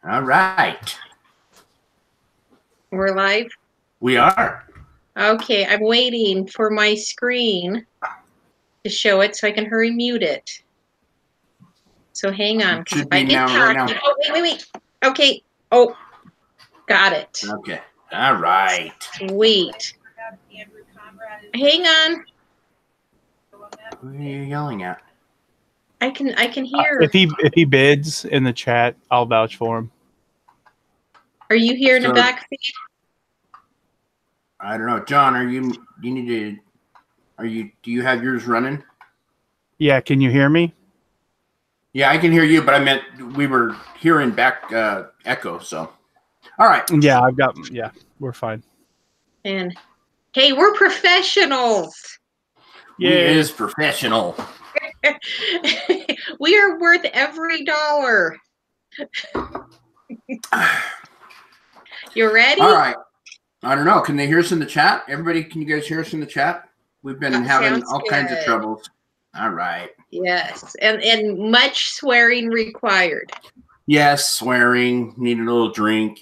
All right. We're live? We are. Okay, I'm waiting for my screen to show it so I can hurry mute it. So hang on. It should If I be get now, right now. Oh, wait. Okay. Oh, got it. Okay. All right. Wait. Hang on. Who are you yelling at? I can hear. If he bids in the chat, I'll vouch for him. Are you here in the back feed? I don't know. John, do you have yours running? Yeah, can you hear me? Yeah, I can hear you, but I meant we were hearing back echo, so. All right. Yeah, we're fine. And hey, we're professionals. Yeah, it is professional. We are worth every dollar. You ready? All right. I don't know. Can they hear us in the chat? Everybody, can you guys hear us in the chat? We've been having all kinds of troubles. All right. Yes, and much swearing required. Yes, swearing, needing a little drink,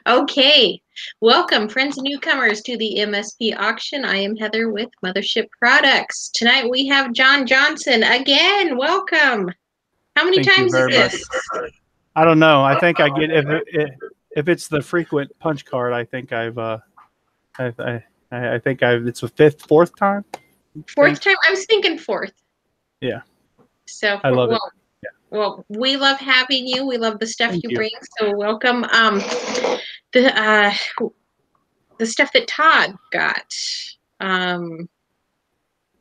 Okay, welcome friends and newcomers to the MSP Auction. I am Heather with Mothership Products. Tonight we have John Johnson again. Welcome. How many times is this? I don't know. I think I get if it's the frequent punch card. I think I think it's the fourth time. Fourth time. I was thinking fourth. Yeah. So I love it. Yeah. Well, we love having you. We love the stuff you bring. So welcome. The stuff that Todd got. Am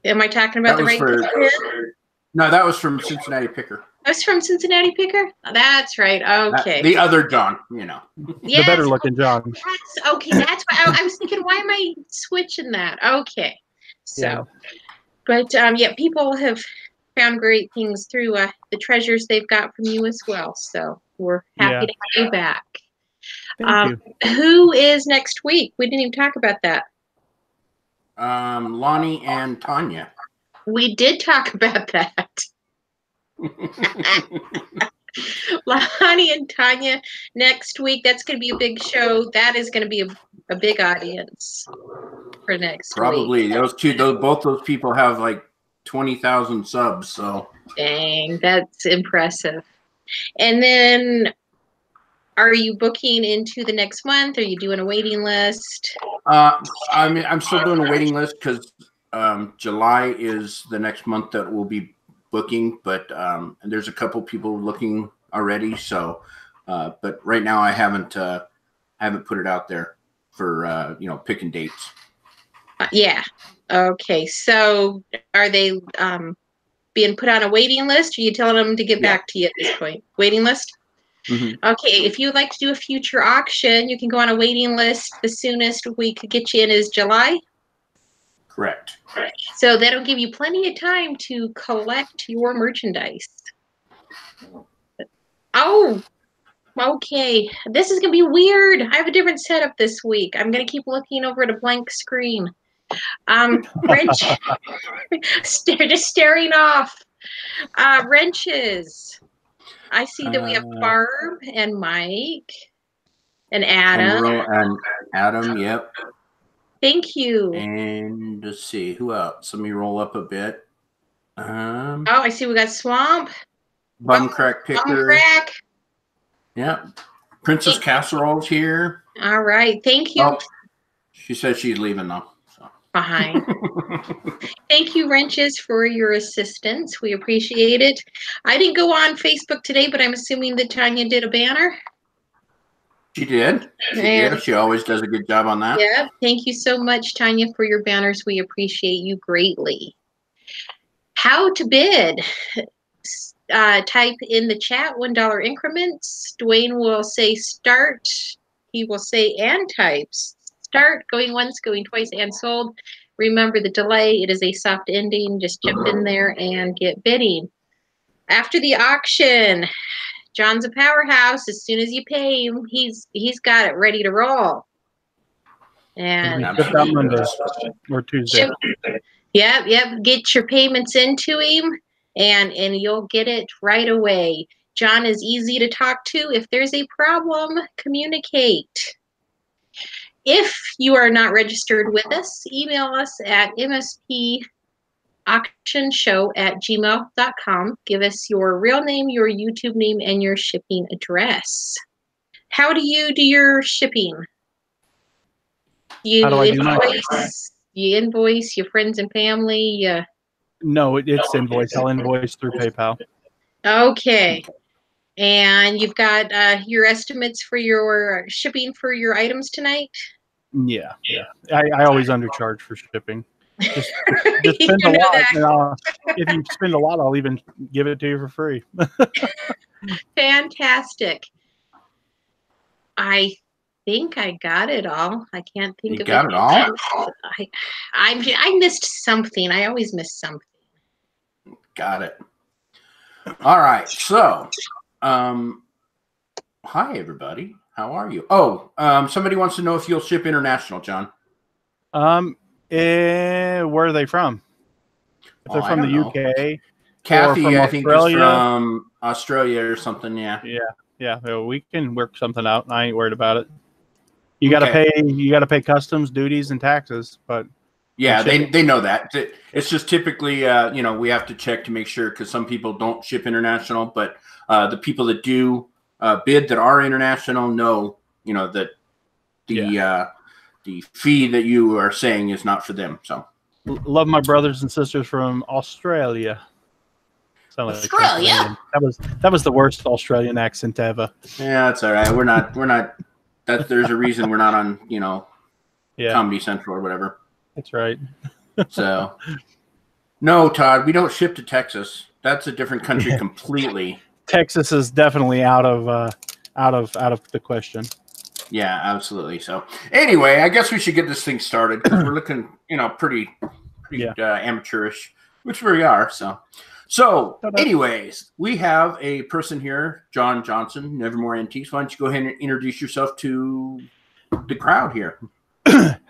I talking about the right picker? No, that was from Cincinnati Picker. That's from Cincinnati Picker? That's right. Okay. The other John, Yes, the better looking John. That's okay. That's why I was thinking, why am I switching that? Okay. So, yeah. But yeah, people have found great things through the treasures they've got from you as well. So we're happy to have you back. Thank you. Who is next week? We didn't even talk about that. Lonnie and Tanya. We did talk about that. Lonnie and Tanya next week. That's going to be a big show. That is going to be a big audience for next Probably. week. Both those people have like 20,000 subs. So dang, that's impressive. And then, are you booking into the next month? Are you doing a waiting list? I'm still doing a waiting list because July is the next month that we'll be booking, but there's a couple people looking already. So, but right now I haven't put it out there for picking dates. Yeah. Okay. So, are they being put on a waiting list? Or are you telling them to get back to you at this point? Waiting list. Mm-hmm. Okay. If you'd like to do a future auction, you can go on a waiting list. The soonest we could get you in is July. Correct. So that'll give you plenty of time to collect your merchandise. Oh, okay. This is going to be weird. I have a different setup this week. I'm going to keep looking over at a blank screen. Wrench. Just staring off. Wrenches. I see that we have Barb and Mike and Adam. And Adam, yep. Thank you. And let's see, who else? Let me roll up a bit. Oh, I see we got Swamp. Bumcrack Picker. Bumcrack. Yep. Princess Casserole's here. All right. Thank you. Oh, she says she's leaving though. So. Fine. Thank you, Wrenches, for your assistance. We appreciate it. I didn't go on Facebook today, but I'm assuming that Tanya did a banner. She did. She always does a good job on that. Yeah. Thank you so much, Tanya, for your banners. We appreciate you greatly. How to bid? Type in the chat $1 increments. Dwayne will say start. He will say and types. Start, going once, going twice, and sold. Remember the delay. It is a soft ending. Just jump in there and get bidding. After the auction, John's a powerhouse. As soon as you pay him, he's got it ready to roll. And Monday or Tuesday. Yep. Get your payments into him. and you'll get it right away. John is easy to talk to. If there's a problem, communicate. If you are not registered with us, email us at mspauctionshow@gmail.com. Give us your real name, your YouTube name, and your shipping address. How do you do your shipping? You invoice your friends and family? No, it's invoice. I'll invoice through PayPal. Okay. And you've got your estimates for your shipping for your items tonight? Yeah. I always undercharge for shipping. Just spend a lot. If you spend a lot, I'll even give it to you for free. Fantastic. I think I got it all. I can't think of it. You got it all? I missed something. I always miss something. Got it. All right. So, hi everybody. How are you? Oh, somebody wants to know if you'll ship international, John. Where are they from? If they're from the UK. Kathy, I think, is from Australia or something. Yeah. Well, we can work something out. I ain't worried about it. You got to pay. You got to pay customs, duties, and taxes. But yeah, they know that. It's just typically, we have to check to make sure, because some people don't ship international, but the people that do bid that are international know, that the fee that you are saying is not for them. So, love my brothers and sisters from Australia. Australia. That was the worst Australian accent ever. Yeah, that's all right. We're not. There's a reason we're not on, Comedy Central or whatever. That's right. So, no, Todd, we don't ship to Texas. That's a different country completely. Texas is definitely out of the question. Yeah, absolutely. So, anyway, I guess we should get this thing started, because we're looking, pretty amateurish, which we are. So, anyways, we have a person here, John Johnson, Nevermore Antiques. Why don't you go ahead and introduce yourself to the crowd here?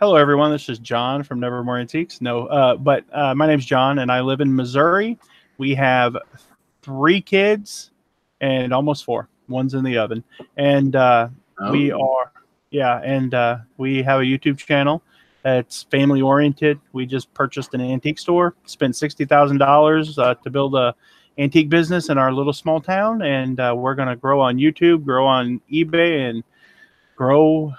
Hello, everyone. This is John from Nevermore Antiques. But my name's John, and I live in Missouri. We have 3 kids and almost 4. One's in the oven. And we have a YouTube channel. It's family oriented. We just purchased an antique store, spent $60,000 to build a antique business in our little small town, and we're going to grow on YouTube, grow on eBay, and grow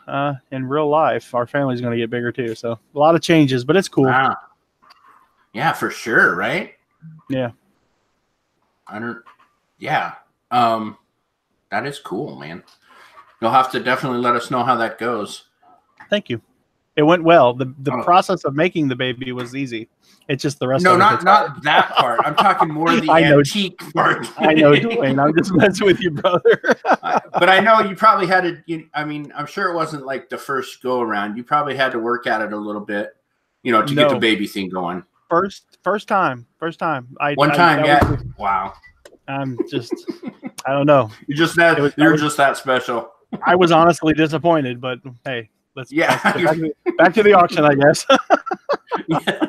in real life. Our family's going to get bigger too. So a lot of changes, but it's cool. Wow. Yeah, for sure. Right. Yeah. That is cool, man. You'll have to definitely let us know how that goes. Thank you. It went well. The process of making the baby was easy. It's just the rest of it. No, not that part. I'm talking more the antique part. I know, Dwayne. I'm just messing with you, brother. But I know you probably had to, I'm sure it wasn't like the first go around. You probably had to work at it a little bit, to get the baby thing going. First time. Wow. I'm just, I don't know. You're just that special. I was honestly disappointed, but hey. Let's back to the auction, I guess. Yeah.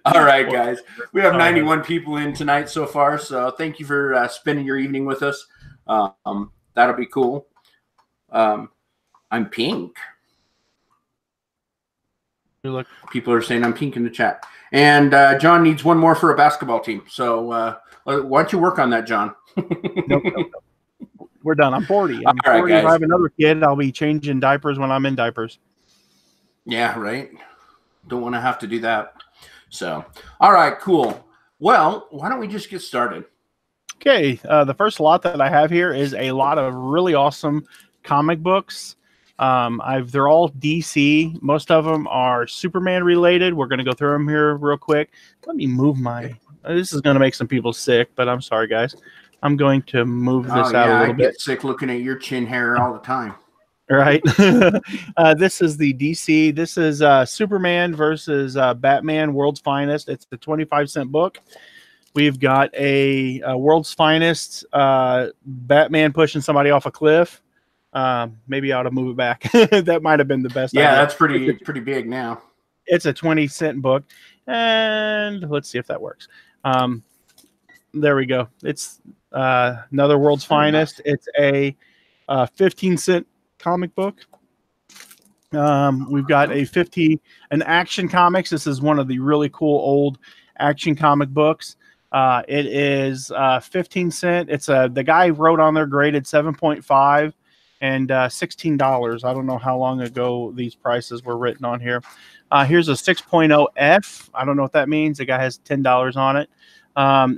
All right, guys. We have 91 people in tonight so far, so thank you for spending your evening with us. That'll be cool. I'm pink. People are saying I'm pink in the chat. And John needs one more for a basketball team. So why don't you work on that, John? Nope. We're done. I'm 40. I'm 40. If I have another kid, I'll be changing diapers when I'm in diapers. Yeah, right. Don't want to have to do that. So, all right, cool. Well, why don't we just get started? Okay. The first lot that I have here is a lot of really awesome comic books. They're all DC. Most of them are Superman related. We're going to go through them here real quick. Let me move this is going to make some people sick, but I'm sorry, guys. I'm going to move this out a little bit. I get sick looking at your chin hair all the time. Right. This is the DC. This is Superman versus Batman, World's Finest. It's the 25-cent book. We've got a World's Finest Batman pushing somebody off a cliff. Maybe I ought to move it back. That might have been the best. Yeah, that's pretty big now. It's a 20-cent book. And let's see if that works. there we go. It's another World's Finest. Nice. It's a 15-cent comic book. We've got an Action Comics. This is one of the really cool old Action comic books. It is 15 cent. It's the guy wrote on there graded 7.5 and $16. I don't know how long ago these prices were written on here. Here's a 6.0 F. I don't know what that means. The guy has $10 on it.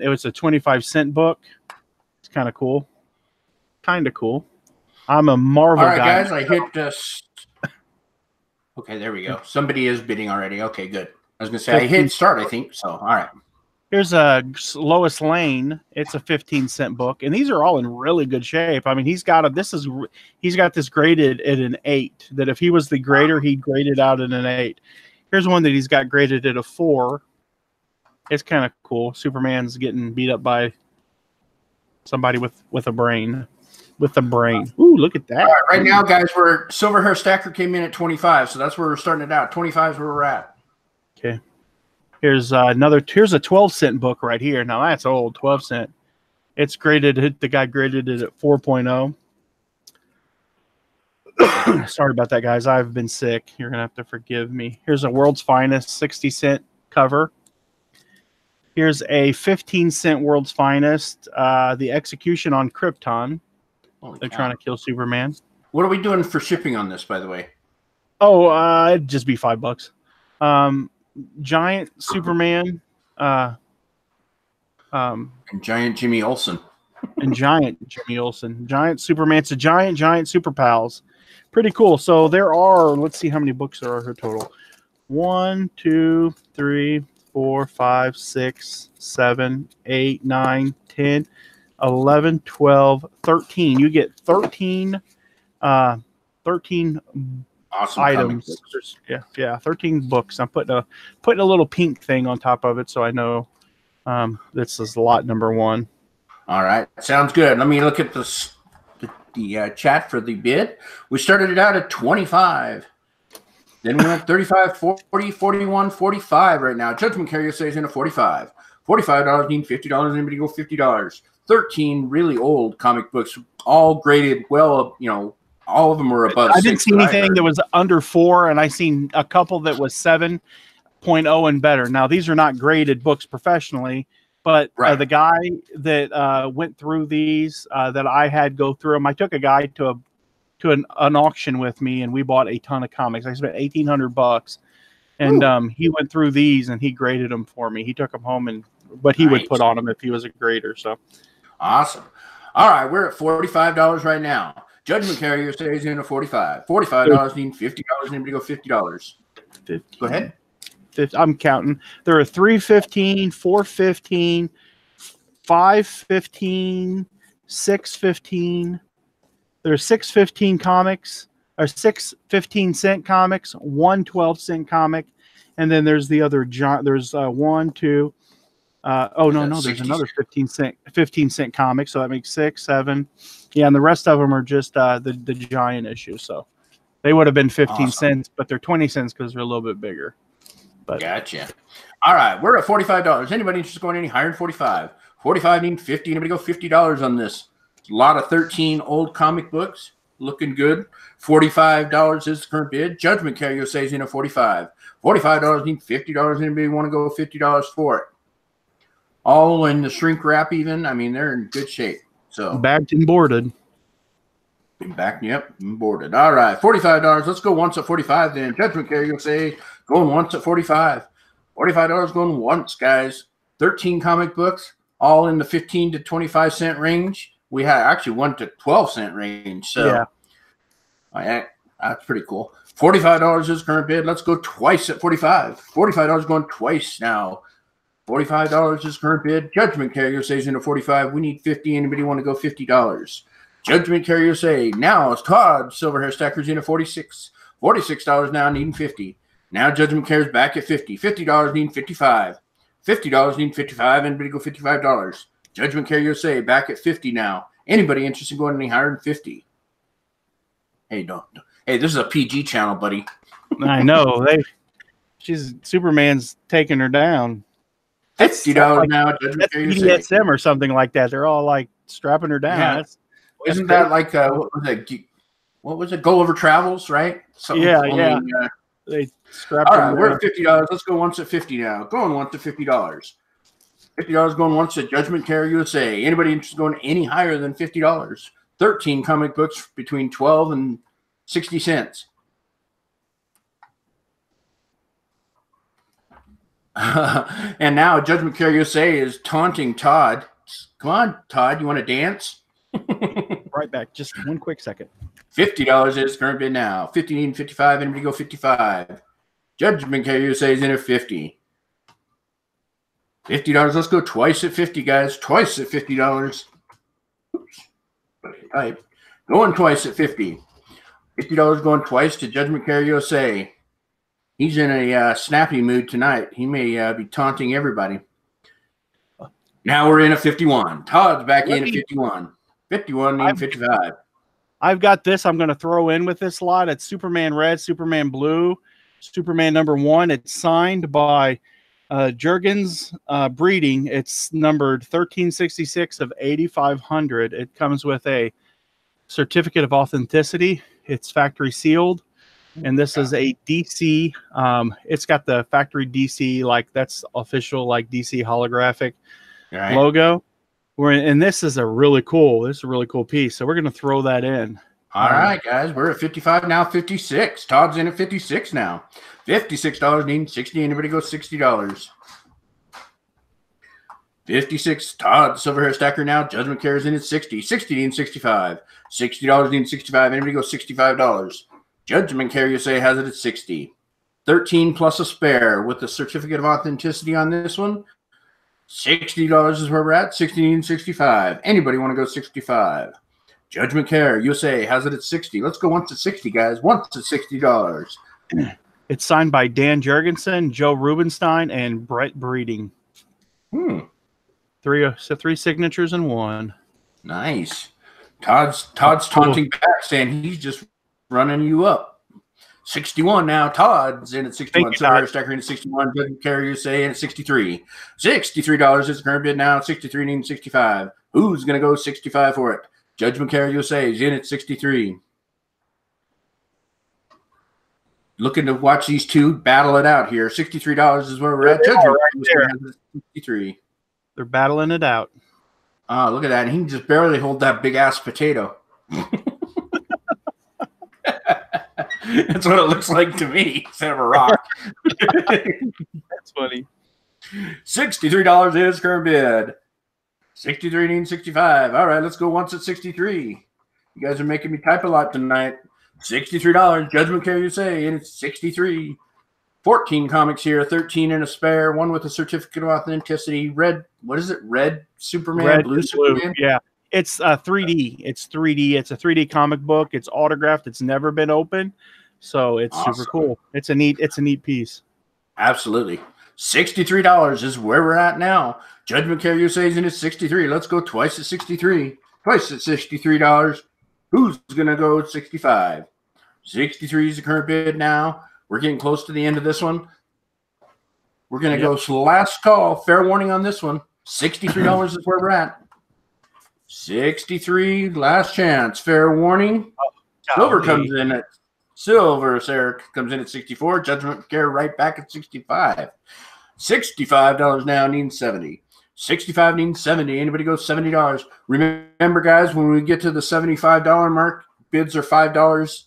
It was a 25-cent book. It's kind of cool. I'm a Marvel guy. All right, guys, I hit this. Okay, there we go. Somebody is bidding already. Okay, good. I was going to say, I hit start, I think. So, all right. Here's a Lois Lane. It's a 15-cent book, and these are all in really good shape. I mean, he's got this graded at an 8. That if he was the grader, he'd grade it out at an 8. Here's one that he's got graded at a 4. It's kind of cool. Superman's getting beat up by somebody with a brain. Ooh, look at that. All right now, guys, Silver Hair Stacker came in at 25, so that's where we're starting it out. 25 is where we're at. Okay. Here's a 12-cent book right here. Now that's old, 12 cent. It's graded. The guy graded it at 4.0. Sorry about that, guys. I've been sick. You're gonna have to forgive me. Here's a World's Finest 60-cent cover. Here's a 15-cent World's Finest. The Execution on Krypton. They're trying to kill Superman. What are we doing for shipping on this, by the way? Oh, it'd just be $5. Giant Superman. And Giant Jimmy Olsen. Giant Superman. It's a giant Super Pals. Pretty cool. So there are, let's see how many books there are here total. 1, 2, 3, 4, 5, 6, 7, 8, 9, 10, 11, 12, 13. You get 13 Awesome items. Yeah, 13 books. I'm putting a little pink thing on top of it so I know this is lot number 1. All right, sounds good. Let me look at the chat for the bid. We started it out at 25. Then we went 35, 40, 41, 45 right now. Judgment Carrier says in a 45. $45 need $50. Anybody go $50. 13 really old comic books, all graded well, all of them were above 6. I didn't see anything that was under 4, and I seen a couple that was 7.0 and better. Now, these are not graded books professionally, but the guy that went through these that I had go through them, I took a guy to an auction with me, and we bought a ton of comics. I spent $1,800, and he went through these, and he graded them for me. He took them home, and what he would put on them if he was a grader. So awesome. All right, we're at $45 right now. Judgment Carrier stays in at 45. $45 need $50. Anybody go $50? 50. Go ahead. I'm counting. There are 315, 415, 515, 615. There's 615 comics, or 6 15-cent comics, 1 12-cent comic, and then there's the other. There's 1, 2. There's another 15-cent comic, so that makes 6, 7. Yeah, and the rest of them are just the giant issue. So they would have been 15 cents, but they're 20 cents because they're a little bit bigger. But gotcha. All right, we're at $45. Anybody interested in going any higher than 45? 45 need 50. Anybody go $50 on this? A lot of 13 old comic books, looking good. $45 is the current bid. Judgment Carrier says in a 45. $45 need $50. Anybody want to go $50 for it? All in the shrink wrap even. I mean, they're in good shape. So bagged and boarded. And boarded. All right, $45. Let's go once at 45 then. Judgment Carrier say going once at 45. $45 going once, guys. 13 comic books, all in the 15 to 25 cent range. We had actually 1 to 12 cent range. So yeah, that's pretty cool. $45 is current bid. Let's go twice at 45. $45 going twice now. $45 is current bid. Judgment Carrier says into 45. We need 50. Anybody want to go $50? Judgment Carrier say now it's Todd Silver Hair Stackers in at 46. $46 now needing 50. Now Judgment Carrier's back at 50. $50 needing 55. $50 needing 55. Anybody go $55? Judgment Carrier say back at 50 now. Anybody interested in going any higher than 50? Hey, don't. Hey, this is a PG channel, buddy. I know. Superman's taking her down. $50 now. That's BDSM or something like that. They're all like strapping her down. Yeah. Isn't that like what was it? Gulliver Travels, right? Something yeah. They strapped. All right, we're at $50. Let's go once at $50 now. Going once at $50. $50 going once at Judgment Care USA. Anybody interested in going any higher than $50? 13 comic books between 12 and 60 cents. And now Judgment Care USA is taunting Todd. Come on, Todd, you want to dance? Right back. Just one quick second. $50 is current bid now. 15, 55. Anybody go 55? Judgment Care USA is in at 50. $50. Let's go twice at 50, guys. Twice at $50. Oops. Type. Going twice at 50. $50 going twice to Judgment Care USA. He's in a snappy mood tonight. He may be taunting everybody. Now we're in at 51. Todd's back in at 51. 51 and 55. I've got this. I'm going to throw in with this lot. It's Superman Red, Superman Blue, Superman #1. It's signed by Jurgens Breeding. It's numbered 1366 of 8500. It comes with a certificate of authenticity. It's factory sealed. And this is a DC. It's got the factory DC, like that's official, like DC holographic logo. And this is a really cool. This is a really cool piece. So we're going to throw that in. All right, guys. We're at 55 now. 56. Todd's in at 56 now. $56 needing 60. Anybody go $60? 56. Todd, silver hair stacker now. Judgment Care is in at 60. 60 needing 65. $60 needing 65. Anybody go $65? Judgment Care USA has it at 60. 13 plus a spare with the certificate of authenticity on this one. $60 is where we're at. 60 and 65. Anybody want to go 65? Judgment Care USA has it at 60. Let's go once at 60, guys. Once at $60. It's signed by Dan Jurgensen, Joe Rubenstein, and Brett Breeding. Three signatures in one. Nice. Todd's taunting back, saying he's just running you up. 61 now. Todd's in at 61. Silver Stacker in at 61. Judgment Care USA in at 63. $63 is the current bid now. 63 needing 65. Who's going to go 65 for it? Judgment Care USA is in at 63. Looking to watch these two battle it out here. $63 is where we're at. Judgment Care USA 63. They're battling it out. Oh, look at that. He can just barely hold that big-ass potato. That's what it looks like to me, instead of a rock. That's funny. $63 is current bid. 63 needing 65. All right, let's go once at 63. You guys are making me type a lot tonight. $63. Judgment Care USA, and it's 63. 14 comics here, 13 in a spare, one with a certificate of authenticity. Red, what is it? Red Superman, blue Superman? Yeah. It's 3D. It's 3D. It's a 3D comic book. It's autographed. It's never been opened. So it's super cool. It's a neat piece. Absolutely. $63 is where we're at now. Judgment Care USA is in at 63. Let's go twice at 63. Twice at $63. Who's going to go at 65? 63 is the current bid now. We're getting close to the end of this one. We're going to go last call. Fair warning on this one. $63 is where we're at. 63, last chance. Fair warning. Silver comes in at Sarah comes in at 64. Judgment Care right back at 65. $65 now, needing 70. 65 needing 70. Anybody go $70? Remember, guys, when we get to the $75 mark, bids are $5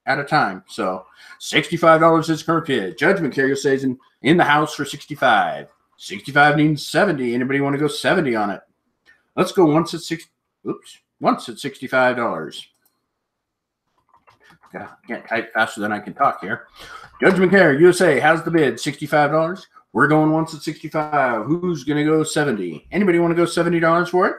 at a time. So $65 is current bid. Judgment Care says in the house for 65. 65 needing 70. Anybody want to go 70 on it? Let's go once at $65. God, I can't type faster than I can talk here. Judgment Care USA has the bid, $65. We're going once at 65. Who's going to go 70? Anybody want to go $70 for it?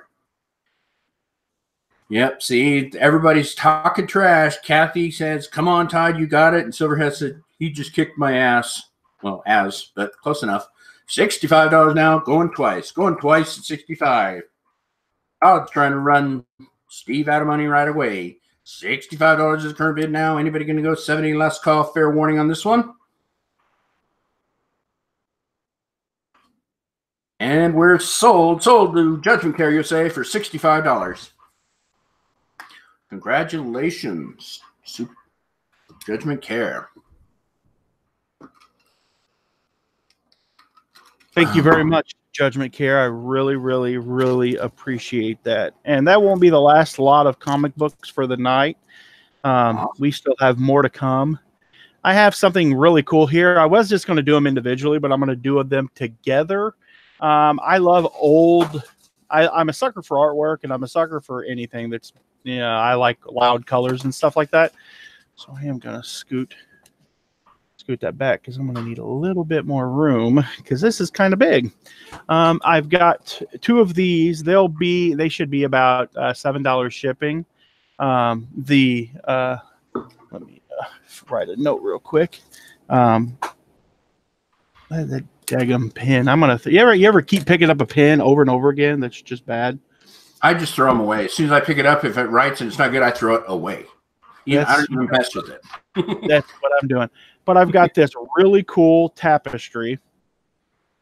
Yep, see, everybody's talking trash. Kathy says, come on, Todd, you got it. And Silverhead said, he just kicked my ass. Well, but close enough. $65 now, going twice at 65. Todd's trying to run Steve out of money right away. $65 is current bid now. Anybody going to go 70? Last call. Fair warning on this one. And we're sold to Judgment Care USA for $65. Congratulations, Judgment Care. Thank you very much, Judgment Care. I really, really, really appreciate that. And that won't be the last lot of comic books for the night. We still have more to come. I have something really cool here. I was just going to do them individually, but I'm going to do them together. I love old. I'm a sucker for artwork, and I'm a sucker for anything that's, I like loud colors and stuff like that. So I am going to scoot that back because I'm going to need a little bit more room because this is kind of big. I've got 2 of these. They should be about $7 shipping. Let me write a note real quick. The daggum pin. I'm gonna. You ever keep picking up a pin over and over again? That's just bad. I just throw them away as soon as I pick it up. If it writes and it's not good, I throw it away. I don't even mess with it. That's what I'm doing. But I've got this really cool tapestry.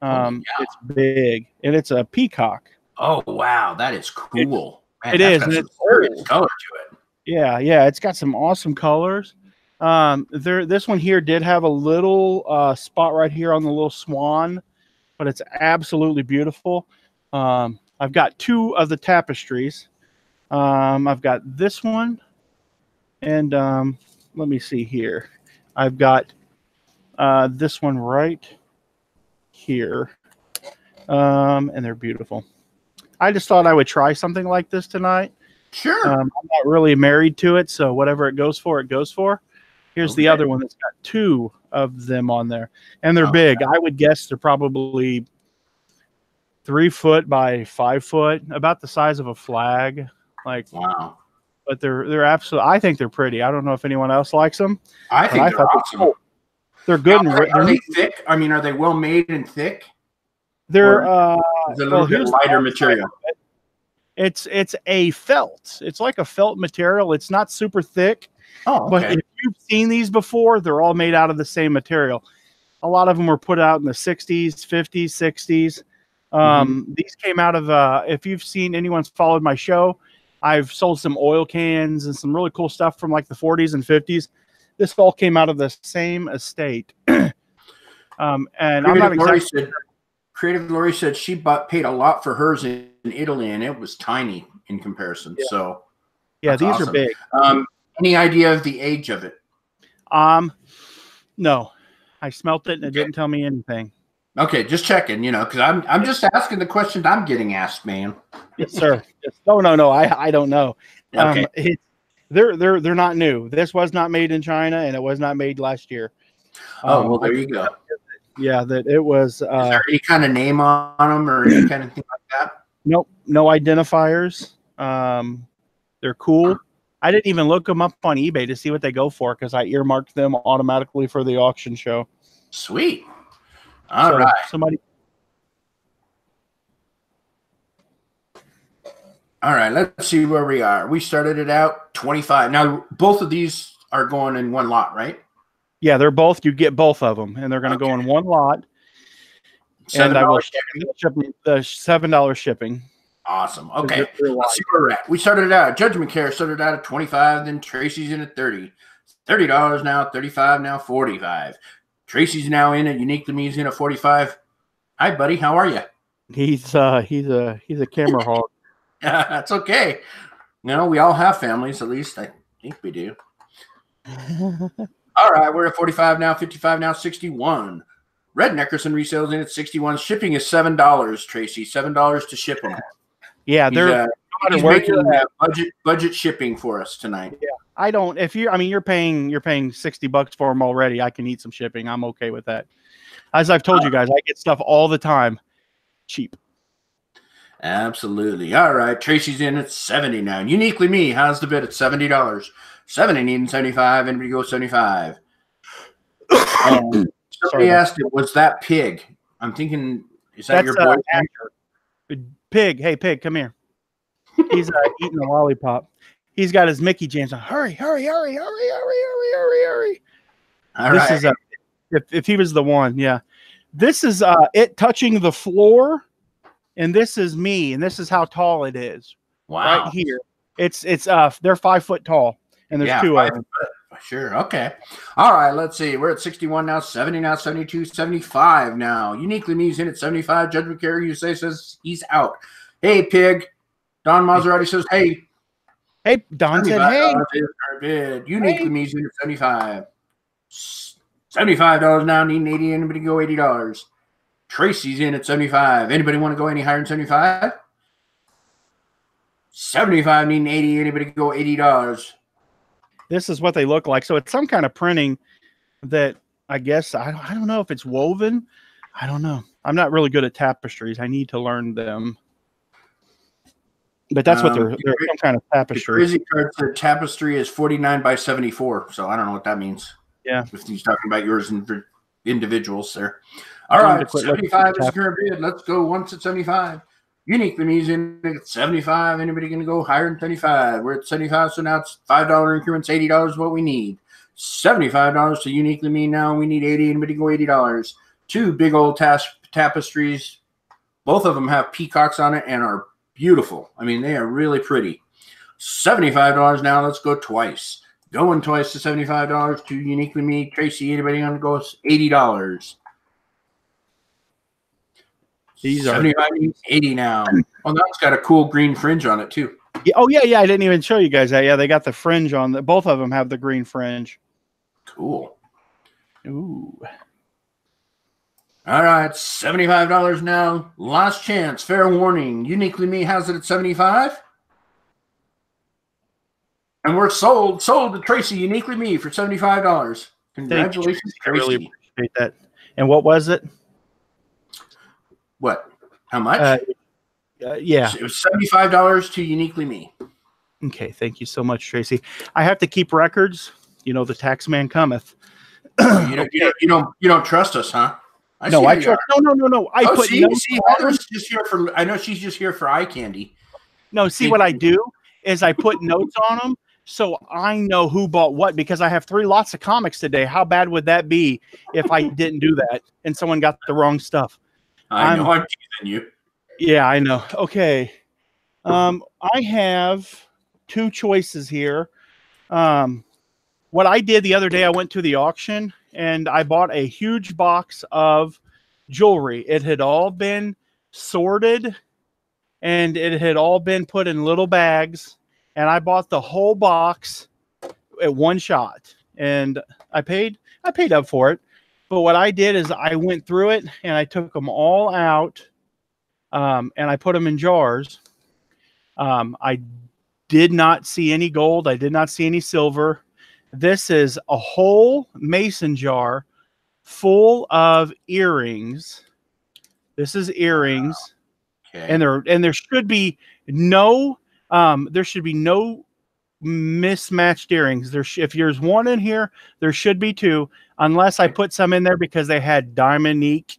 It's big and it's a peacock. Oh wow, that is cool. It is, and it's old color to it. Yeah, it's got some awesome colors. This one here did have a little spot right here on the little swan, but it's absolutely beautiful. I've got 2 of the tapestries. I've got this one, and let me see here. I've got this one right here, and they're beautiful. I just thought I would try something like this tonight. Sure. I'm not really married to it, so whatever it goes for, it goes for. Here's the other one that's got 2 of them on there, and they're big. I would guess they're probably 3 foot by 5 foot, about the size of a flag. Wow. But they're absolutely. I think they're pretty. I don't know if anyone else likes them. I think they're awesome. Cool. They're good. Now, are they thick? I mean, are they well made and thick? They're is it a little bit lighter material. It's a felt. It's like a felt material. It's not super thick. Oh, okay. But if you've seen these before, they're all made out of the same material. A lot of them were put out in the 60s, 50s, 60s. These came out of, if you've seen anyone's followed my show, I've sold some oil cans and some really cool stuff from like the 40s and 50s. This all came out of the same estate. And I'm not exactly. Creative Lori said she paid a lot for hers in Italy, and it was tiny in comparison. Yeah. So, yeah, these awesome. Are big. Any idea of the age of it? No, I smelt it and it didn't tell me anything. Okay, just checking, because I'm just asking the questions I'm getting asked, man. Yes, sir. No. I don't know. Okay. They're not new. This was not made in China, and it was not made last year. Well, there you go. Yeah, that it was. Is there any kind of name on them or any kind of thing like that? Nope, no identifiers. They're cool. I didn't even look them up on eBay to see what they go for because I earmarked them automatically for the auction show. Sweet. All right. All right, let's see where we are. We started it out 25. Now, both of these are going in one lot, right? Yeah, they're both. You get both of them, and they're going to go in one lot. And I will ship the $7 shipping. Awesome. Okay, let's see where we're at. We started it out. Judgment Care started out at 25. Then Tracy's in at 30. $30 now. 35 now. 45. Tracy's now in at Unique to Me's in at 45. Hi, buddy. How are you? He's a camera hog. That's okay. We all have families. At least I think we do. All right, we're at 45 now, 55 now, 61. Red Neckerson resales in at 61. Shipping is $7, Tracy. $7 to ship them. Yeah, he's making budget shipping for us tonight. Yeah, I don't. You're paying $60 for them already. I can eat some shipping. I'm okay with that. As I've told you guys, I get stuff all the time, cheap. Absolutely. All right, Tracy's in at 70 now. Uniquely Me, how's the bid at $70? 70 needing 75. Anybody go 75? Somebody asked it, was that Pig? I'm thinking, is that your boy? Pig. Hey, Pig, come here. He's eating a lollipop. He's got his Mickey James on. Hurry. All This right. is if he was the one, yeah. This is it touching the floor and this is me, and this is how tall it is. Wow. Right here. They're 5 foot tall, and there's two of them. Sure. Okay. All right. Let's see. We're at 61 now, 70 now, 72, 75 now. Uniquely Me's in at 75. Judgment Carrier USA says he's out. Hey, Pig. Don Maserati says, hey. Hey, Don said, hey. Bid. Uniquely Me's in at 75. $75 now. Need 80. Anybody go $80? Tracy's in at 75. Anybody want to go any higher than 75? 75 needing 80. Anybody go $80? This is what they look like. So it's some kind of printing that I guess I don't know if it's woven. I don't know. I'm not really good at tapestries. I need to learn them. But that's what they're some kind of tapestry. The crazy card for tapestry is 49 by 74. So I don't know what that means. Yeah. If he's talking about yours and individuals there. All right. 75 is the current bid. Let's go once at 75. Uniquely Me's in at 75. Anybody going to go higher than 75? We're at 75, so now it's $5 increments. $80 is what we need. $75 to Uniquely Me now. We need 80. Anybody go $80? Two big old tapestries. Both of them have peacocks on it and are beautiful. I mean, they are really pretty. $75 now. Let's go twice. Going twice to $75 to Uniquely Me. Tracy, anybody going to go $80? These are 75, 80 now. Oh, that's got a cool green fringe on it too. Yeah, oh yeah. I didn't even show you guys that. Yeah, they got the fringe on. Both of them have the green fringe. Cool. Ooh. All right, $75 now. Last chance. Fair warning. Uniquely Me has it at 75. And we're sold to Tracy. Uniquely Me for $75. Congratulations, Tracy. I really appreciate that. And what was it? What? How much? Yeah. It was $75 to Uniquely Me. Okay, thank you so much, Tracy. I have to keep records. You know, the tax man cometh. You don't trust us, huh? No. I put notes. Heather's just here for. I know she's just here for eye candy. No, see what I do is I put notes on them so I know who bought what, because I have 3 lots of comics today. How bad would that be if I didn't do that and someone got the wrong stuff? I know I'm teasing you. Yeah, I know. Okay. I have 2 choices here. What I did the other day, I went to the auction and I bought a huge box of jewelry. It had all been sorted and it had all been put in little bags. And I bought the whole box at one shot. And I paid up for it. But what I did is I went through it and I took them all out and I put them in jars. I did not see any gold. I did not see any silver. This is a whole mason jar full of earrings. This is earrings. Okay. And there should be no mismatched earrings. If there's one in here, there should be 2, unless I put some in there because they had diamond-ique,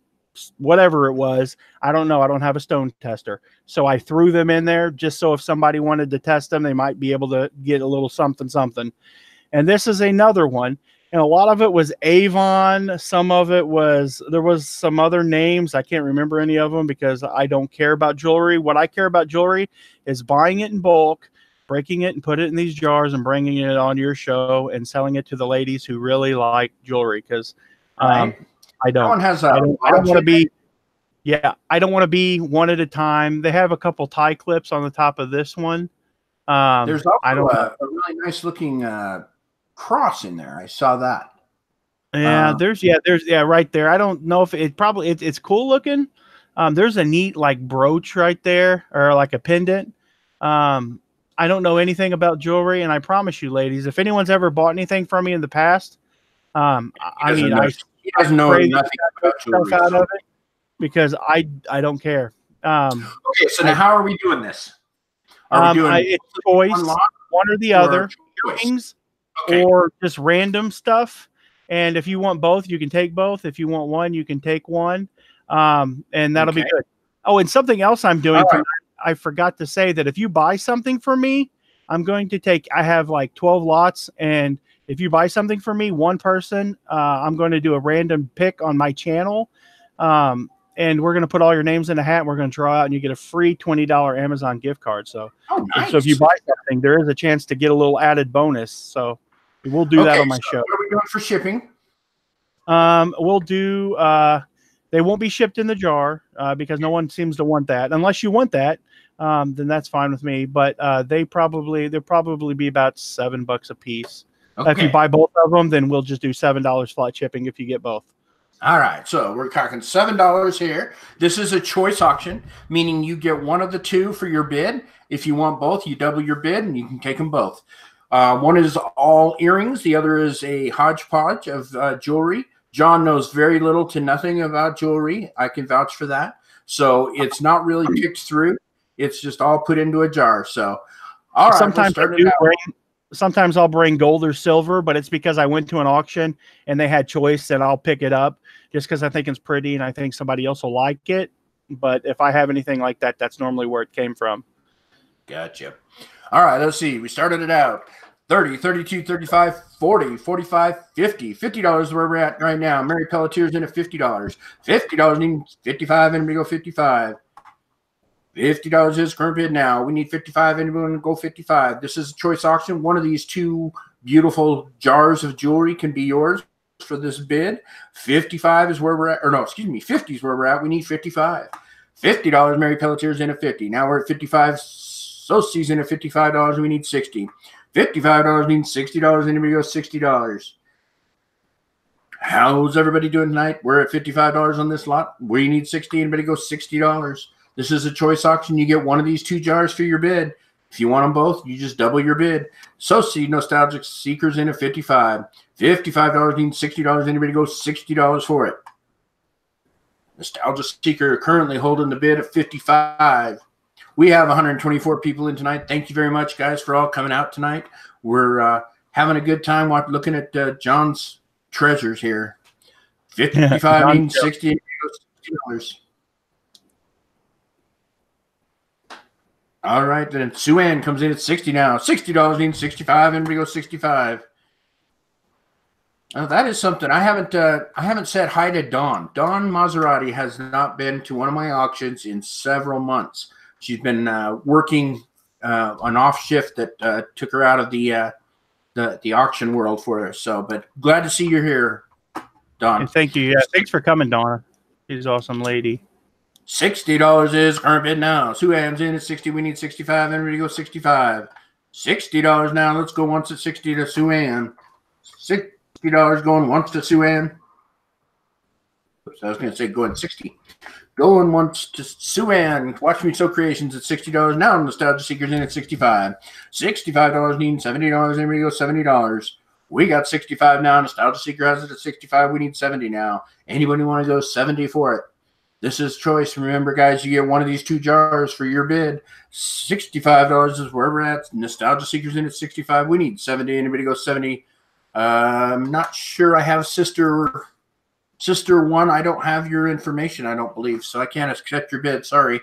whatever it was. I don't know. I don't have a stone tester. So I threw them in there just so if somebody wanted to test them, they might be able to get a little something. And this is another one. And a lot of it was Avon. Some of it there was some other names. I can't remember any of them because I don't care about jewelry. What I care about jewelry is buying it in bulk, breaking it and put it in these jars and bringing it on your show and selling it to the ladies who really like jewelry. Because I don't want to be. Yeah, I don't want to be one at a time. They have a couple tie clips on the top of this one. There's also a really nice looking cross in there. I saw that. Yeah, there's right there. I don't know if it's cool looking. There's a neat like brooch right there, or like a pendant. I don't know anything about jewelry, and I promise you, ladies, if anyone's ever bought anything from me in the past, he doesn't know nothing about jewelry out of it because I don't care. Okay, so now how are we doing this? Are we doing it's choice, one or the other, things, or just random stuff? And if you want both, you can take both. If you want one, you can take one, and that'll be good. Oh, and something else I'm doing. I forgot to say that if you buy something for me, I'm going to take. I have like 12 lots, and if you buy something for me, one person, I'm going to do a random pick on my channel. And and we're going to put all your names in a hat. And we're going to draw out, and you get a free $20 Amazon gift card. So, nice. So if you buy something, there is a chance to get a little added bonus. So we'll do that on my show. What are we doing for shipping? We'll do. They won't be shipped in the jar because no one seems to want that. Unless you want that, then that's fine with me. But they'll probably be about $7 a piece. Okay. If you buy both of them, then we'll just do $7 flat shipping if you get both. All right, so we're talking $7 here. This is a choice auction, meaning you get one of the two for your bid. If you want both, you double your bid, and you can take them both. One is all earrings. The other is a hodgepodge of jewelry. John knows very little to nothing about jewelry. I can vouch for that. So it's not really picked through. It's just all put into a jar. So, all right, sometimes I'll bring gold or silver, but it's because I went to an auction and they had choice, and I'll pick it up just because I think it's pretty and I think somebody else will like it. But if I have anything like that, that's normally where it came from. Gotcha. All right, let's see. We started it out. 30, 32, 35, 40, 45, 50. $50 is where we're at right now. Mary Pelletier's in at $50. $50 needs 55. Anybody go 55? $50 is current bid now. We need 55. Anybody want to go 55? This is a choice auction. One of these two beautiful jars of jewelry can be yours for this bid. 55 is where we're at. Or no, excuse me, 50 is where we're at. We need 55. $50. Mary Pelletier's in at 50. Now we're at 55. Society's in at $55. And we need 60. $55 means $60. Anybody goes $60. How's everybody doing tonight? We're at $55 on this lot. We need 60. Anybody goes $60. This is a choice auction. You get one of these two jars for your bid. If you want them both, you just double your bid. Society Nostalgic Seekers in at 55. $55 means $60. Anybody goes $60 for it. Nostalgia Seeker currently holding the bid at 55. We have 124 people in tonight. Thank you very much, guys, for all coming out tonight. We're having a good time looking at John's treasures here. 55 means 60 $60. All right, then Sue Ann comes in at 60 now. $60 means 65. Everybody goes 65. Now, that is something I haven't said hi to Dawn. Dawn Maserati has not been to one of my auctions in several months. She's been working an off shift that took her out of the auction world for her. So, but glad to see you're here, Dawn. And thank you. Yeah, thanks for coming, Donna. She's an awesome lady. $60 is current bid now. Sue Ann's in at 60. We need 65. Everybody go 65. $60 now. Let's go once at 60 to Sue Ann. $60 going once to Sue Ann. Oops, I was going to say going 60. Going once to Sue Ann. Watch Me Sew Creations at $60 now. Nostalgia Seekers in at 65. $65 needing $70. Anybody go $70. We got 65 now. Nostalgia Seeker has it at 65. We need 70 now. Anybody want to go 70 for it? This is choice. Remember, guys, you get one of these two jars for your bid. $65 is where we're at. Nostalgia Seekers in at 65. We need 70. Anybody go 70? I'm not sure I have Sister One. I don't have your information, I don't believe, so I can't accept your bid. Sorry.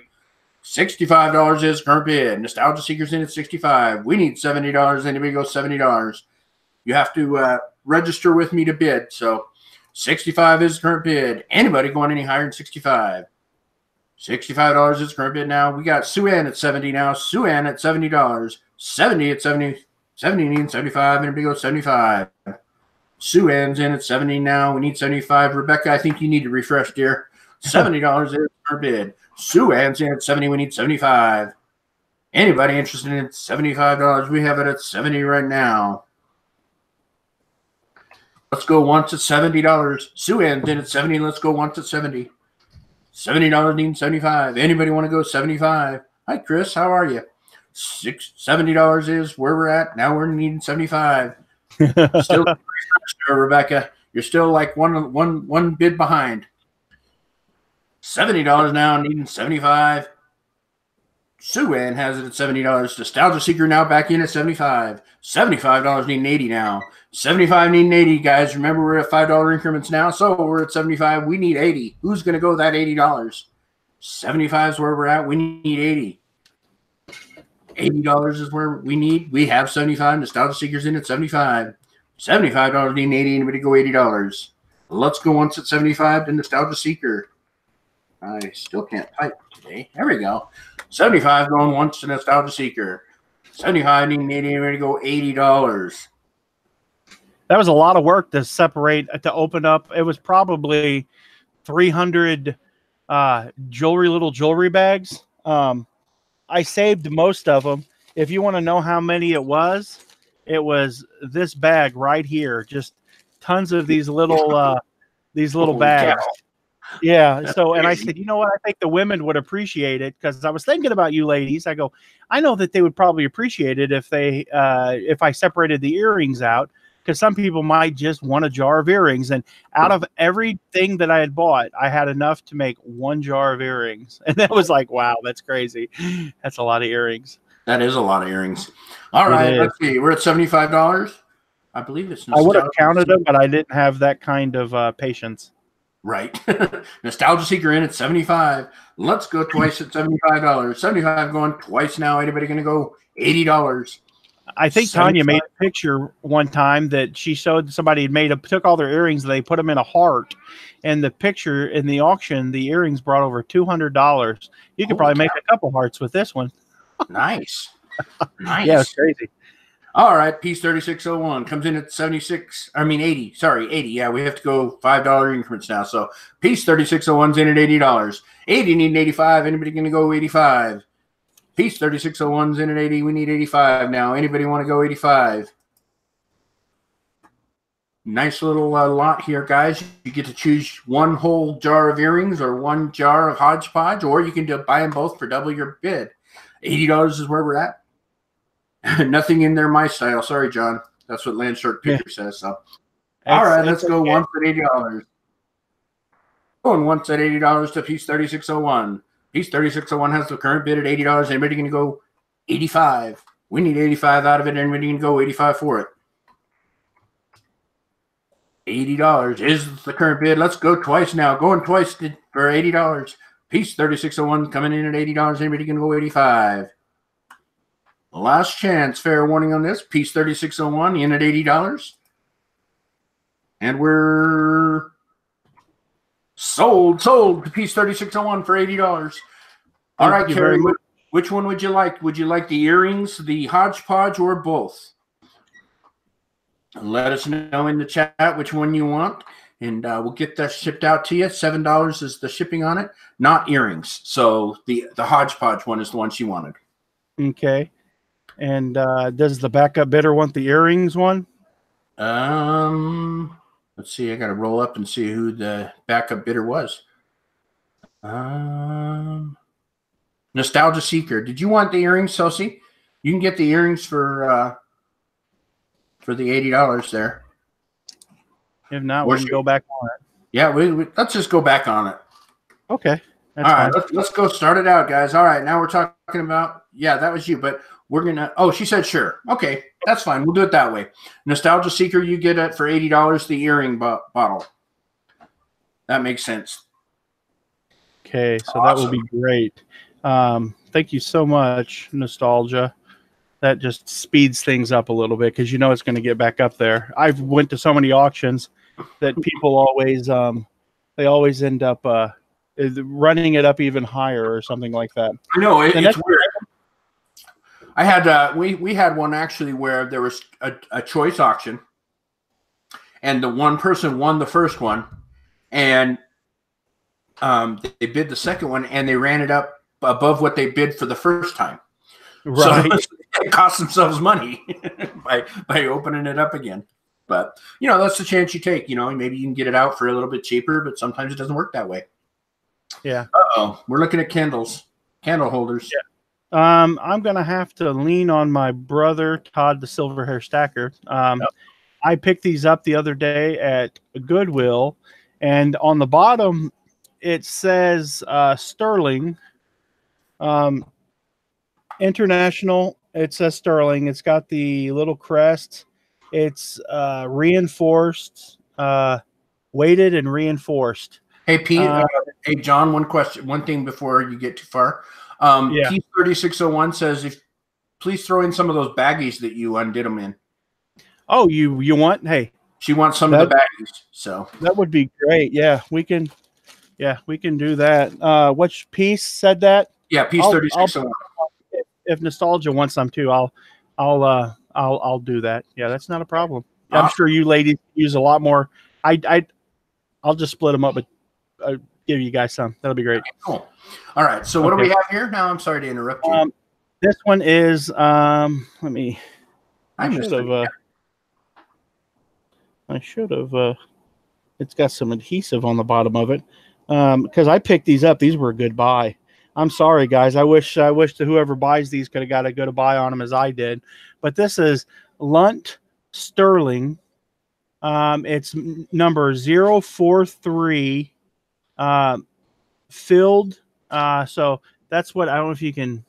$65 is current bid. Nostalgia Seekers in at 65. We need $70. Anybody go $70? You have to register with me to bid. So 65 is current bid. Anybody going any higher than 65? $65 is current bid now. We got Sue Ann at 70 now. Sue Ann at $70. 70 at 70. 70 needs 75. Anybody go 75? Sue Ann's in at 70 now. We need 75. Rebecca, I think you need to refresh, dear. $70 is current bid. Sue Ann's in at 70. We need 75. Anybody interested in $75? We have it at 70 right now. Let's go once at $70. Sue Ann's in at 70. Let's go once at 70. $70 needs 75. Anybody want to go 75? Hi, Chris. How are you? $70 is where we're at. Now we're needing 75. Still, Rebecca, you're still like one bid behind. $70 now, needing 75. Sue Ann has it at $70. Nostalgia Seeker now back in at 75. $75 needing 80 now. 75 needing 80, guys. Remember, we're at $5 increments now, so we're at 75. We need 80. Who's going to go that $80? 75 is where we're at. We need 80. $80 is where we need. We have 75. Nostalgia Seekers in at 75. $75 needing 80. Anybody go $80? Let's go once at 75 to Nostalgia Seeker. I still can't type today. There we go. 75 going once to Nostalgia Seeker. 75 needing 80, ready to go $80. That was a lot of work to separate, to open up. It was probably 300 little jewelry bags. I saved most of them. If you want to know how many it was this bag right here. Just tons of these little bags. Cow. Yeah. That's So, and I crazy. said, you know what? I think the women would appreciate it, because I was thinking about you ladies. I go, I know that they would probably appreciate it if I separated the earrings out, because some people might just want a jar of earrings. And out of everything that I had bought, I had enough to make one jar of earrings. And that was like, wow, that's crazy. That's a lot of earrings. That is a lot of earrings. All right, let's see. We're at $75. I believe it's I would have counted them, but I didn't have that kind of patience. Right. Nostalgia Seeker in at 75. Let's go twice at $75. 75 going twice now. Anybody going to go $80? I think Tanya made a picture one time that she showed somebody had took all their earrings and they put them in a heart. And the picture in the auction, the earrings brought over $200. You could probably make a couple hearts with this one. Nice. Nice. Yeah, it's crazy. All right, piece 3601 comes in at 80. Sorry, 80. Yeah, we have to go $5 increments now. So piece 3601's in at $80. 80 need 85. Anybody going to go 85? Piece 3601's in at 80. We need 85 now. Anybody want to go 85? Nice little lot here, guys. You get to choose one whole jar of earrings or one jar of hodgepodge, or you can buy them both for double your bid. $80 is where we're at. Nothing in there my style. Sorry, John. That's what Landshort Picker says. So, all right, let's go once at $80. Going once at $80 to piece 3601. Piece 3601 has the current bid at $80. Anybody going to go 85? We need 85 out of it. Anybody going to go 85 for it? $80 is the current bid. Let's go twice now. Going twice for $80. Piece 3601 coming in at $80. Anybody going to go 85? Last chance. Fair warning on this. Piece 3601 in at $80. And we're sold to piece 3601 for $80. All right, Carrie, which one would you like? Would you like the earrings, the hodgepodge, or both? Let us know in the chat which one you want, and we'll get that shipped out to you. $7 is the shipping on it, not earrings. So the hodgepodge one is the one she wanted. Okay. And does the backup bidder want the earrings one? Let's see. I got to roll up and see who the backup bidder was. Nostalgia Seeker. Did you want the earrings, Sosie? You can get the earrings for the $80 there. If not, we can go back on it. Yeah, let's just go back on it. Okay. All right, let's go start it out, guys. All right, now we're talking about, yeah, that was you, but we're going to, oh, she said sure. Okay, that's fine. We'll do it that way. Nostalgia Seeker, you get it for $80, the earring bottle. That makes sense. Okay, so that will be great. Thank you so much, Nostalgia. That just speeds things up a little bit, because you know it's going to get back up there. I've went to so many auctions that people always they always end up running it up even higher or something like that. I know it's weird. I had we had one actually where there was a choice auction, and the one person won the first one, and they bid the second one, and they ran it up above what they bid for the first time. Right. So it cost themselves money by opening it up again. But, you know, that's the chance you take. You know, maybe you can get it out for a little bit cheaper, but sometimes it doesn't work that way. Yeah. Uh-oh. We're looking at candle holders. Yeah. I'm going to have to lean on my brother, Todd, the Silver Hair Stacker. I picked these up the other day at Goodwill, and on the bottom, it says Sterling. International, it says Sterling. It's got the little crest. It's reinforced, weighted and reinforced. Hey, Pete. Hey, John, one thing before you get too far. Yeah. Pete 3601 says, please throw in some of those baggies that you undid them in. Oh, you want? Hey. She wants some of the baggies. So that would be great. Yeah, we can Yeah, we can do that. Which piece said that? Yeah, piece 36. If Nostalgia wants some too, I'll do that. Yeah, that's not a problem. I'm Awesome. sure you ladies use a lot more. I'll just split them up, but give you guys some. That'll be great. Okay, cool. All right. So what do we have here now? I'm sorry to interrupt you. This one is let me. I should have. It's got some adhesive on the bottom of it because I picked these up. These were a good buy. I'm sorry, guys. I wish that whoever buys these could have got a good buy on them as I did. But this is Lunt Sterling. It's number 043 filled. So that's what I don't know if you can,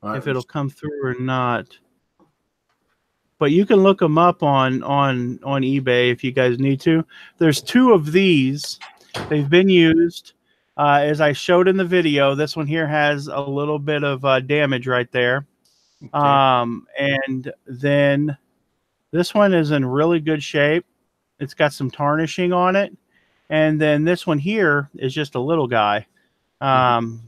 if it'll come through or not. But you can look them up on eBay if you guys need to. There's 2 of these. They've been used. As I showed in the video, this one here has a little bit of damage right there. Okay. And then this one is in really good shape. It's got some tarnishing on it. And then this one here is just a little guy. And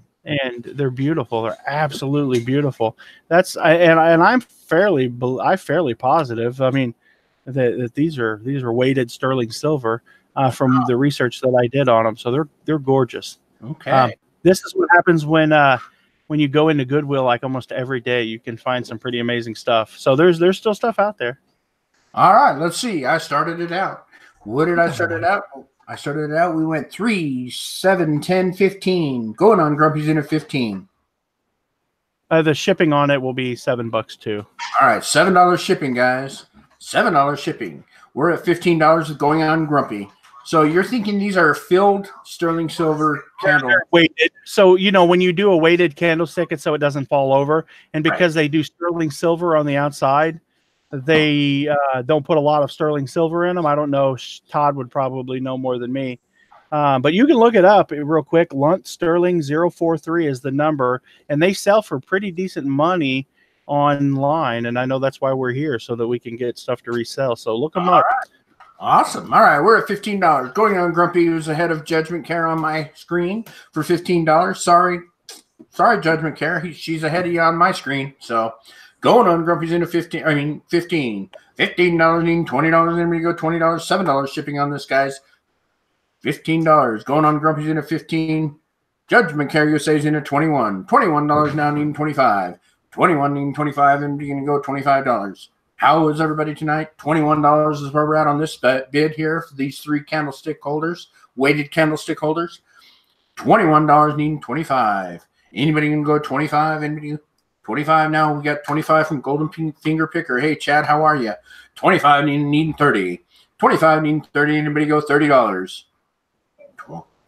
they're beautiful. They're absolutely beautiful. I'm fairly positive. I mean, that these are weighted sterling silver from the research that I did on them. So they're gorgeous. Okay. This is what happens when you go into Goodwill like almost every day. You can find some pretty amazing stuff. So there's still stuff out there. All right. Let's see. I started it out. What did I start it out? I started it out. We went 3, 7, 10, 15. Going on Grumpy's in at 15. The shipping on it will be $7 too. All right, $7 shipping, guys. $7 shipping. We're at $15 with going on Grumpy. So you're thinking these are filled sterling silver candles? Weighted. So when you do a weighted candlestick, it's so it doesn't fall over, and because they do sterling silver on the outside, they don't put a lot of sterling silver in them. I don't know. Todd would probably know more than me. But you can look it up real quick. Lunt Sterling 043 is the number, and they sell for pretty decent money online. And I know that's why we're here, so that we can get stuff to resell. So look them up. Right. Awesome. All right, we're at $15. Going on Grumpy, who's ahead of Judgment Care on my screen for $15. Sorry, Judgment Care. She's ahead of you on my screen. So going on Grumpy's into 15. I mean, $15. $15 needing $20. Then we go $20. $7 shipping on this, guys. $15. Going on Grumpy's in at 15. Judgment Care USA's in at 21. $21 now needing 25. 21 needing 25, and you're going to go $25. How is everybody tonight? $21 is where we're at on this bid here for these 3 candlestick holders, weighted candlestick holders. $21 needing 25. Anybody can go 25? Anybody? 25 now. We got 25 from Golden Finger Picker. Hey, Chad, how are you? 25 needing 30. 25 needing 30. Anybody go $30?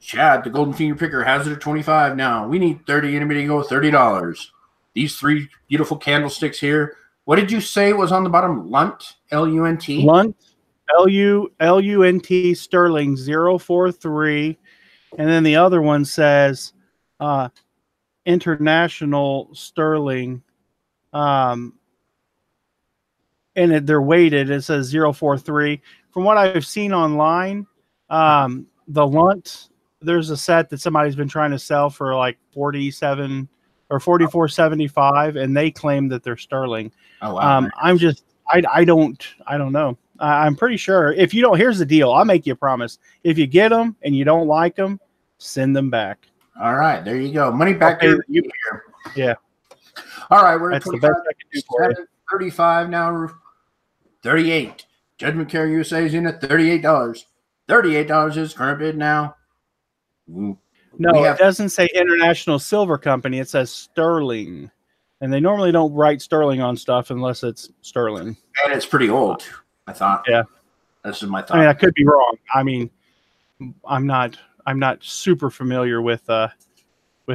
Chad, the Golden Finger Picker, has it at 25 now. We need 30. Anybody go $30? These 3 beautiful candlesticks here. What did you say was on the bottom? Lunt, L-U-N-T? Lunt, L-U-N-T, Sterling 043. And then the other one says International Sterling. And they're weighted. It says 043. From what I've seen online, the Lunt, there's a set that somebody's been trying to sell for like 47 or 44.75, and they claim that they're sterling. Oh wow! I don't know. I'm pretty sure. If you don't, here's the deal. I'll make you a promise. If you get them and you don't like them, send them back. All right, there you go. Money back there. Yeah. All right, we're at That's the best I can do for you. 35 now. 38. Judgment Care USA is in at $38. $38 is current bid now. No, it doesn't say International Silver Company. It says Sterling. And they normally don't write sterling on stuff unless it's sterling. And it's pretty old, I thought. Yeah. This is my thought. I mean, I could be wrong. I mean, I'm not super familiar with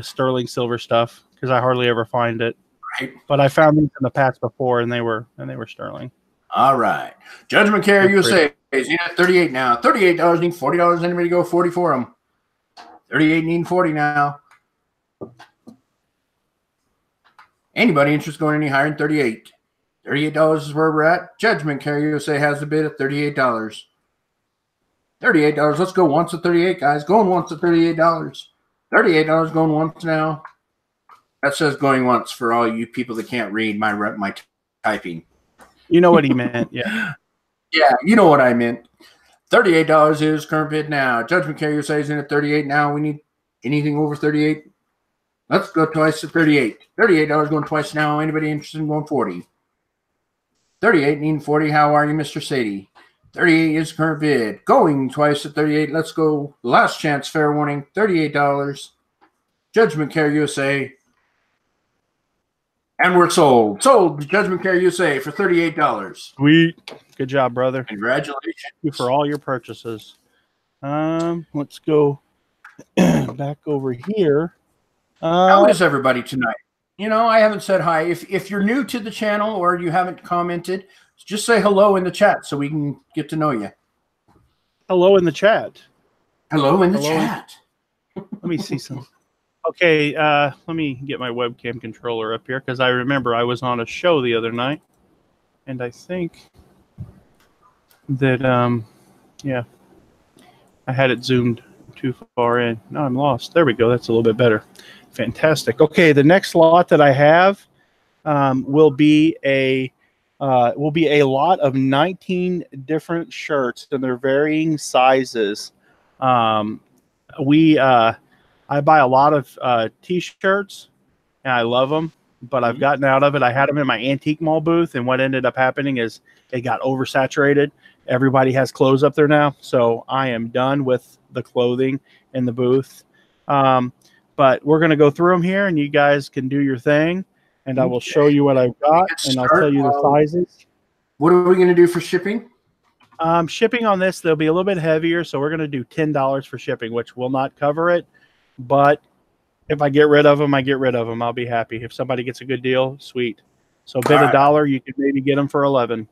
sterling silver stuff because I hardly ever find it. Right. But I found these in the past before, and they were sterling. All right. Judgment Care USA is in at 38 now. $38 need $40. Anybody go 40 for them? 38 need 40 now. Anybody interested going any higher than 38? $38 is where we're at. Judgment Care USA has a bid at $38. $38. Let's go once at 38, guys. Going once at $38. $38 going once now. That says going once for all you people that can't read my typing. You know what he meant, yeah. Yeah, you know what I meant. $38 is current bid now. Judgment Carrier says in at 38 now. We need anything over 38. Let's go twice at 38. $38 going twice now. Anybody interested in going 40? 38 needing 40. How are you, Mr. Sadie? 38 is current bid. Going twice at 38. Let's go. Last chance, fair warning. $38. Judgment Care USA. And we're sold. Sold to Judgment Care USA for $38. Sweet. Good job, brother. Congratulations. Thank you for all your purchases. Let's go back over here. How is everybody tonight? You know, I haven't said hi. If you're new to the channel or you haven't commented, just say hello in the chat so we can get to know you. Hello in the chat. Hello in the chat. Let me see some. Okay, let me get my webcam controller up here because I remember I was on a show the other night, and I think that yeah, I had it zoomed too far in. Now I'm lost. There we go. That's a little bit better. Fantastic. Okay, the next lot that I have will be a lot of 19 different shirts, and they're varying sizes. I buy a lot of T-shirts, and I love them, but I've gotten out of it. I had them in my antique mall booth, and what ended up happening is it got oversaturated. Everybody has clothes up there now, so I am done with the clothing in the booth. But we're going to go through them here, and you guys can do your thing, and I will show you what I've got, and I'll tell you the sizes. What are we going to do for shipping? Shipping on this, they'll be a little bit heavier, so we're going to do $10 for shipping, which will not cover it. But if I get rid of them, I get rid of them. I'll be happy. If somebody gets a good deal, sweet. So bid $1, you can maybe get them for 11.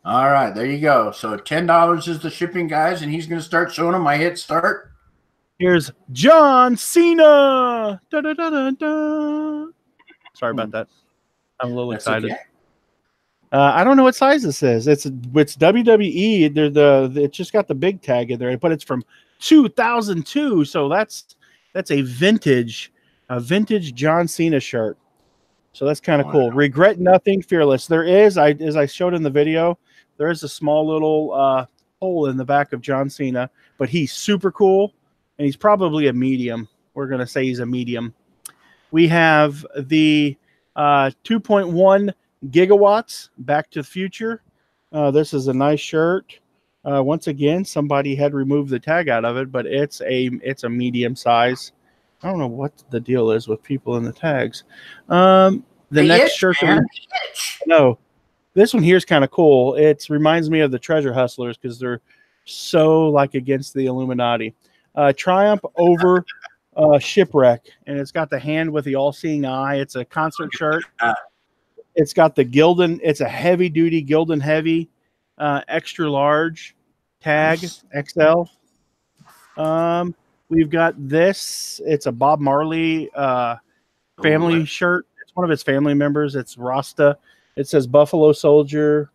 All right, there you go. So $10 is the shipping, guys, and he's going to start showing them. I hit start. Here's John Cena. Da, da, da, da, da. Sorry about that. I'm a little excited. Okay. I don't know what size this is. It's WWE. It just got the big tag in there, but it's from 2002. So that's a vintage John Cena shirt. So that's kind of cool. Regret nothing, fearless. There is, as I showed in the video, there is a small little hole in the back of John Cena, but he's super cool, and he's probably a medium. We're going to say he's a medium. We have the 2.1 gigawatts Back to the Future. This is a nice shirt. Once again, somebody had removed the tag out of it, but it's a medium size. I don't know what the deal is with people in the tags. The next shirt, no, this one here is kind of cool. It reminds me of the Treasure Hustlers because they're so like against the Illuminati. Triumph over Shipwreck, and it's got the hand with the all-seeing eye. It's a concert shirt. It's got the Gildan. It's a heavy-duty Gildan heavy, extra large tag, XL. We've got this. It's a Bob Marley family shirt. It's one of his family members. It's Rasta. It says Buffalo Soldier,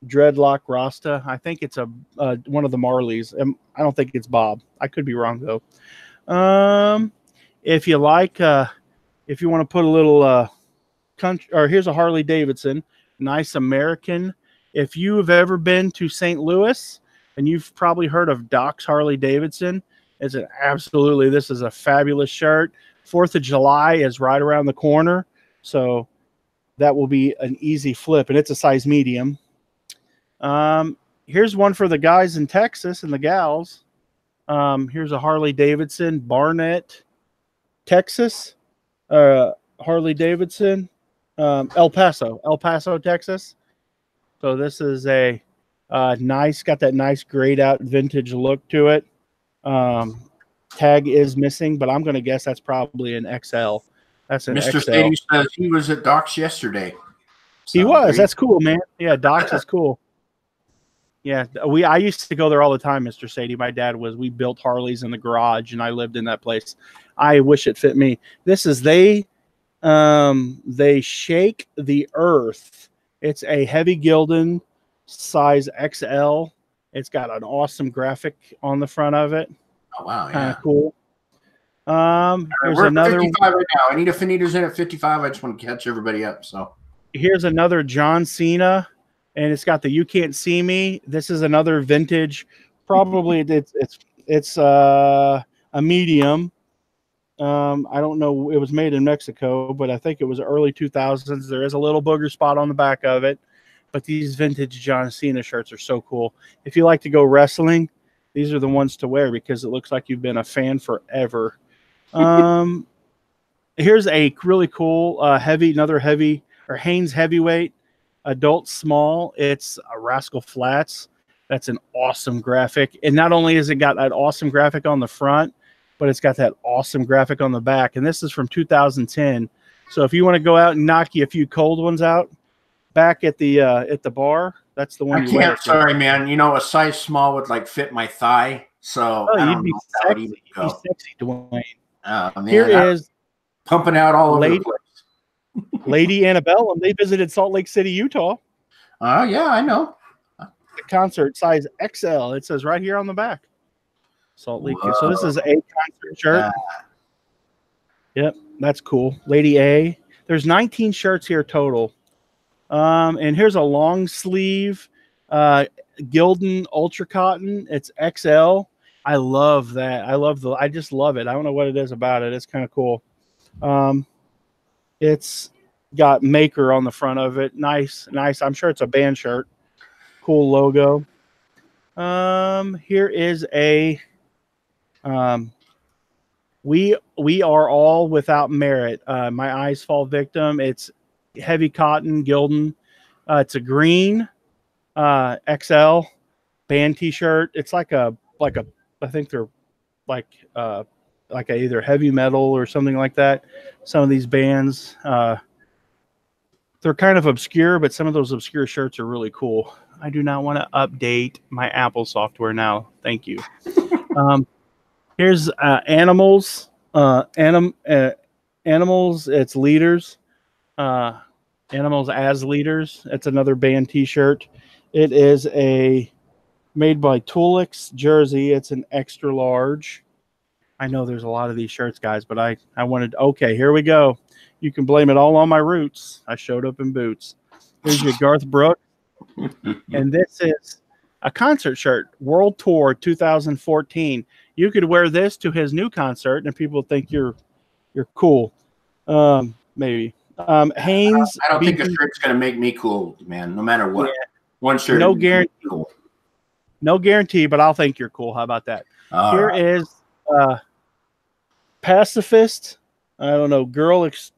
Dreadlock Rasta. I think it's one of the Marleys. I don't think it's Bob. I could be wrong though. If you like, if you want to put a little country, or here's a Harley Davidson, nice American. If you have ever been to St. Louis, and you've probably heard of Doc's Harley Davidson, this is a fabulous shirt. 4th of July is right around the corner, so that will be an easy flip, and it's a size medium. Here's one for the guys in Texas and the gals. Here's a Harley Davidson Barnett, Texas. Harley Davidson, El Paso, Texas. So this is a nice, got that nice grayed out vintage look to it. Tag is missing, but I'm going to guess that's probably an XL. That's an Mr. XL. Sadie says he was at Doc's yesterday. So he was. That's cool, man. Yeah, Doc's is cool. Yeah, I used to go there all the time, Mr. Sadie. My dad we built Harleys in the garage, and I lived in that place. I wish it fit me. This is they Shake the Earth. It's a heavy Gildan size XL. It's got an awesome graphic on the front of it. Oh wow, Kind yeah. of cool. Here's We're another at 55 right now. Anita Finita's in at 55. I just want to catch everybody up. So here's another John Cena, and it's got the "You Can't See Me." This is another vintage. Probably it's a medium. I don't know. It was made in Mexico, but I think it was early 2000s. There is a little booger spot on the back of it, but these vintage John Cena shirts are so cool. If you like to go wrestling, these are the ones to wear because it looks like you've been a fan forever. Here's a really cool another heavy or Hanes heavyweight adult small. It's a Rascal Flats. That's an awesome graphic, and not only has it got that awesome graphic on the front, but it's got that awesome graphic on the back. And this is from 2010. So if you want to go out and knock you a few cold ones out back at the bar, that's the one. I can't. Sorry, man. You know, a size small would like fit my thigh. So you'd be sexy. You'd be sexy, Dwayne. Man, here is pumping out all over the place. Lady Annabelle, and they visited Salt Lake City, Utah. Yeah, I know. The concert size XL. It says right here on the back. Salt Lake. Whoa. So this is a concert shirt. Yep, that's cool. Lady A. There's 19 shirts here total. And here's a long sleeve Gildan Ultra Cotton. It's XL. I love that. I just love it. I don't know what it is about it. It's kind of cool. It's got Maker on the front of it. Nice. I'm sure it's a band shirt. Cool logo. Here is a we are all without merit. My eyes fall victim. It's heavy cotton Gildan. It's a green XL band t-shirt. It's like a I think they're like a either heavy metal or something like that. Some of these bands they're kind of obscure, but some of those obscure shirts are really cool. I do not want to update my Apple software now. Thank you. Here's Animals. Animals. It's Leaders. Animals as Leaders. It's another band T-shirt. It is made by Tulix jersey. It's an extra large. I know there's a lot of these shirts, guys, but I wanted. Okay, here we go. You can blame it all on my roots. I showed up in boots. Here's your Garth Brooks, and this is a concert shirt, World Tour 2014. You could wear this to his new concert, and people think you're cool. Maybe. Hanes. I don't think a shirt's gonna make me cool, man. No matter what. Yeah. One shirt. No guarantee. Cool. No guarantee, but I'll think you're cool. How about that? Here is Pacifist. I don't know. Girl. It's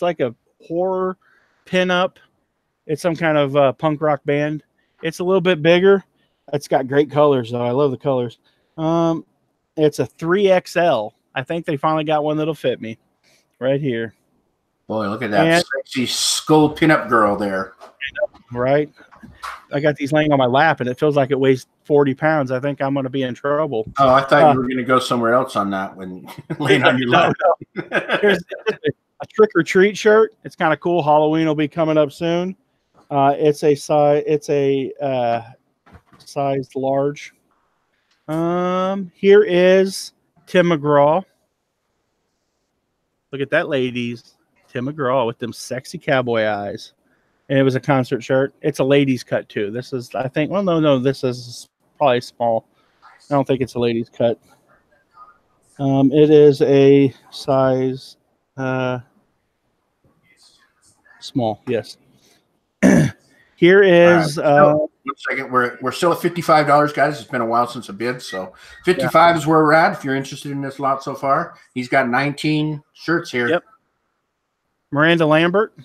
like a horror pinup. It's some kind of punk rock band. It's a little bit bigger. It's got great colors, though. I love the colors. It's a 3XL. I think they finally got one that'll fit me right here. Boy, look at that sexy skull pinup girl there. Right? I got these laying on my lap, and it feels like it weighs 40 pounds. I think I'm going to be in trouble. Oh, I thought you were going to go somewhere else on that when laying on your lap. No. Here's a trick or treat shirt. It's kind of cool. Halloween will be coming up soon. It's a size large. Here is Tim McGraw. Look at that, ladies. Tim McGraw with them sexy cowboy eyes. And it was a concert shirt. It's a ladies cut too. This is, I think, well, no, this is probably small. I don't think it's a ladies cut. It is a size small. Yes. Here is one second. We're still at $55, guys. It's been a while since a bid, so 55 is where we're at. If you're interested in this lot so far, he's got 19 shirts here. Yep. Miranda Lambert.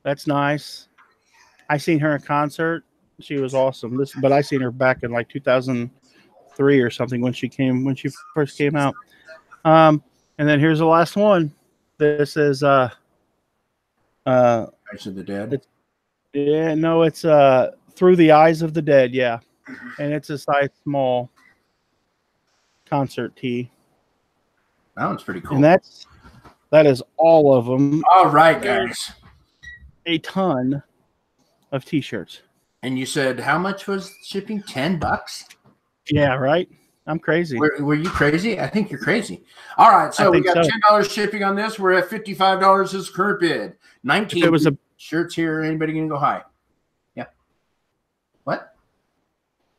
That's nice. I seen her in concert. She was awesome. But I seen her back in like 2003 or something when she first came out. And then here's the last one. This is Eyes of the Dead. It's Through the Eyes of the Dead, yeah. And it's a size small concert tee. That one's pretty cool. And that is all of them. All right, guys. A ton of t-shirts. And you said how much was shipping? $10? Yeah, right. I'm crazy. Were you crazy? I think you're crazy. All right, so we got $10 shipping on this. We're at $55 is current bid. 19 it was a shirts here. Anybody gonna go high? Yeah. What?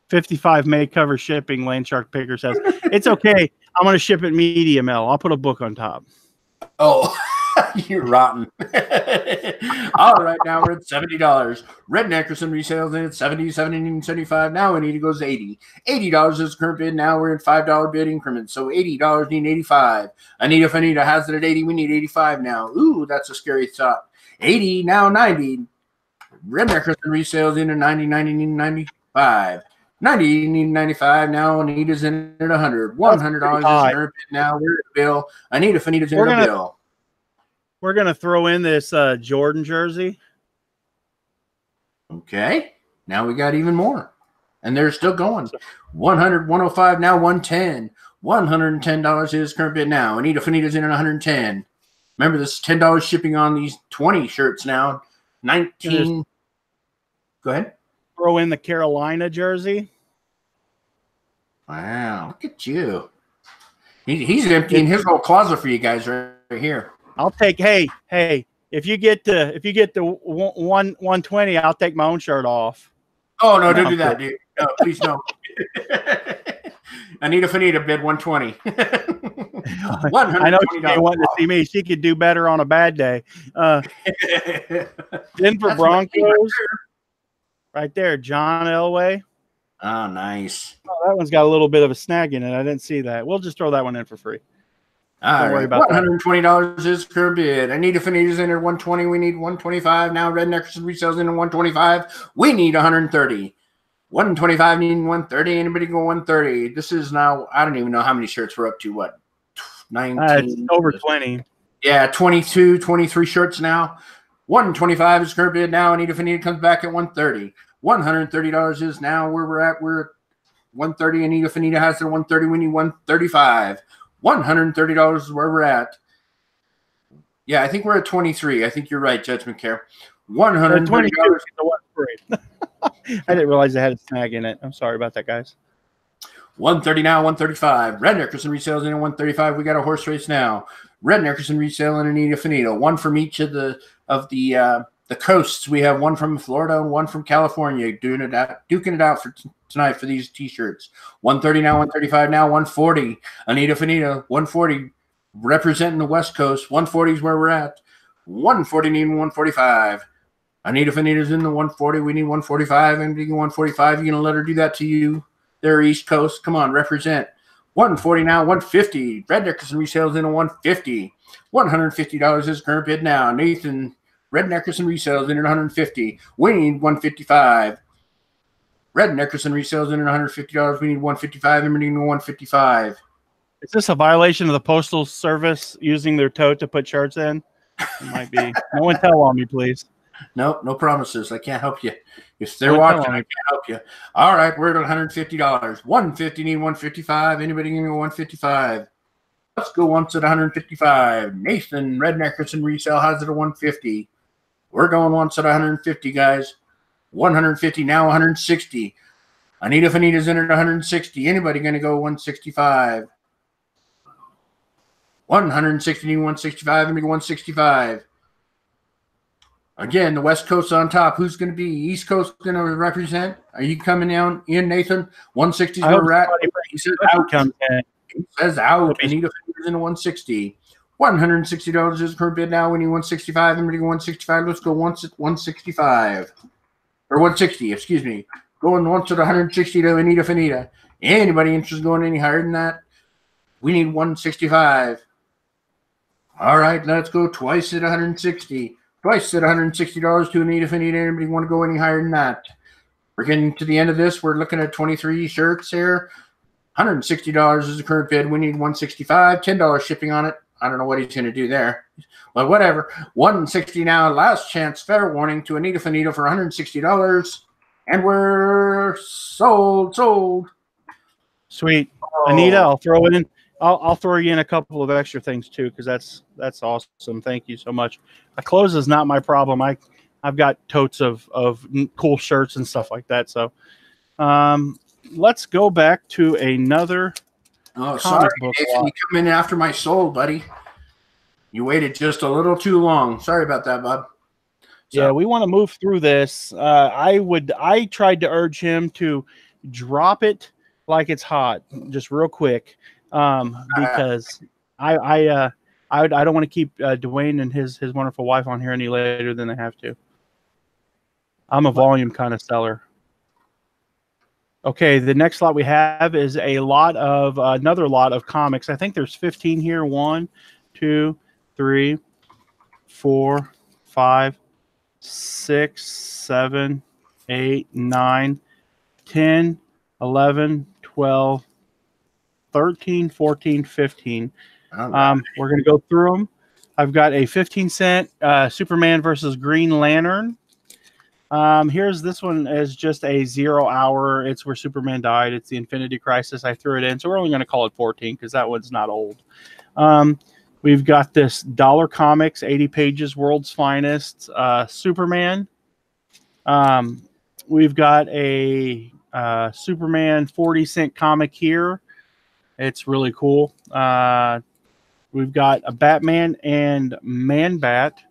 55 may cover shipping. Landshark Picker says it's okay. I'm gonna ship it medium L. I'll put a book on top. Oh, you're rotten. All right, now we're at $70. Red Neckerson resales in at 70, 70, 75. Now we need to go to 80. $80 is the current bid. Now we're in $5 bid increments. So $80 need 85. Anita has it at 80. We need 85 now. Ooh, that's a scary thought. 80, now 90. Red Neckerson resales in at 90, 90, 95. 90, need 95. Now Anita's in at 100. $100 is the current bid. Now we're at the bill. Anita's in the bill. We're going to throw in this Jordan jersey. Okay. Now we got even more. And they're still going. 100, 105, now 110. $110 is current bid now. Anita's in at 110. Remember, this is $10 shipping on these 20 shirts now. 19. Go ahead. Throw in the Carolina jersey. Wow. Look at you. He's emptying his whole closet for you guys right here. I'll take. Hey, if you get the 120, I'll take my own shirt off. Oh no, don't do that, dude. No, please no. Anita bid 120. I know she ain't wanting to see me. She could do better on a bad day. Denver Broncos, right there, John Elway. Oh, nice. Oh, that one's got a little bit of a snag in it. I didn't see that. We'll just throw that one in for free. Don't worry about $120 is current bid. Anita's in at 120. We need 125. Now Red Neckerson resales in at 125. We need 130. 125 needing 130. Anybody go 130? This is now, I don't even know how many shirts we're up to. What? 19? Over 20. Yeah, 22, 23 shirts now. 125 is current bid now. Anita comes back at 130. $130 is now where we're at. We're at 130. Anita has it at 130. We need 135. $130 is where we're at. Yeah, I think we're at 23. I think you're right, Judgment Care. $120. I didn't realize they had a snag in it. I'm sorry about that, guys. 130 now, 135. Red Neckerson resales in at 135. We got a horse race now. Red Neckerson reselling Anita Finito. One from each of the coasts. We have one from Florida and one from California duking it out for tonight for these T-shirts. 130 now, 135 now, 140. Anita Finito, 140 representing the West Coast. 140 is where we're at. 140 needing 145. Anita Finito's in the 140. We need 145. Anybody 145? You gonna let her do that to you? They're East Coast. Come on, represent. 140 now, 150. Red Neckerson resales in a 150. $150 is current bid now. Nathan Red Neckerson resales in at 150. We need 155. Red Neckerson resales in at $150. We need 155. And we need 155. Is this a violation of the Postal Service using their tote to put shirts in? It might be. No one tell on me, please. No promises. I can't help you. If they're watching, I can't help you. All right, we're at $150. 150 need 155. Anybody can go 155? Let's go once at 155. Nathan Red Neckerson resale has it at 150. We're going once at 150, guys. 150 now, 160. Anita Finita's in at 160. Anybody going to go 165? 160 need 165. Anybody 165? Again, the West Coast on top. Who's going to be East Coast going to represent? Are you coming down in, Nathan? 160 is where we're at. He says out. He says out. Anita Finita's in at 160. $160 is current bid now. We need 165. Anybody go 165? Let's go once at 165. Or 160, excuse me. Going once at 160 to Anita Finita. Anybody interested in going any higher than that? We need 165. All right, let's go twice at 160. Twice at $160 to Anita Finita. Anybody want to go any higher than that? We're getting to the end of this. We're looking at 23 shirts here. $160 is the current bid. We need 165. $10 shipping on it. I don't know what he's going to do there. But whatever. 160 now. Last chance. Fair warning to Anita Finita for $160. And we're sold. Sweet. Oh. Anita, I'll throw it in. I'll throw you in a couple of extra things too, because that's awesome. Thank you so much. A close is not my problem. I I've got totes of cool shirts and stuff like that. So let's go back to another sorry, book Nathan, you come in after my soul, buddy. You waited just a little too long. Sorry about that, bud. So, yeah, we want to move through this. I tried to urge him to drop it like it's hot, just real quick, because I don't want to keep Dwayne and his wonderful wife on here any later than they have to. I'm a volume kind of seller. Okay, the next lot we have is another lot of comics. I think there's 15 here. 1, 2, 3, 4, 5, 6, 7, 8, 9, 10, 11, 12, 13, 14, 15. Right. We're going to go through them. I've got a 15-cent Superman versus Green Lantern. Here's this one is just a 0 hour. It's where Superman died. It's the Infinity Crisis. I threw it in, so we're only going to call it 14 because that one's not old. We've got this Dollar Comics 80 pages, World's Finest Superman. We've got a Superman 40-cent comic here. It's really cool. We've got a Batman and Man-Bat.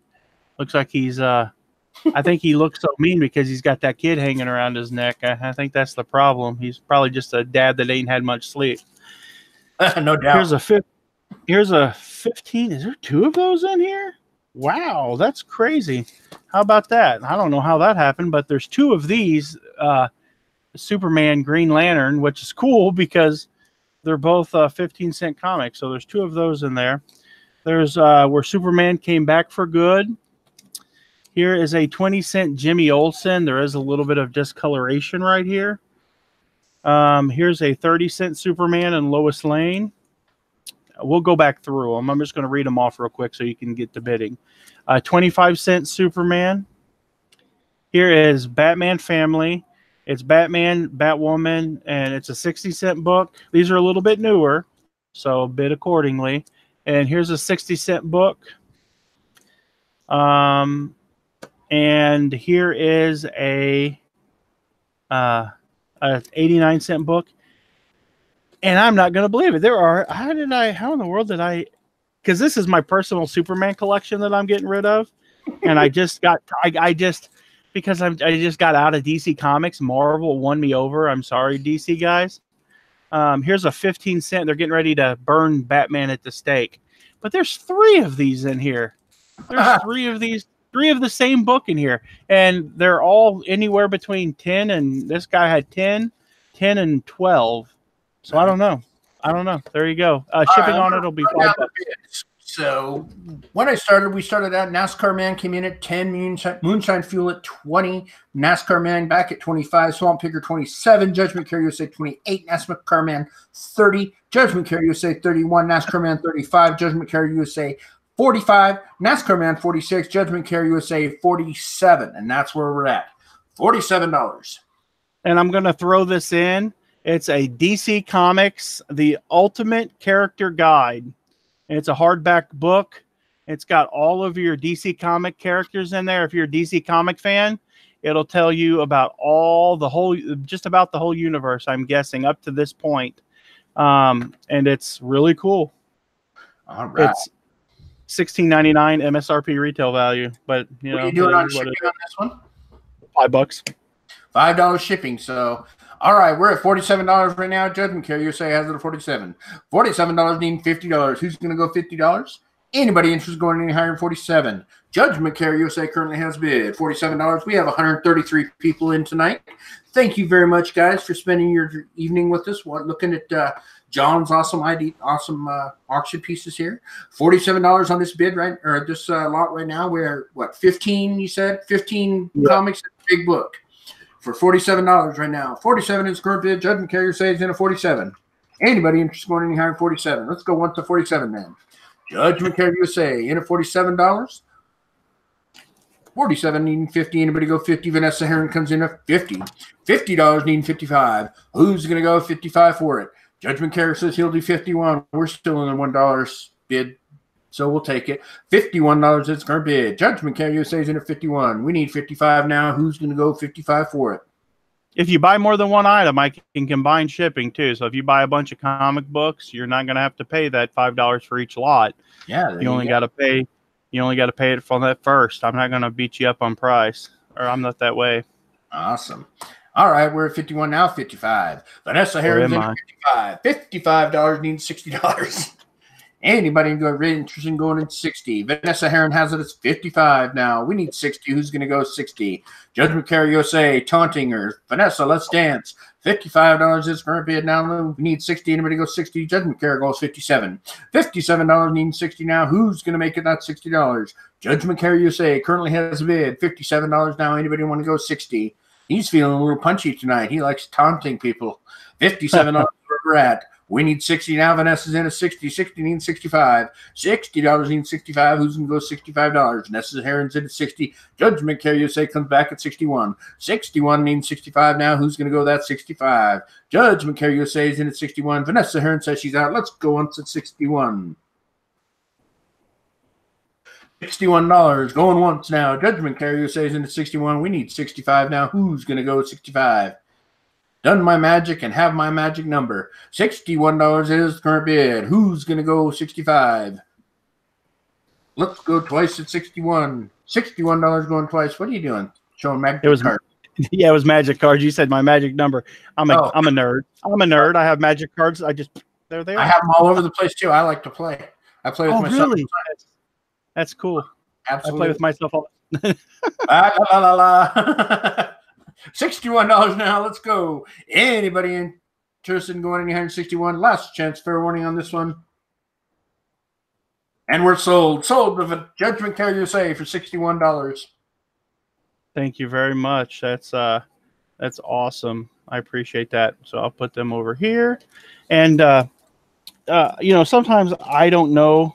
Looks like he's I think he looks so mean because he's got that kid hanging around his neck. I think that's the problem. He's probably just a dad that ain't had much sleep. No doubt. Here's a 15. Is there 2 of those in here? Wow, that's crazy. How about that? I don't know how that happened, but there's 2 of these Superman Green Lantern, which is cool because they're both 15-cent comics. So there's 2 of those in there. There's where Superman came back for good. Here is a 20-cent Jimmy Olsen. There is a little bit of discoloration right here. Here's a 30-cent Superman and Lois Lane. We'll go back through them. I'm just going to read them off real quick so you can get to bidding. 25-cent Superman. Here is Batman Family. It's Batman, Batwoman, and it's a 60-cent book. These are a little bit newer, so bid accordingly. And here's a 60-cent book. And here is a 89-cent book. And I'm not going to believe it. How in the world did I, because this is my personal Superman collection that I'm getting rid of. And I just got out of DC Comics. Marvel won me over. I'm sorry, DC guys. Here's a 15-cent. They're getting ready to burn Batman at the stake. But there's 3 of these in here. There's 3 of these. 3 of the same book in here, and they're all anywhere between 10 and this guy had 10 and 12. So I don't know. There you go. Shipping on it will be $5. So when we started out, NASCAR Man came in at 10, Moonshine Fuel at 20, NASCAR Man back at 25, Swamp Pigger 27, Judgment Care USA 28, NASCAR Man 30, Judgment Care USA 31, NASCAR Man 35, Judgment Care USA 45, NASCAR Man 46, Judgment Care USA 47, and that's where we're at. $47. And I'm going to throw this in. It's a DC Comics, The Ultimate Character Guide. And it's a hardback book. It's got all of your DC comic characters in there. If you're a DC comic fan, it'll tell you about just about the whole universe, I'm guessing, up to this point. And it's really cool. All right. It's $16.99 MSRP retail value, but what are you doing on shipping on this one? $5. $5 shipping. So, all right, we're at $47 right now. Judgment Care USA has it at $47. $47 needing $50. Who's going to go $50? Anybody interested in going any higher than $47? Judgment Care USA currently has bid $47. We have 133 people in tonight. Thank you very much, guys, for spending your evening with us. Looking at John's awesome auction pieces here. $47 on this bid, right? Or this lot right now. We're what, 15? You said 15 comics, big book for $47 right now. 47 is current bid. Judgment Care USA is in a 47. Anybody interested in going any higher than 47? Let's go 1 to 47, man. Judgment Care USA in at $47. 47 needing 50. Anybody go 50? Vanessa Heron comes in at 50. $50 needing 55. Who's going to go 55 for it? Judgment Care says he'll do 51. We're still in the $1 bid So we'll take it. $51 is current bid. Judgment Care USA is in at 51. We need 55 now. Who's going to go 55 for it? If you buy more than one item, I can combine shipping too. So if you buy a bunch of comic books, you're not going to have to pay that $5 for each lot. Yeah, you only got to pay. You only got to pay it from that first. I'm not going to beat you up on price, or I'm not that way. Awesome. All right, we're at 51 now. 55. Vanessa Harris in 55. $55 needs $60. Anybody interested in going in 60? Vanessa Heron has it as 55 now. We need 60. Who's going to go 60? Judgment Care USA, taunting her. Vanessa, let's dance. $55 is current bid now. We need 60. Anybody go 60? Judgment Care goes 57. $57 needs 60 now. Who's going to make it that $60? Judgment Care USA currently has a bid. $57 now. Anybody want to go 60? He's feeling a little punchy tonight. He likes taunting people. $57 where we're at. We need 60 now. Vanessa's in at 60. 60 needs 65. $60 needs 65. Who's going to go $65? Vanessa Heron's in at 60. Judgment Care USA comes back at 61. 61 needs 65 now. Who's going to go that 65? Judgment Care USA is in at 61. Vanessa Heron says she's out. Let's go on to 61. $61 going once now. Judgment Care USA is in at 61. We need 65 now. Who's going to go 65? Done my magic and have my magic number. $61 is the current bid. Who's going to go 65? Let's go twice at 61. $61 going twice. What are you doing? Showing magic cards. Yeah, it was magic cards. You said my magic number. I'm a nerd. I'm a nerd. I have magic cards. They're there. I have them all over the place too. I like to play. I play with myself. Really? That's cool. Absolutely. I play with myself all. La, la, la, la. $61 now. Let's go. Anybody interested in going in here in 61? Last chance, fair warning on this one. And we're sold. Sold with a Judgment Care USA for $61. Thank you very much. That's awesome. I appreciate that. So I'll put them over here. And sometimes I don't know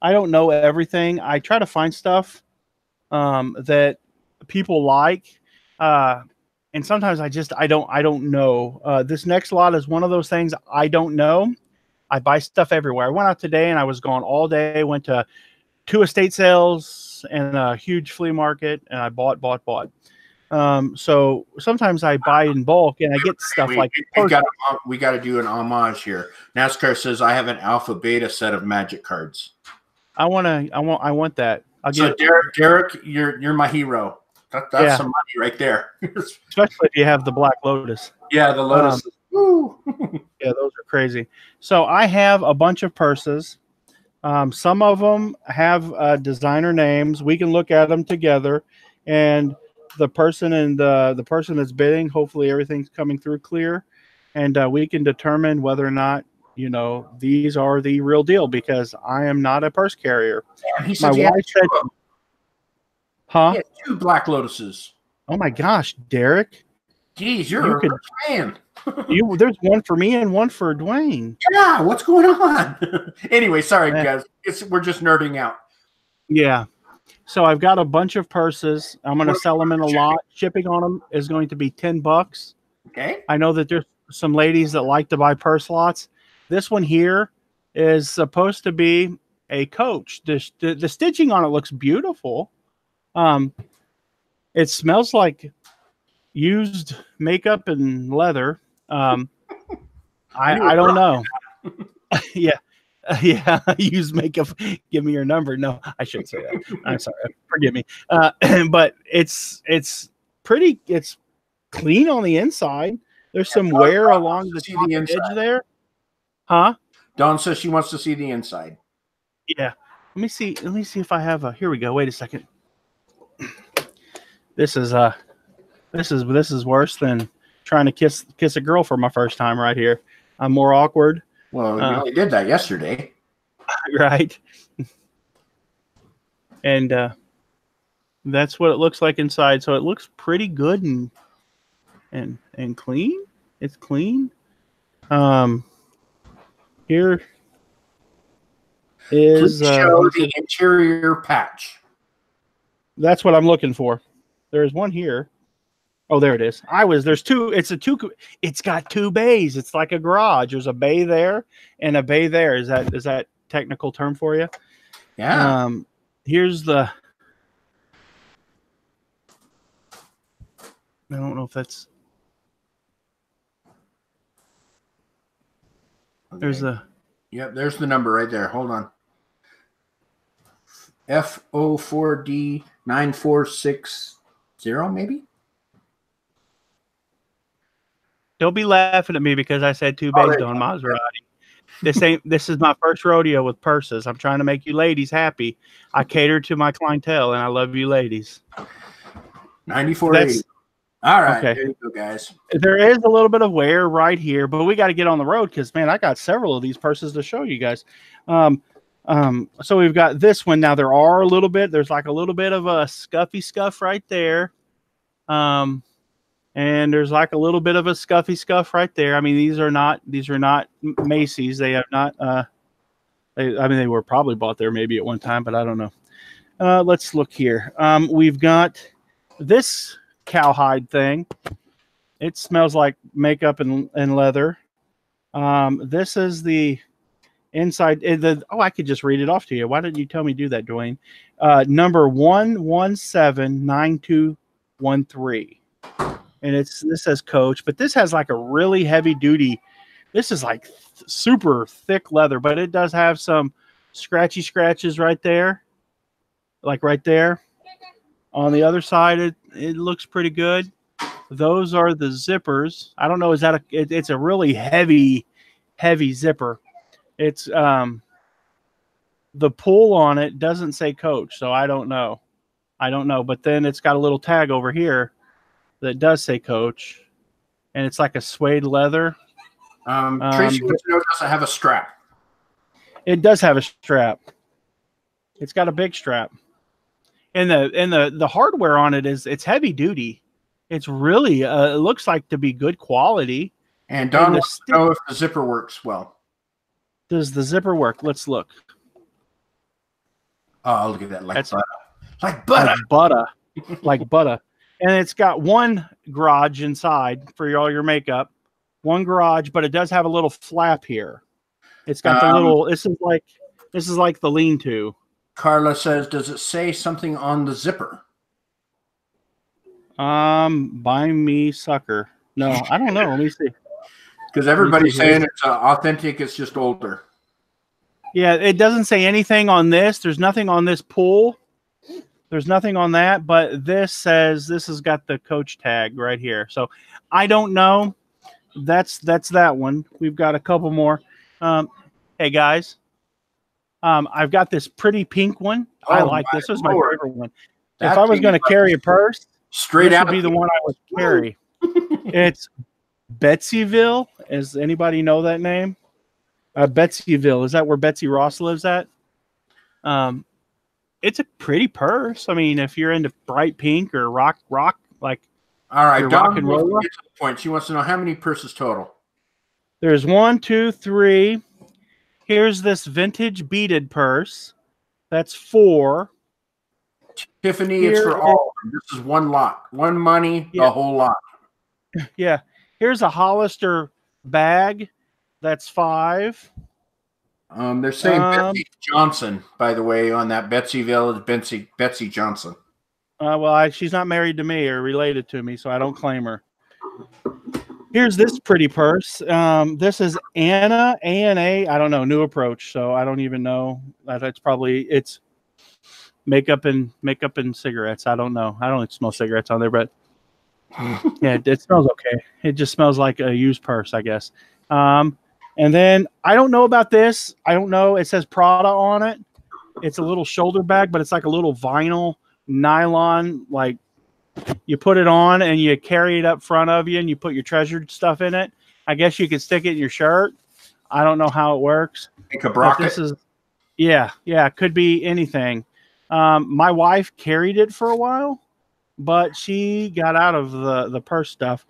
everything. I try to find stuff that people like. And sometimes I don't know. This next lot is one of those things I don't know. I buy stuff everywhere. I went out today and I was gone all day. Went to 2 estate sales and a huge flea market, and I bought. So sometimes I buy in bulk and I get stuff we got to do an homage here. NASCAR says I have an alpha beta set of magic cards. I want that. So Derek, you're my hero. That's some money right there. Especially if you have the Black Lotus. Yeah, the Lotus. Yeah, those are crazy. So I have a bunch of purses. Some of them have designer names. We can look at them together, and the person that's bidding, hopefully everything's coming through clear, and we can determine whether or not these are the real deal, because I am not a purse carrier. He said my wife said. Huh? Yeah, 2 Black Lotuses. Oh my gosh, Derek! Geez, you're a man. There's one for me and one for Dwayne. Yeah, what's going on? Anyway, sorry guys, we're just nerding out. Yeah. So I've got a bunch of purses. I'm going to sell them in a lot. Shipping on them is going to be $10. Okay. I know that there's some ladies that like to buy purse lots. This one here is supposed to be a Coach. The stitching on it looks beautiful. It smells like used makeup and leather. I don't know. Yeah. Used makeup. Give me your number. No, I shouldn't say that. I'm sorry. Forgive me. But it's pretty. It's clean on the inside. There's some wear along the top edge there. Huh? Dawn says she wants to see the inside. Yeah. Let me see if I have a. Here we go. Wait a second. This is worse than trying to kiss a girl for my first time right here. I'm more awkward. Well, we only did that yesterday. Right. And that's what it looks like inside. So it looks pretty good and clean. It's clean. Here is show the interior patch. That's what I'm looking for. There's one here. Oh, there it is. There's 2. It's got 2 bays. It's like a garage. There's a bay there and a bay there. Is that technical term for you? Yeah. Here's the. I don't know if that's. Okay. There's the. Yep, there's the number right there. Hold on. F04D9460, maybe? Don't be laughing at me because I said two based on Maserati. This is my first rodeo with purses. I'm trying to make you ladies happy. I cater to my clientele and I love you ladies. 9480. All right, okay. There you go, guys. There is a little bit of wear right here, but we got to get on the road because, man, I got several of these purses to show you guys. So we've got this one. Now, there's like a little bit of a scuffy scuff right there. And there's like a little bit of a scuffy scuff right there. I mean, these are not Macy's. They have not, they were probably bought there maybe at one time, but I don't know. Let's look here. We've got this cowhide thing. It smells like makeup and leather. This is the inside. I could just read it off to you. Why didn't you tell me to do that, Dwayne? Number 1179213, and this says Coach, but this has like a really heavy duty. This is like super thick leather, but it does have some scratches right there, like right there. On the other side, it looks pretty good. Those are the zippers. I don't know. Is that it's a really heavy zipper. It's the pull on it doesn't say Coach, so I don't know. But then it's got a little tag over here that does say Coach, and it's like a suede leather. Tracy wants to know, does it have a strap? It does have a strap. It's got a big strap. And the hardware on it it's heavy duty. It's really it looks like to be good quality. And Don wants to know if the zipper works well. Does the zipper work? Let's look. Oh, look at that, like butter. And it's got one garage inside for all your makeup. One garage, but it does have a little flap here. It's got the little. This is like the lean-to. Carla says, does it say something on the zipper? Buy me sucker. No, I don't know. Let me see. Because everybody's saying it's authentic. It's just older. Yeah, it doesn't say anything on this. There's nothing on this pull. There's nothing on that. But this says this has got the Coach tag right here. So I don't know. That's that one. We've got a couple more. Hey guys. I've got this pretty pink one. I like this. This was my favorite one. If I was going to carry a purse, this would be the one I would carry. It's Betsyville. Does anybody know that name? Betsyville. Is that where Betsy Ross lives at? It's a pretty purse. I mean, if you're into bright pink or rock, like all right, rock and roll. Get to the point. She wants to know how many purses total. There's 1, 2, 3. Here's this vintage beaded purse. That's 4. Tiffany, it's for all. This is one lot. One money, the whole lot. Yeah. Here's a Hollister bag. That's 5. They're saying Betsy Johnson, by the way, on that Betsyville is Betsy Johnson. Well, she's not married to me or related to me, so I don't claim her. Here's this pretty purse. This is Anna, A&A. I don't know, new approach. So I don't even know. It's makeup and cigarettes. I don't know. I don't smell cigarettes on there, but yeah, it smells okay. It just smells like a used purse, I guess. And then I don't know about this. I don't know. It says Prada on it. It's a little shoulder bag, but it's like a little vinyl nylon, like you put it on and you carry it up front of you and you put your treasured stuff in it. I guess you could stick it in your shirt. I don't know how it works. Like a brocket. This is, yeah, it could be anything. My wife carried it for a while, but she got out of the purse stuff.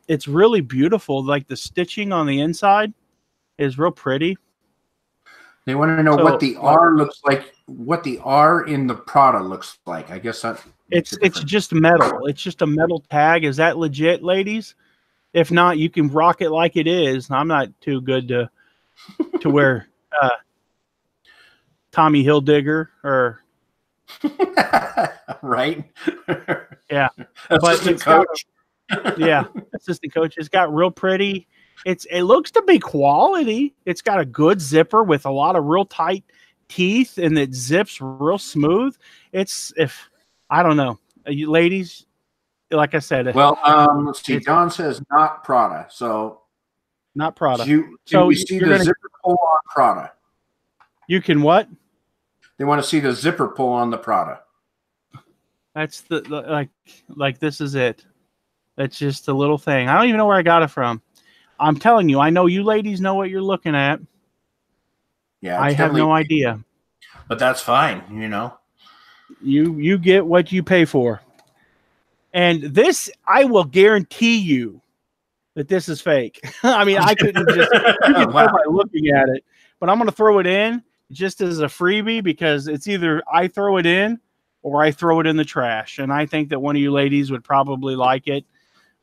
It's really beautiful. Like the stitching on the inside is real pretty. They want to know what the R looks like, what the R in the Prada looks like. I guess that it's just metal. It's just a metal tag. Is that legit, ladies? If not, you can rock it like it is. I'm not too good to wear Tommy Hildiger or right. Yeah, Assistant coach. Yeah, assistant coach. It's got real pretty. It looks to be quality. It's got a good zipper with a lot of real tight teeth, and it zips real smooth. I don't know, you ladies. Like I said, well, let's see. Don says not Prada, so not Prada. Can we see the zipper pull on Prada? You can what? They want to see the zipper pull on the Prada. That's like this is it. That's just a little thing. I don't even know where I got it from. I'm telling you, I know you ladies know what you're looking at. Yeah, I have no idea. But that's fine, you know. You get what you pay for. And this, I will guarantee you that this is fake. I mean, I couldn't just you can tell by looking at it, but I'm going to throw it in just as a freebie because it's either I throw it in or I throw it in the trash. And I think that one of you ladies would probably like it.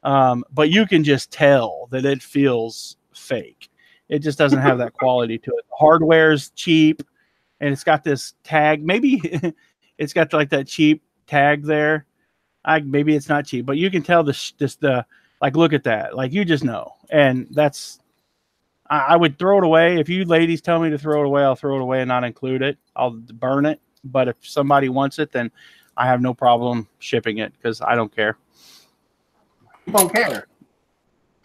But you can just tell that it feels fake. It just doesn't have that quality to it. The hardware's cheap, and it's got this tag. Maybe it's got like that cheap tag there. Maybe it's not cheap, but you can tell the like, look at that. Like, you just know. And that's, I would throw it away. If you ladies tell me to throw it away, I'll throw it away and not include it. I'll burn it. But if somebody wants it, then I have no problem shipping it because I don't care. You don't care.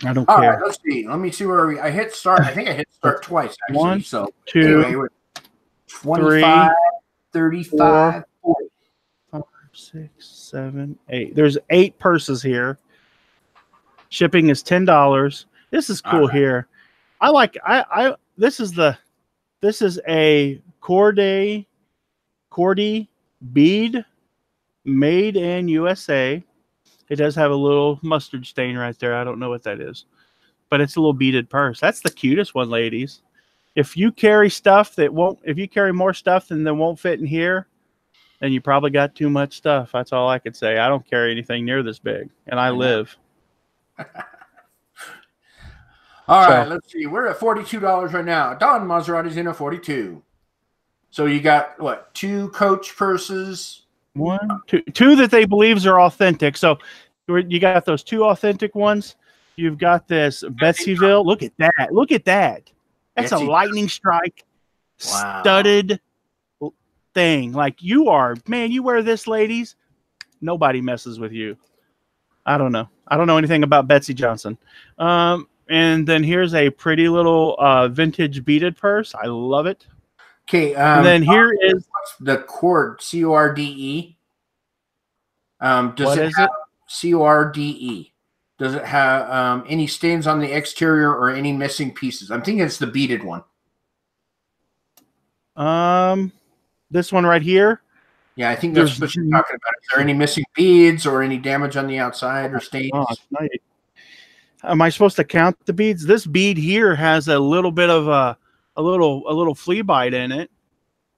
I don't care. All care. right, let's see. Let me see where I hit start. I think I hit start twice, actually. 1, so 2, anyway, 25, 35, 40. 5, 6, 7, 8. There's 8 purses here. Shipping is $10. This is cool here. I like this is a Corday bead made in USA. It does have a little mustard stain right there. I don't know what that is, but it's a little beaded purse. That's the cutest one, ladies. If you carry stuff if you carry more stuff than won't fit in here, then you probably got too much stuff. That's all I could say. I don't carry anything near this big, and I live. All right, let's see. We're at $42 right now. Don Maserati's in at 42. So you got what? 2 Coach purses. 1, 2 that they believe are authentic. So you got those 2 authentic ones. You've got this Betsyville. Look at that. Look at that. That's a lightning strike studded thing. Like, you wear this, ladies. Nobody messes with you. I don't know. I don't know anything about Betsy Johnson. And then here's a pretty little vintage beaded purse. I love it. Okay. And then here is the cord, C-O-R-D-E. What is it? C-O-R-D-E. Does it have any stains on the exterior or any missing pieces? I'm thinking it's the beaded one. This one right here. Yeah, I think that's what you're talking about. Is there any missing beads or any damage on the outside or stains? Am I supposed to count the beads? This bead here has a little bit of a little flea bite in it.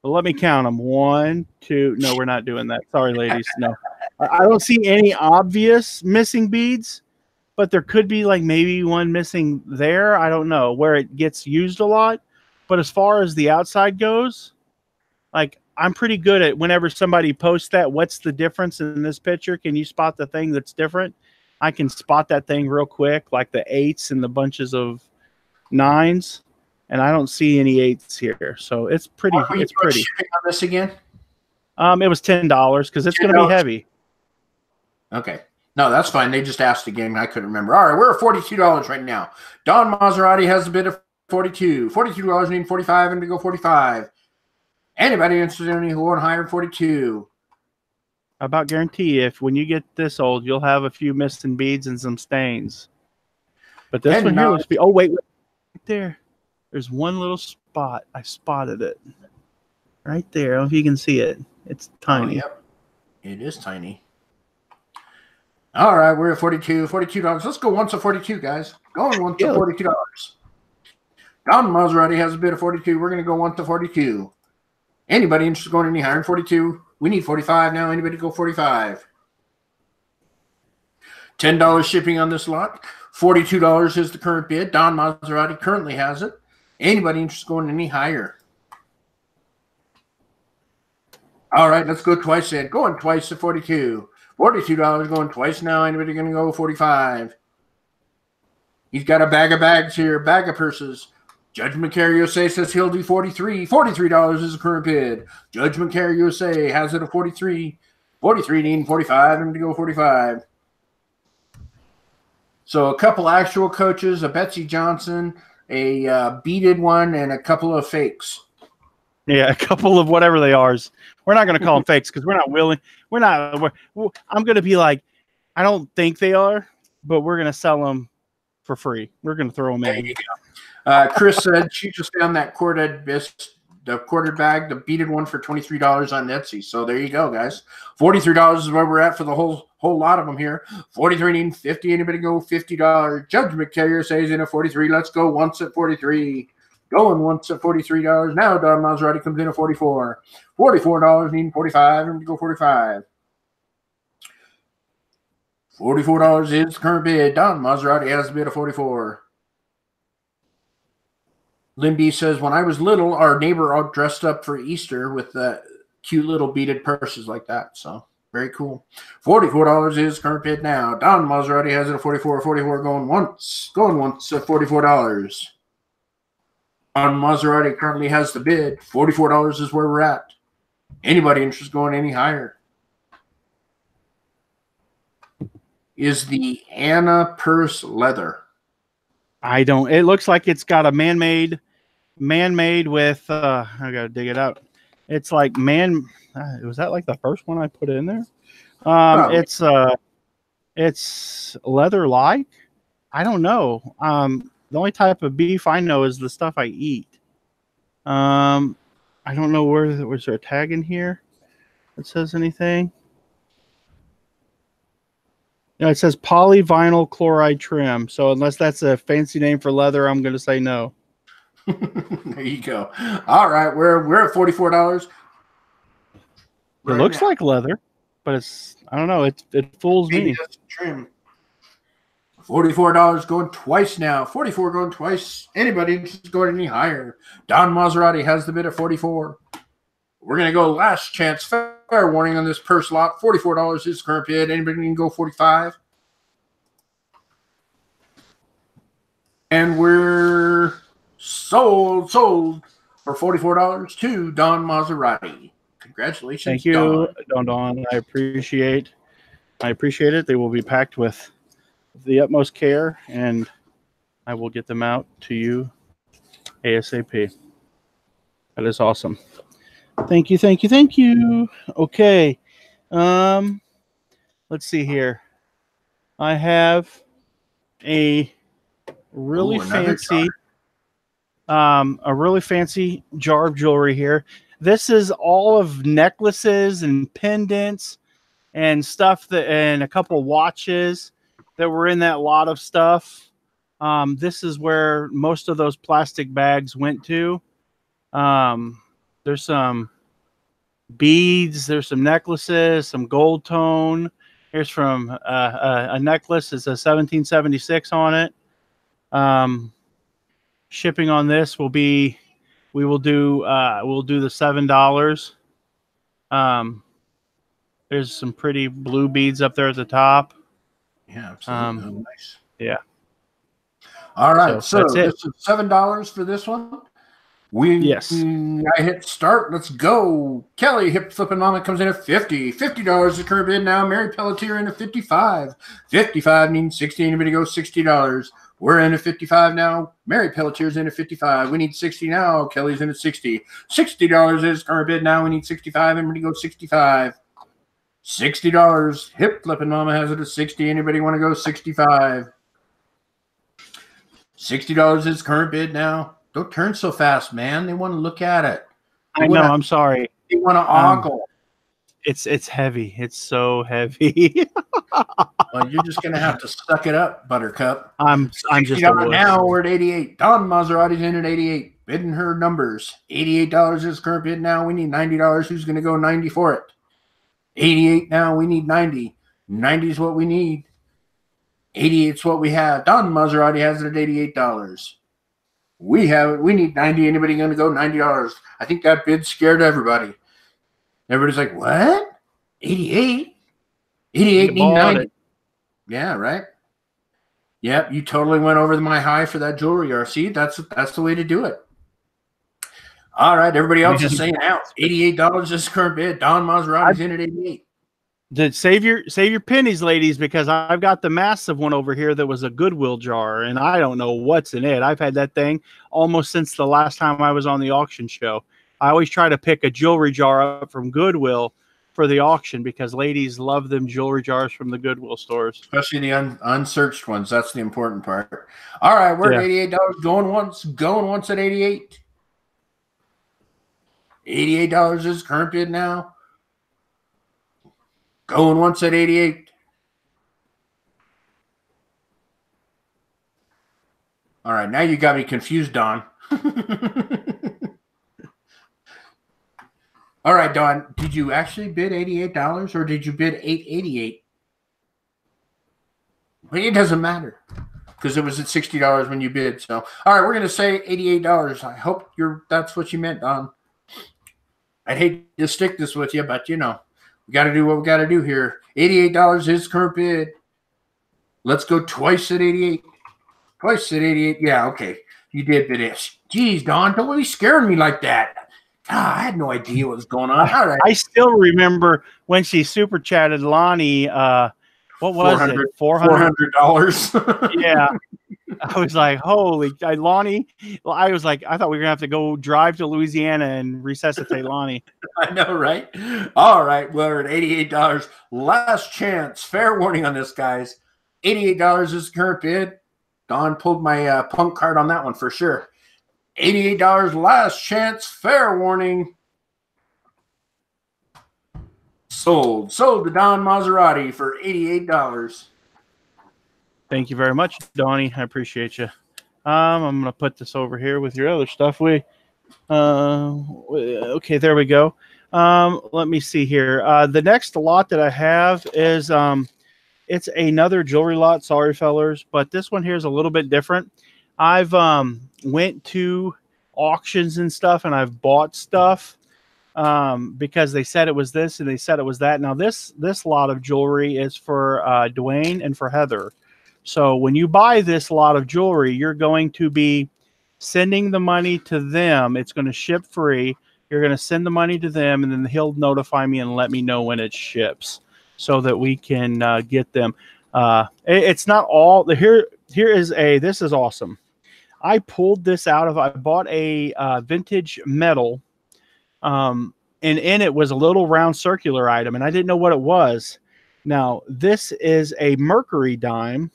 But let me count them. 1, 2. No, we're not doing that. Sorry, ladies. No, I don't see any obvious missing beads, but there could be like maybe one missing there. I don't know where it gets used a lot. But as far as the outside goes, like, I'm pretty good at whenever somebody posts that, what's the difference in this picture? Can you spot the thing that's different? I can spot that thing real quick, like the 8s and the bunches of 9s, and I don't see any 8s here. So it's pretty. It's pretty. Shipping on this again? It was $10 because it's going to be heavy. Okay. No, that's fine. They just asked again. I couldn't remember. All right, we're at $42 right now. Don Maserati has a bid of $42. $42 need 45 and to go 45. Anybody interested in any who want higher 42? I about guarantee if when you get this old, you'll have a few missing beads and some stains. But this one here looks to be. Oh wait, right there. There's one little spot. I spotted it right there. I don't know if you can see it. It's tiny. Oh, yep, it is tiny. All right, we're at $42. Let's go once to 42, guys. Going once to $42. Don Maserati has a bid of 42. We're going to go once to 42. Anybody interested in going any higher than 42? We need 45 now. Anybody go 45? $10 shipping on this lot. $42 is the current bid. Don Maserati currently has it. Anybody interested in going any higher? All right, let's go twice then. Going twice at 42. $42 going twice now. Anybody going to go 45? He's got a bag of bags here, bag of purses. Judgment Care USA says he'll do 43. $43 is the current bid. Judgment Care USA has it at 43. 43 needing 45 and to go 45. So a couple actual coaches, a Betsy Johnson, a beaded one, and a couple of fakes. Yeah, a couple of whatever they are. We're not going to call them fakes because we're not willing. I'm going to be like, I don't think they are, but we're going to sell them for free. We're going to throw them in. Chris said she just found that corded bag, the beaded one for $23 on Etsy. So there you go, guys. $43 is where we're at for the whole lot of them here. 43 needing 50. Anybody go $50? Judgment Carrier says in at 43. Let's go once at 43. Going once at $43. Now Don Maserati comes in at 44. $44 needing 45. And to go 45. $44 is the current bid. Don Maserati has the bid of 44. Limby says, when I was little, our neighbor all dressed up for Easter with cute little beaded purses like that. So very cool. $44 is current bid now. Don Maserati has it at 44. 44 going once at $44. Don Maserati currently has the bid. $44 is where we're at. Anybody interested going any higher? Is the Anna purse leather? I don't. It looks like it's got a man-made with. I gotta dig it out. It's like was that like the first one I put in there? It's leather-like. I don't know. The only type of beef I know is the stuff I eat. I don't know was there a tag in here that says anything. No, it says polyvinyl chloride trim. So unless that's a fancy name for leather, I'm going to say no. There you go. All right, we're at $44. It looks like leather, but I don't know. It fools me. Trim. $44 going twice now. 44 going twice. Anybody interested going any higher? Don Maserati has the bid at 44. We're going to go last chance. Fair warning on this purse lot. $44 is current bid. Anybody can go 45. And we're sold for $44 to Don Maserati. Congratulations. Thank you, Don. I appreciate it. They will be packed with the utmost care, and I will get them out to you ASAP. That is awesome. Thank you. Okay. Let's see here. I have a really fancy jar of jewelry here. This is all of necklaces and pendants and stuff and a couple watches that were in that lot of stuff. This is where most of those plastic bags went to. There's some beads. There's some necklaces, some gold tone. Here's from a necklace. It's a 1776 on it. Shipping on this will be, we'll do the $7. There's some pretty blue beads up there at the top. Yeah, absolutely. Nice. Yeah. All right. So this is $7 for this one. Yes. I hit start. Let's go. Kelly Hip Flippin' Mama comes in at $50. $50 is the current bid now. Mary Pelletier in at $55. $55 needing 60. Anybody go $60? We're in at $55 now. Mary Pelletier's in at $55. We need 60 now. Kelly's in at 60. $60 is current bid now. We need 65. Anybody go 65? $60. Hip Flippin' Mama has it at 60. Anybody want to go 65? $60 is current bid now. Don't turn so fast, man. They want to look at it. I know. I'm sorry. They want to ogle. It's heavy. It's so heavy. Well, you're just gonna have to suck it up, Buttercup. I'm just now. We're at 88. Don Maserati's in at 88. Bidding her numbers. $88 is current bid now. We need $90. Who's gonna go 90 for it? 88 now. We need 90. 90 is what we need. 88 is what we have. Don Maserati has it at $88. We have it. We need 90. Anybody going to go $90? I think that bid scared everybody. Everybody's like, what? 88? 88 You bought 90. it. Yeah, right. Yep, you totally went over my high for that jewelry. See, that's the way to do it. All right, everybody else is saying out. $88 is current bid. Don Maserati's in at 88. Save your pennies, ladies, because I've got the massive one over here that was a Goodwill jar, and I don't know what's in it. I've had that thing almost since the last time I was on the auction show. I always try to pick a jewelry jar up from Goodwill for the auction because ladies love them jewelry jars from the Goodwill stores. Especially the unsearched ones. That's the important part. All right, we're at $88. Going once at 88. $88 is current bid now. Going once at 88. All right, now you got me confused, Don. All right, Don, did you actually bid $88 or did you bid $888? But it doesn't matter because it was at $60 when you bid. So, all right, we're going to say $88. I hope that's what you meant, Don. I'd hate to stick this with you, but you know. We got to do what we got to do here. $88 is current bid. Let's go twice at 88. Twice at 88. Yeah, okay. You did bid it. Jeez, Don, don't be scaring me like that. I had no idea what was going on. All right. I still remember when she super chatted Lonnie. What was it? $400. Yeah. I was like, holy, Lonnie. I was like, I thought we were going to have to go drive to Louisiana and resuscitate Lonnie. I know, right? All right. We're at $88. Last chance. Fair warning on this, guys. $88 is the current bid. Don pulled my punk card on that one for sure. $88 last chance. Fair warning. Sold to Don Maserati for $88. Thank you very much, Donnie. I appreciate you. I'm going to put this over here with your other stuff. Okay, there we go. Let me see here. The next lot that I have is it's another jewelry lot. Sorry, fellers, but this one here is a little bit different. I've went to auctions and stuff, and I've bought stuff because they said it was this and they said it was that. Now this lot of jewelry is for Dwayne and for Heather. So when you buy this lot of jewelry, you're going to be sending the money to them. It's going to ship free. You're going to send the money to them, and then he'll notify me and let me know when it ships so that we can get them. It's not all. This is awesome. I pulled this out of, I bought a vintage metal, and in it was a little round circular item, and I didn't know what it was. Now, this is a mercury dime.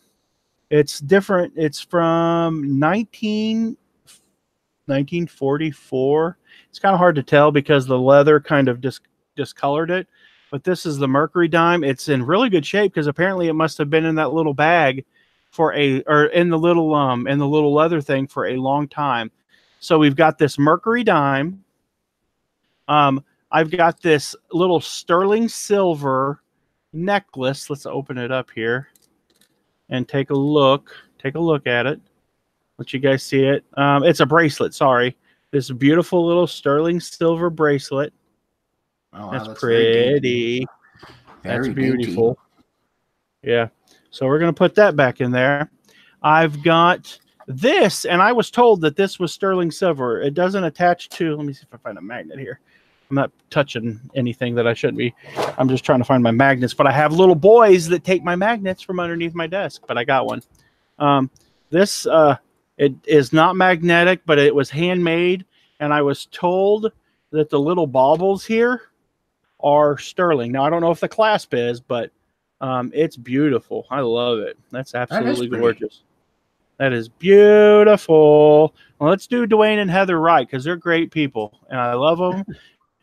It's different. It's from 1944. It's kind of hard to tell because the leather kind of discolored it. But this is the mercury dime. It's in really good shape because apparently it must have been in that little bag in the little leather thing for a long time. So we've got this mercury dime. I've got this little sterling silver necklace. Let's open it up here and take a look at it. Let you guys see it. It's a bracelet. Sorry, this beautiful little sterling silver bracelet. Oh, wow, that's pretty. That's beautiful. Yeah. So we're going to put that back in there. I've got this, and I was told that this was sterling silver. It doesn't attach to, let me see if I find a magnet here. I'm not touching anything that I shouldn't be. I'm just trying to find my magnets, but I have little boys that take my magnets from underneath my desk, but I got one. It is not magnetic, but it was handmade, and I was told that the little baubles here are sterling. Now, I don't know if the clasp is, but it's beautiful. I love it. That's absolutely gorgeous. That is beautiful. Well, let's do Dwayne and Heather right, because they're great people, and I love them,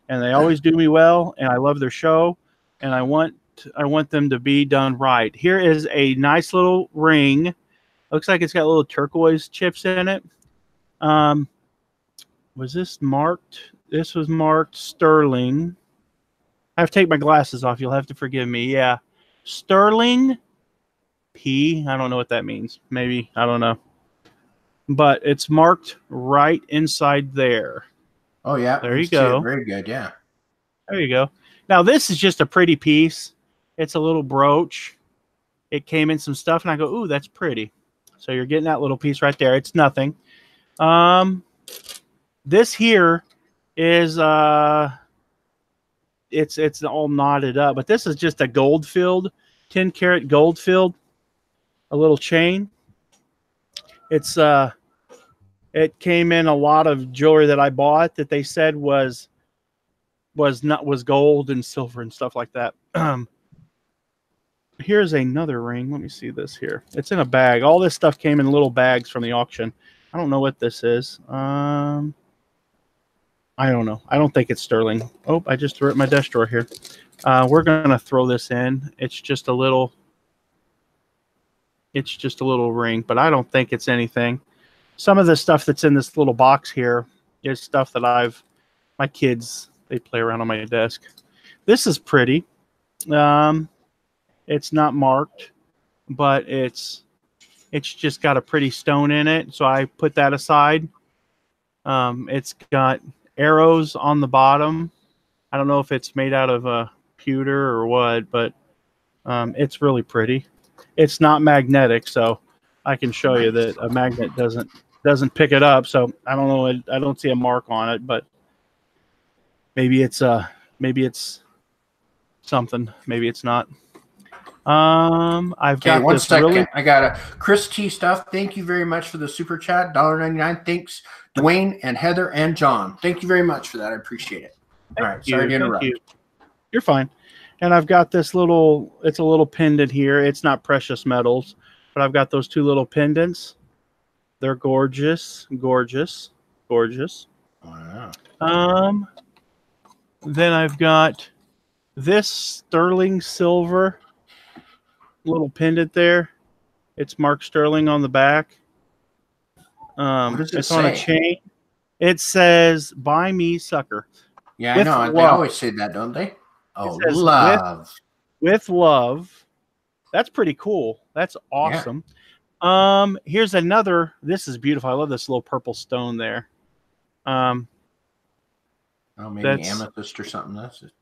and they always do me well, and I love their show, and I want them to be done right. Here is a nice little ring. Looks like it's got little turquoise chips in it. Was this marked? This was marked sterling. I have to take my glasses off. You'll have to forgive me. Yeah. Sterling P. I don't know what that means. Maybe. I don't know. But it's marked right inside there. Oh, yeah. There you go. Very good. Yeah. There you go. Now this is just a pretty piece. It's a little brooch. It came in some stuff, and I go, ooh, that's pretty. So you're getting that little piece right there. It's nothing. This here is it's all knotted up, but this is just a gold filled, 10 karat gold filled, a little chain. It's it came in a lot of jewelry that I bought that they said was gold and silver and stuff like that. Here's another ring. Let me see this here. It's in a bag. All this stuff came in little bags from the auction. I don't know what this is. I don't know. I don't think it's sterling. Oh, I just threw it in my desk drawer here. We're gonna throw this in. It's just a little ring, but I don't think it's anything. Some of the stuff that's in this little box here is stuff that my kids, they play around on my desk. This is pretty. It's not marked, but it's just got a pretty stone in it, so I put that aside. It's got arrows on the bottom. I don't know if it's made out of a pewter or what, but it's really pretty. It's not magnetic, so I can show you that a magnet doesn't pick it up. So I don't know. I don't see a mark on it, but maybe it's something. Maybe it's not. I've got one this second. really. I got a Chris T stuff. Thank you very much for the super chat. $1.99. Thanks, Dwayne and Heather and John. Thank you very much for that. I appreciate it. All right. Sorry to interrupt. You're fine. And I've got this little. It's a little pendant here. It's not precious metals, but I've got those two little pendants. They're gorgeous, gorgeous, gorgeous. Wow. Then I've got this sterling silver little pendant there. It's marked sterling on the back. What does it it's say? On a chain. It says "Buy me, sucker." Yeah, I know. They always say that, don't they? Oh, love. With love. That's pretty cool. That's awesome. Yeah. Here's another. This is beautiful. I love this little purple stone there. Oh, maybe amethyst or something. That's it.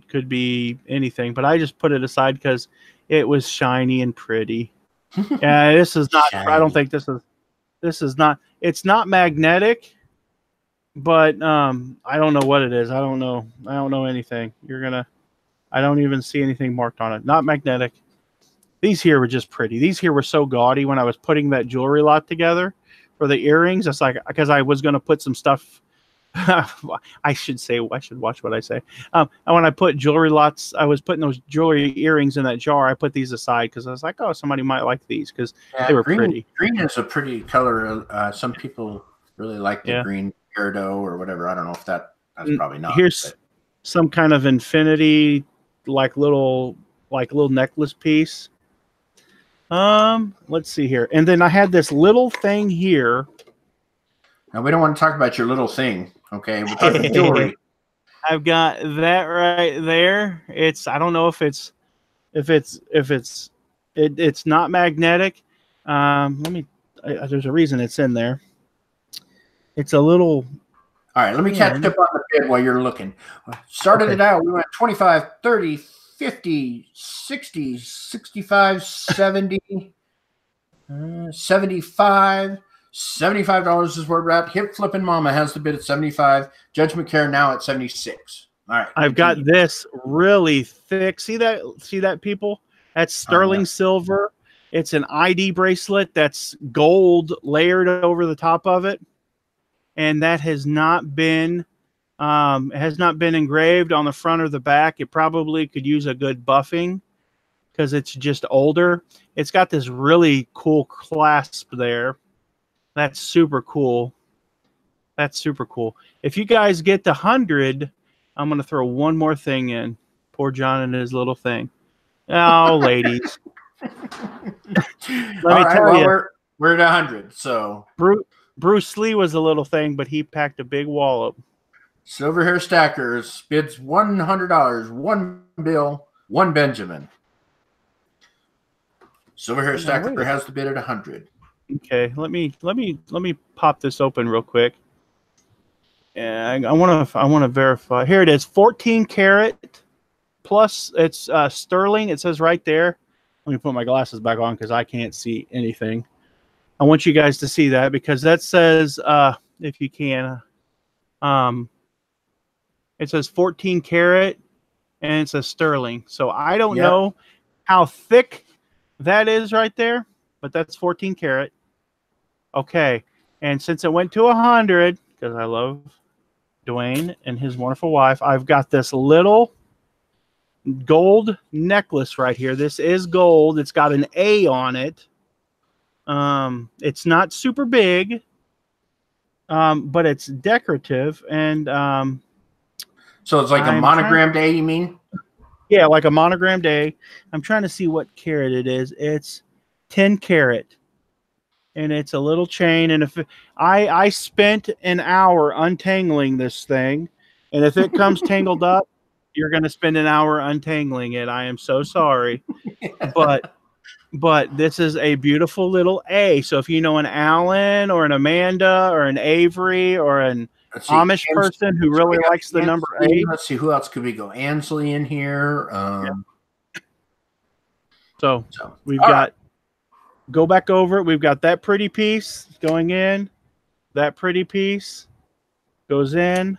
Could be anything, but I just put it aside because it was shiny and pretty. This is not. Shiny. I don't think this is not. It's not magnetic, but I don't know what it is. I don't know anything. I don't even see anything marked on it. Not magnetic. These here were just pretty. These here were so gaudy when I was putting that jewelry lot together for the earrings. It's like, because I was going to put some stuff. I should watch what I say. And when I put jewelry lots, I was putting those jewelry earrings in that jar. I put these aside because I was like, oh, somebody might like these because they were pretty. Green is a pretty color. Some people really like the green peridot or whatever. I don't know if that's probably not. Here's some kind of infinity, like little necklace piece. Let's see here. And then I had this little thing here. Now we don't want to talk about your little thing, okay? We're talking jewelry. I've got that right there. I don't know if it's not magnetic. There's a reason it's in there. It's a little. All right, let me catch up on the bid while you're looking. Started it out, we went 25, 30, 50, 60, 65, 70, 75. $75 is where we're at. Hip Flippin' Mama has the bid at 75. Judge McCare now at 76. All right. I've got this really thick. See that, people? That's sterling silver. It's an ID bracelet that's gold layered over the top of it. And that has not been engraved on the front or the back. It probably could use a good buffing because it's just older. It's got this really cool clasp there. That's super cool. That's super cool. If you guys get the 100, I'm going to throw one more thing in. Poor John and his little thing. Oh, ladies. Let me tell you. We're at 100, so. Bruce Lee was a little thing, but he packed a big wallop. Silver Hair Stackers bids $100. One Bill, one Benjamin. Silver Hair Stacker has the bid at 100. Okay, let me pop this open real quick. And I want to verify. Here it is, 14 karat plus. It's sterling. It says right there. Let me put my glasses back on because I can't see anything. I want you guys to see that because that says, if you can, it says 14 karat and it says sterling. So I don't know how thick that is right there, but that's 14 karat. Okay. And since it went to 100, because I love Dwayne and his wonderful wife, I've got this little gold necklace right here. This is gold. It's got an A on it. It's not super big, but it's decorative. And so it's like a monogrammed A, you mean? Yeah, like a monogrammed A. I'm trying to see what carat it is. It's 10 karat. And it's a little chain. And if I spent an hour untangling this thing, and if it comes tangled up, you're going to spend an hour untangling it. I am so sorry. But this is a beautiful little A. So if you know an Alan or an Amanda or an Avery or an Amish person who really likes the number 8. Let's see, who else could we go? Ansley in here. So we've got, go back over it. We've got that pretty piece going in. That pretty piece goes in.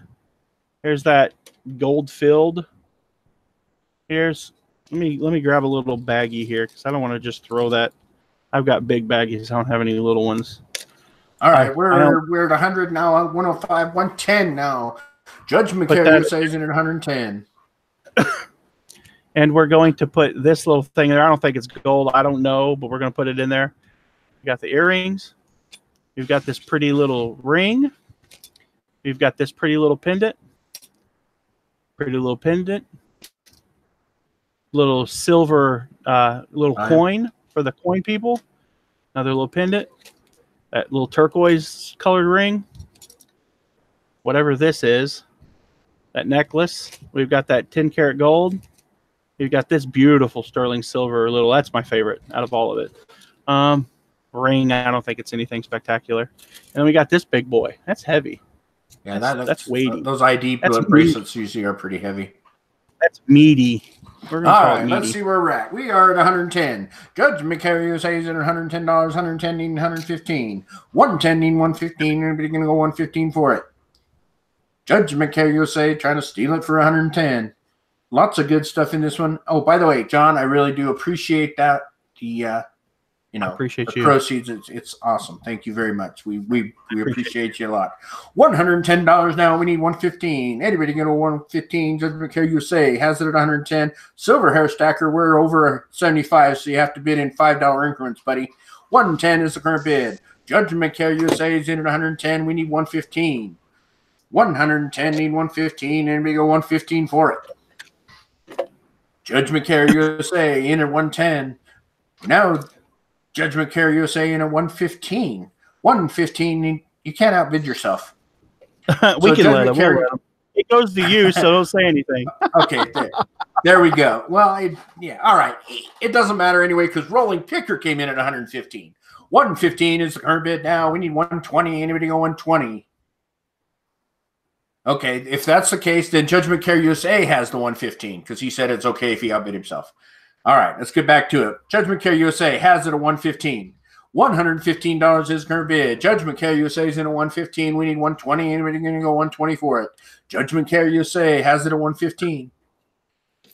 Here's that gold filled. Let me grab a little baggie here because I don't want to just throw that. I've got big baggies. I don't have any little ones. All right, we're at 100 now, 105, 110 now. Judge McCary says in at 110. And we're going to put this little thing there. I don't think it's gold. I don't know, but we're going to put it in there. We got the earrings. We've got this pretty little ring. We've got this pretty little pendant. Pretty little pendant. Little silver coin for the coin people. Another little pendant. That little turquoise colored ring. Whatever this is. That necklace. We've got that 10 karat gold. We've got this beautiful sterling silver little. That's my favorite out of all of it. Ring. I don't think it's anything spectacular. And then we got this big boy. That's heavy. Yeah, that's weighty. Those ID bracelets usually are pretty heavy. That's meaty. All right, let's see where we're at. We are at 110. Judge McCary says at $110, 110 needing 115. 110 needing 115. Anybody going to go 115 for it? Judge McCary say trying to steal it for 110. Lots of good stuff in this one. Oh, by the way, John, I really do appreciate that. The proceeds. It's awesome. Thank you very much. We appreciate you a lot. $110 now. We need 115. Anybody get a 115? Judge McCary USA has it at 110. Silver hair stacker. We're over 75, so you have to bid in $5 increments, buddy. 110 is the current bid. Judge McCary USA is in at 110. We need 115. 110 need 115. Anybody go 115 for it? Judge McCary USA in at 110. Now. Judge McCary USA in at 115. 115, you can't outbid yourself. We can let him. It goes to you, so don't say anything. Okay, there we go. Well, all right. It doesn't matter anyway because Rolling Picker came in at 115. 115 is the current bid now. We need 120. Anybody go 120? Okay, if that's the case, then Judge McCary USA has the 115 because he said it's okay if he outbid himself. All right, let's get back to it. Judge McCary USA has it at 115. $115 is current bid. Judge McCary USA is in at 115. We need 120. Anybody going to go 120 for it? Judge McCary USA has it at 115.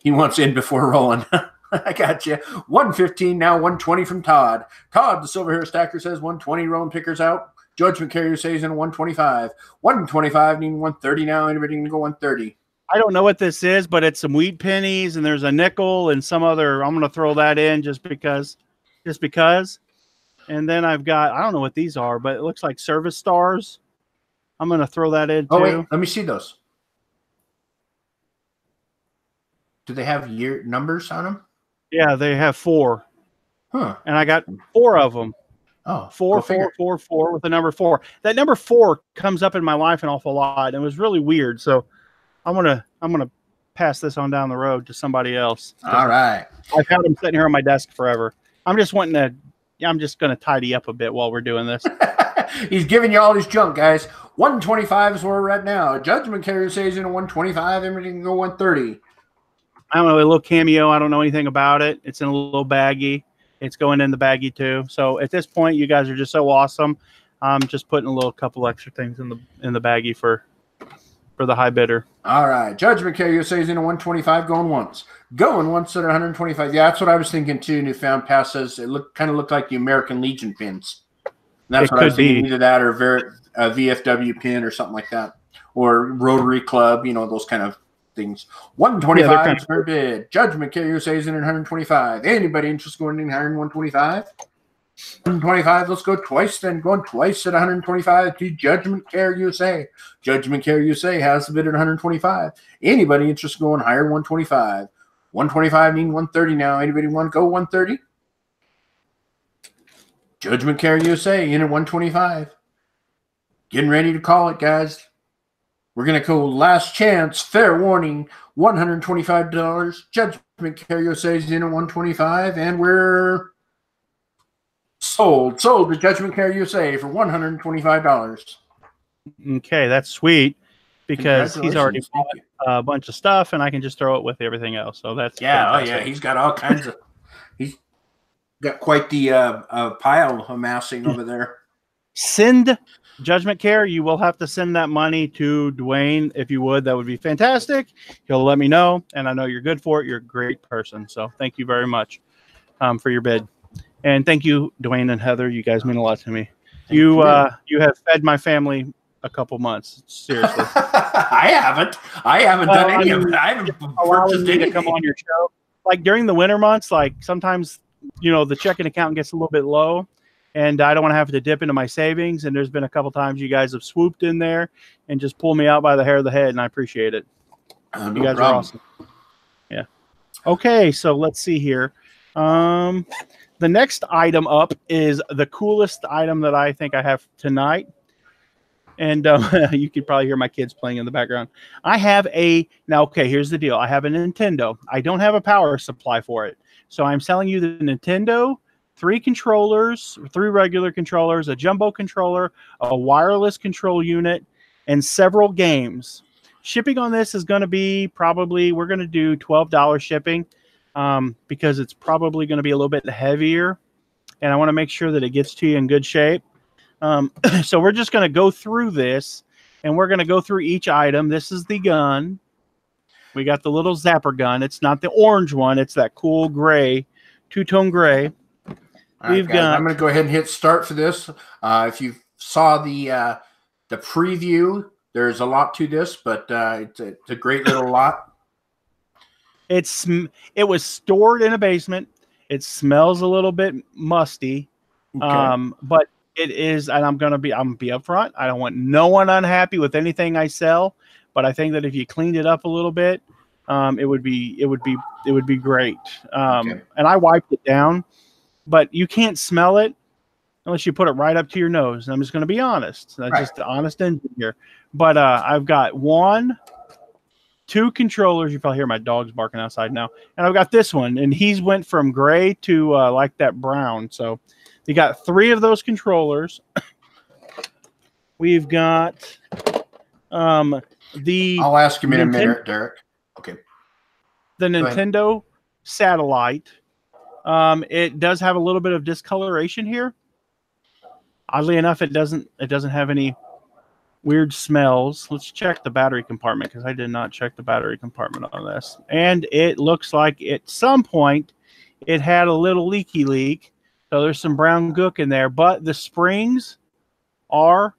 He wants in before rolling. I got you. 115 now. 120 from Todd. Todd, the silver hair stacker, says 120. Rolling Pickers out. Judge McCary USA is in at 125. 125 needing 130 now. Anybody going to go 130? I don't know what this is, but it's some wheat pennies and there's a nickel and some other. I'm going to throw that in just because. And then I've got, I don't know what these are, but it looks like service stars. I'm going to throw that in too. Oh, wait, let me see those. Do they have year numbers on them? Yeah, they have 4. Huh. And I got 4 of them. Oh, 4, 4, 4, 4 with the number 4. That number 4 comes up in my life an awful lot. And it was really weird. So I'm gonna pass this on down the road to somebody else. All right. I've had them sitting here on my desk forever. I'm just gonna tidy up a bit while we're doing this. He's giving you all his junk, guys. 125 is where we're at now. Judgment Carrier says in a 125, everything can go 130. I don't know, a little cameo. I don't know anything about it. It's in a little baggie. It's going in the baggie too. So at this point, you guys are just so awesome. I'm just putting a little couple extra things in the baggie for the high bidder. All right. Judgment Carrier says in a 125, going once. Going once at 125. Yeah, that's what I was thinking too. Newfound Pass says it kind of looked like the American Legion pins. And that's what I was thinking, either that or a VFW pin or something like that. Or Rotary Club, you know, those kind of things. 125 is per bid. Judgment Carrier says in 125. Anybody interested in going in higher than 125? 125, let's go twice then. Going twice at 125 to Judgment Care USA. Judgment Care USA has a bid at 125. Anybody interested in going higher 125? 125 mean 130 now. Anybody want to go 130? Judgment Care USA in at 125. Getting ready to call it, guys. We're going to go last chance, fair warning, $125. Judgment Care USA is in at 125, and we're sold to Judgment Care USA for $125. Okay, that's sweet because he's already bought a bunch of stuff, and I can just throw it with everything else. So that's fantastic. Oh yeah, he's got all kinds of. He's got quite the pile amassing over there. Send Judgment Care. You will have to send that money to Dwayne if you would. That would be fantastic. He'll let me know, and I know you're good for it. You're a great person, so thank you very much for your bid. And thank you, Dwayne and Heather. You guys mean a lot to me. You have fed my family a couple months. Seriously. I haven't done any of it. I haven't purchased anything to come on your show. Like during the winter months, like sometimes, you know, the checking account gets a little bit low and I don't want to have to dip into my savings. And there's been a couple times you guys have swooped in there and just pulled me out by the hair of the head, and I appreciate it. You guys are awesome. Yeah. Okay, so let's see here. The next item up is the coolest item that I think I have tonight. And you could probably hear my kids playing in the background. I have now, okay, here's the deal. I have a Nintendo. I don't have a power supply for it. So I'm selling you the Nintendo, 3 controllers, 3 regular controllers, a jumbo controller, a wireless control unit, and several games. Shipping on this is going to be probably, we're going to do $12 shipping. Because it's probably going to be a little bit heavier, and I want to make sure that it gets to you in good shape. So we're just going to go through this, and we're going to go through each item. This is the gun. We got the little zapper gun. It's not the orange one. It's that cool gray, 2-tone gray. I'm going to go ahead and hit start for this. If you saw the preview, there's a lot to this, but it's a great little lot. It was stored in a basement. It smells a little bit musty, but it is. And I'm gonna be upfront. I don't want no one unhappy with anything I sell. But I think that if you cleaned it up a little bit, it would be great. And I wiped it down, but you can't smell it unless you put it right up to your nose. And I'm just gonna be honest. That's just the honest engine here. But I've got 2 controllers. You probably hear my dogs barking outside now. And I've got this one, and he's went from gray to like that brown. So you got 3 of those controllers. We've got I'll ask him in a minute, Derek. Okay. The Nintendo Satellite. It does have a little bit of discoloration here. Oddly enough, it doesn't have any weird smells. Let's check the battery compartment because I did not check the battery compartment on this. And it looks like at some point it had a little leaky leak. So there's some brown gook in there, but the springs are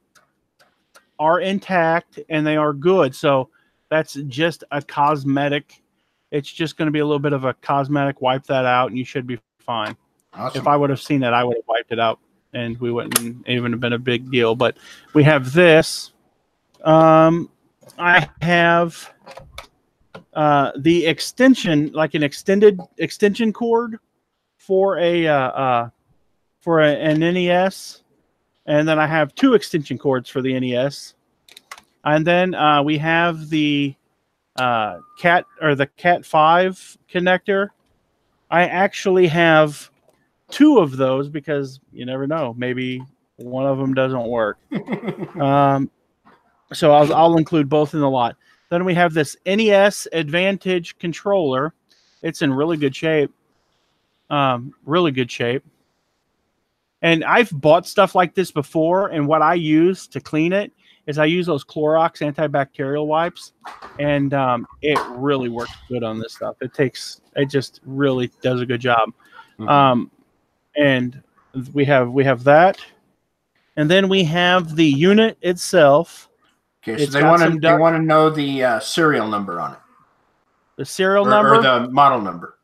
intact and they are good. So that's just a cosmetic. It's just going to be a little bit of a cosmetic. Wipe that out and you should be fine. Awesome. If I would have seen it, I would have wiped it out and we wouldn't even have been a big deal. But we have this. I have the extension, like an extended extension cord for an NES, and then I have 2 extension cords for the NES, and then we have the Cat 5 connector. I actually have 2 of those because you never know, maybe One of them doesn't work. So I'll include both in the lot. Then we have this NES Advantage controller. It's in really good shape. Really good shape. And I've bought stuff like this before, and what I use to clean it is I use those Clorox antibacterial wipes, and it really works good on this stuff. It just really does a good job. And we have that, and then we have the unit itself. Okay, so they want to know the serial number on it. The serial number or the model number.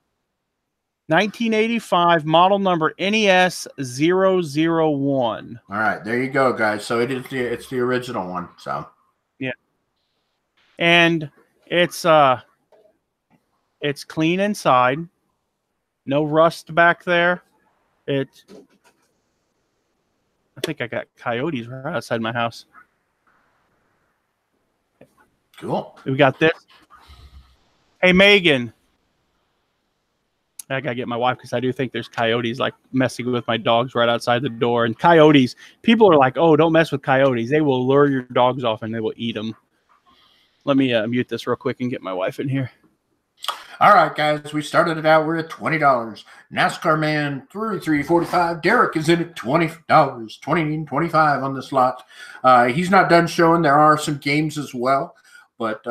1985 model number NES 001. All right, there you go, guys. So it's the original one. So yeah, and it's clean inside, no rust back there. I think I got coyotes right outside my house. Cool. We got this. Hey, Megan. I gotta get my wife because I do think there's coyotes like messing with my dogs right outside the door. And coyotes, people are like, "Oh, don't mess with coyotes. They will lure your dogs off and they will eat them." Let me mute this real quick and get my wife in here. All right, guys, we started it out. We're at $20. NASCAR Man 3345. Derek is in at $20, $20.25 on the slot. He's not done showing. There are some games as well, but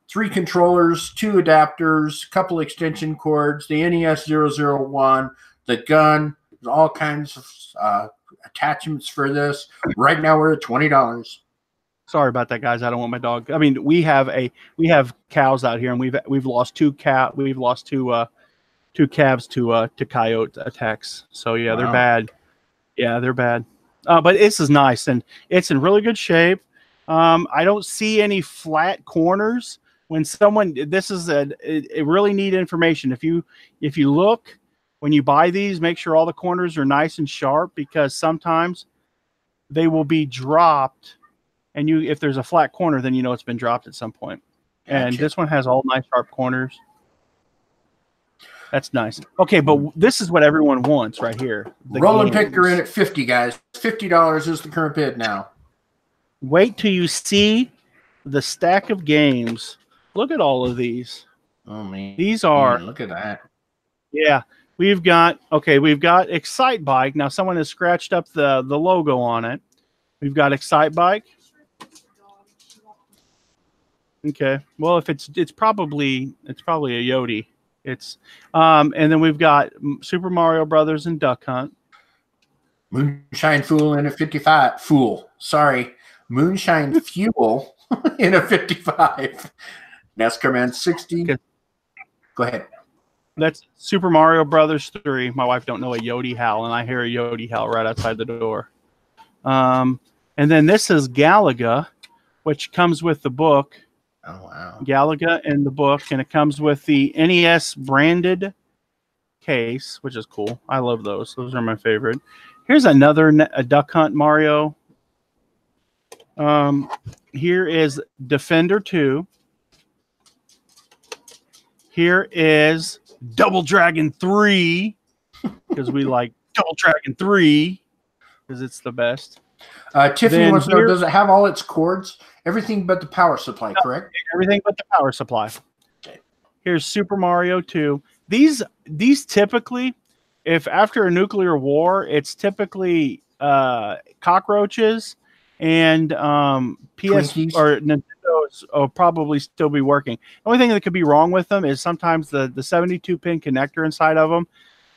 3 controllers, 2 adapters, a couple extension cords, the NES 001, the gun, all kinds of attachments for this. Right now we're at $20. Sorry about that, guys. I don't want my dog. I mean, we have cows out here, and we've lost 2 calves to coyote attacks. So yeah, They're bad. Yeah, they're bad. But this is nice, and it's in really good shape. I don't see any flat corners. When this is a really neat information. If you look when you buy these, make sure all the corners are nice and sharp, because sometimes they will be dropped, and if there's a flat corner, then you know it's been dropped at some point. Gotcha. And this one has all nice sharp corners. That's nice. Okay, but this is what everyone wants right here. Roland Picker in at $50, guys. $50 is the current bid now. Wait till you see the stack of games. Look at all of these. Oh man, these are. Look at that. Yeah, we've got Excite Bike. Now someone has scratched up the logo on it. We've got Excite Bike. Okay, well if it's probably a Yodi. It's and then we've got Super Mario Brothers and Duck Hunt. Moonshine Fool in a 55. Moonshine Fuel in a 55. NASCAR Man 60. Okay. Go ahead. That's Super Mario Brothers 3. My wife don't know a Yodi howl, and I hear a Yodi howl right outside the door. And then this is Galaga, which comes with the book. Oh, wow. Galaga in the book, and it comes with the NES branded case, which is cool. I love those. Those are my favorite. Here's another Duck Hunt Mario. Here is Defender 2. Here is Double Dragon 3, because we like Double Dragon 3 because it's the best. Tiffany wants to know, does it have all its cords? Everything but the power supply, correct? Everything but the power supply. Okay. Here's Super Mario 2. These typically, if after a nuclear war, it's typically cockroaches and Twinkies. Or Nintendo's will probably still be working. The only thing that could be wrong with them is sometimes the 72-pin connector inside of them,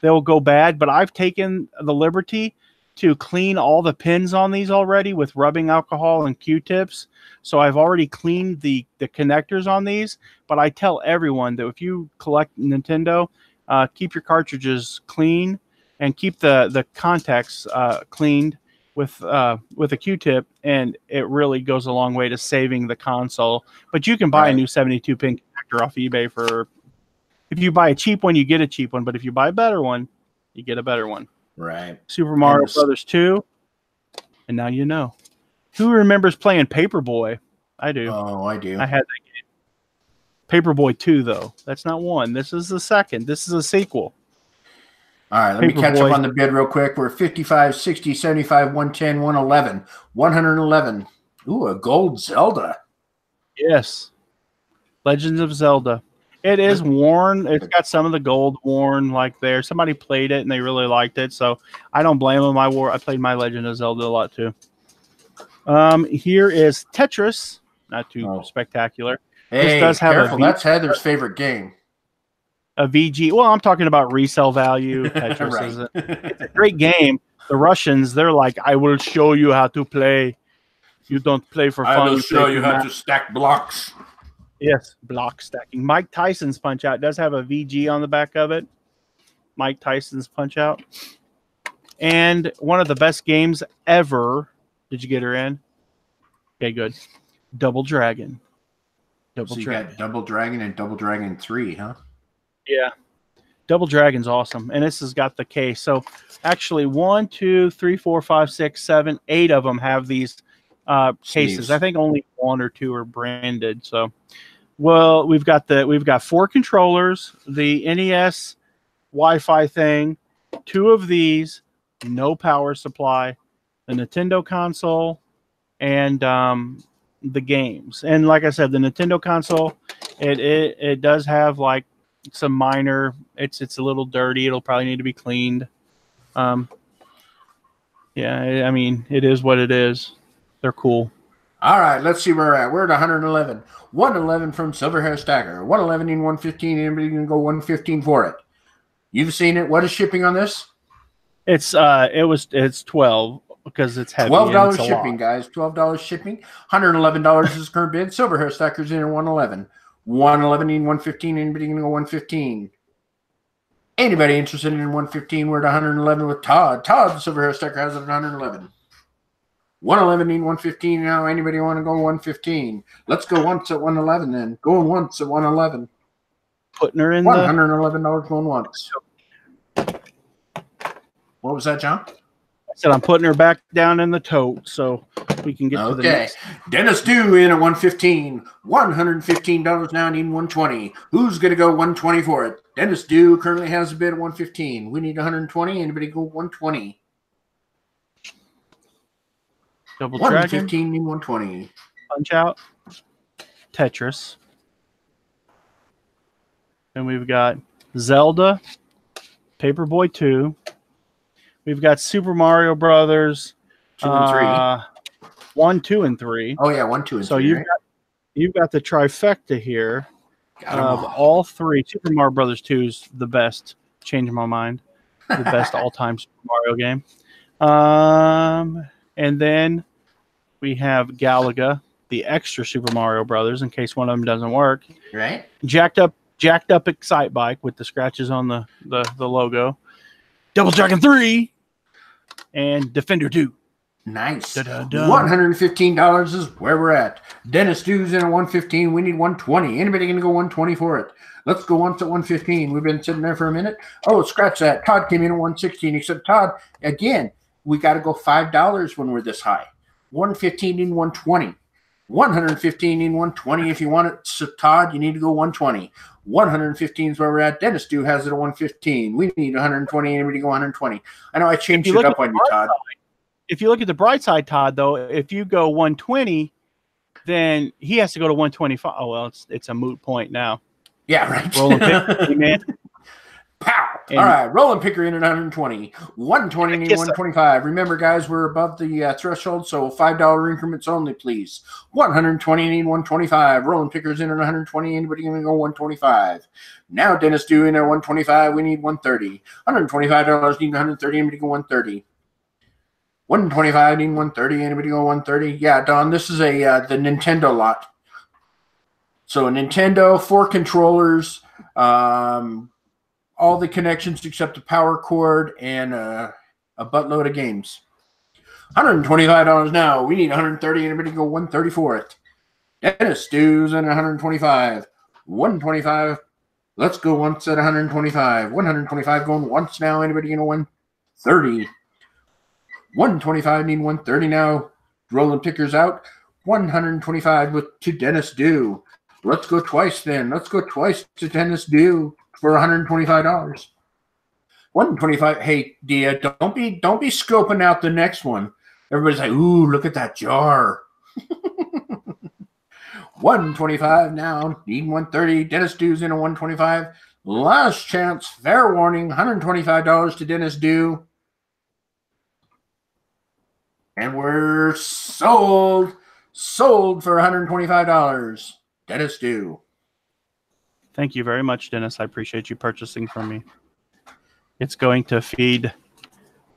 they'll go bad. But I've taken the liberty to clean all the pins on these already with rubbing alcohol and Q-tips. So I've already cleaned the connectors on these. But I tell everyone that if you collect Nintendo, keep your cartridges clean and keep the contacts cleaned with a Q-tip, and it really goes a long way to saving the console. But you can buy a new 72-pin connector off eBay for, if you buy a cheap one, you get a cheap one. But if you buy a better one, you get a better one. Right. Super Mario Brothers 2. And now you know. Who remembers playing Paperboy? I do. Oh, I do. I had that game. Paperboy 2, though. That's not 1. This is the second. This is a sequel. All right, let me catch up on the bid real quick. We're 55, 60, 75, 110, 111, 111. Ooh, a gold Zelda. Yes. Legends of Zelda. It is worn. It's got some of the gold worn like there. Somebody played it and they really liked it, so I don't blame them. I played my Legend of Zelda a lot too. Here is Tetris. Not too spectacular. Hey, this does have careful. That's Heather's favorite game. A VG. Well, I'm talking about resale value. Tetris Right. it's a great game. The Russians, they're like, I will show you how to play. You don't play for fun. I will show you how to stack blocks. Yes, block stacking. Mike Tyson's Punch Out does have a VG on the back of it. Mike Tyson's Punch Out. And one of the best games ever. Did you get her in? Okay, good. Double Dragon. So you got Double Dragon and Double Dragon 3, huh? Yeah. Double Dragon's awesome. And this has got the case. So actually 1, 2, 3, 4, 5, 6, 7, 8 of them have these cases. I think only 1 or 2 are branded. So well, we've got 4 controllers, the NES Wi-Fi thing, 2 of these, no power supply, the Nintendo console, and the games. And like I said, the Nintendo console, it does have like some minor, it's a little dirty. It'll probably need to be cleaned. Yeah, I mean, it is what it is. They're cool. All right, let's see where we're at. We're at 111. 111 from Silverhair Stacker. 111 in 115. Anybody can go 115 for it. You've seen it. What is shipping on this? It's 12 because it's heavy. $12 shipping, guys. $12 shipping. $111 is current bid. Silverhair Stacker's in at 111. 111 in 115. Anybody can go 115. Anybody interested in 115? We're at 111 with Todd. Todd, Silverhair Stacker, has it at 111. 111 in 115 now. Anybody want to go 115? Let's go once at 111 then. Going once at 111. Putting her in $111 going once. What was that, John? I said I'm putting her back down in the tote so we can get to the next. Dennis Dew in at 115. $115 now, need 120. Who's going to go 120 for it? Dennis Dew currently has a bid at 115. We need 120. Anybody go 120? Double 115 Dragon. 120. Punch Out. Tetris. And we've got Zelda. Paperboy 2. We've got Super Mario Brothers. 2 and 3. 1, 2, and 3. Oh yeah, 1, 2, and 3. So you've got the trifecta here of all 3. Super Mario Brothers 2 is the best. Changed my mind. The best all-time Super Mario game. And then we have Galaga, the extra Super Mario Brothers, in case one of them doesn't work. Right. Jacked up Excite Bike with the scratches on the logo. Double Dragon 3 and Defender 2. Nice. $115 is where we're at. Dennis Dew's in at 115. We need 120. Anybody going to go 120 for it? Let's go once at 115. We've been sitting there for a minute. Oh, scratch that. Todd came in at 116. Except Todd, again, we got to go $5 when we're this high. 115 in 120. 115 in 120. If you want it, so Todd, you need to go 120. 115 is where we're at. Dennis Dew has it at 115. We need 120. Anybody go 120? I know I changed it up on you, Todd. If you look at the bright side, Todd, though, if you go 120, then he has to go to 125. Oh, well, it's a moot point now. Yeah, right. Rolling pick, man. Pow! All right, rolling picker in at 120. 120 and 125. Remember, guys, we're above the threshold, so $5 increments only, please. 120 and 125. Rolling pickers in at 120. Anybody going to go 125? Now, Dennis Dew in at 125. We need 130. $125 need 130. Anybody go 130? 125 need 130. Anybody go 130? Yeah, Don, this is the Nintendo lot. So Nintendo, 4 controllers, all the connections except the power cord and a buttload of games. $125 now. We need 130. Anybody go 130 for it? Dennis Dew's in 125. 125. Let's go once at 125. 125 going once now. Anybody going to 130? 125 need 130 now. Rolling pickers out. 125 to Dennis Dew. Let's go twice then. Let's go twice to Dennis Dew for $125. 125. Hey, Dia, don't be scoping out the next one. Everybody's like, ooh, look at that jar. 125 now. Need 130. Dennis Due's in a 125. Last chance. Fair warning. $125 to Dennis Due. And we're sold. Sold for $125. Dennis Due. Thank you very much, Dennis. I appreciate you purchasing from me. It's going to feed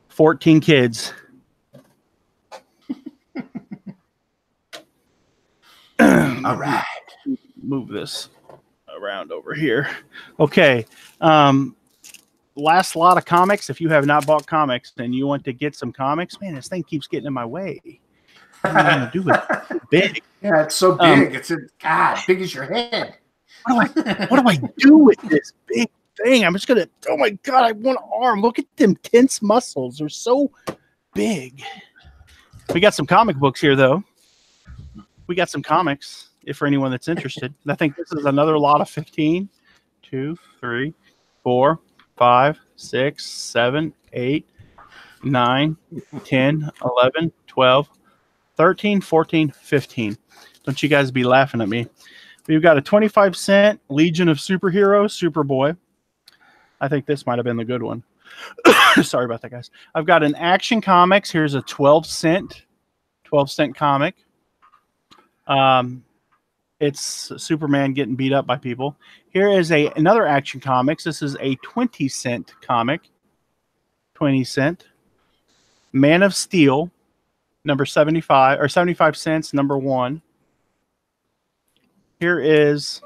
14 kids. All right. Move this around over here. Okay. Last lot of comics. If you have not bought comics and you want to get some comics, man, this thing keeps getting in my way. What am I going to do with it? It's big. Yeah, it's so big. It's big as your head. What do I do with this big thing? I'm just gonna. Oh my god! I want an arm. Look at them tense muscles. They're so big. We got some comic books here, though. We got some comics. If for anyone that's interested, I think this is another lot of 15. 2, 3, 4, 5, 6, 7, 8, 9, 10, 11, 12, 13, 14, 15. Don't you guys be laughing at me. We've got a 25-cent Legion of Superheroes, Superboy. I think this might have been the good one. Sorry about that, guys. I've got an Action Comics. Here's a 12-cent comic. It's Superman getting beat up by people. Here is another Action Comics. This is a 20-cent comic. 20 cent. Man of Steel, number 75, or 75 cents, number 1. Here is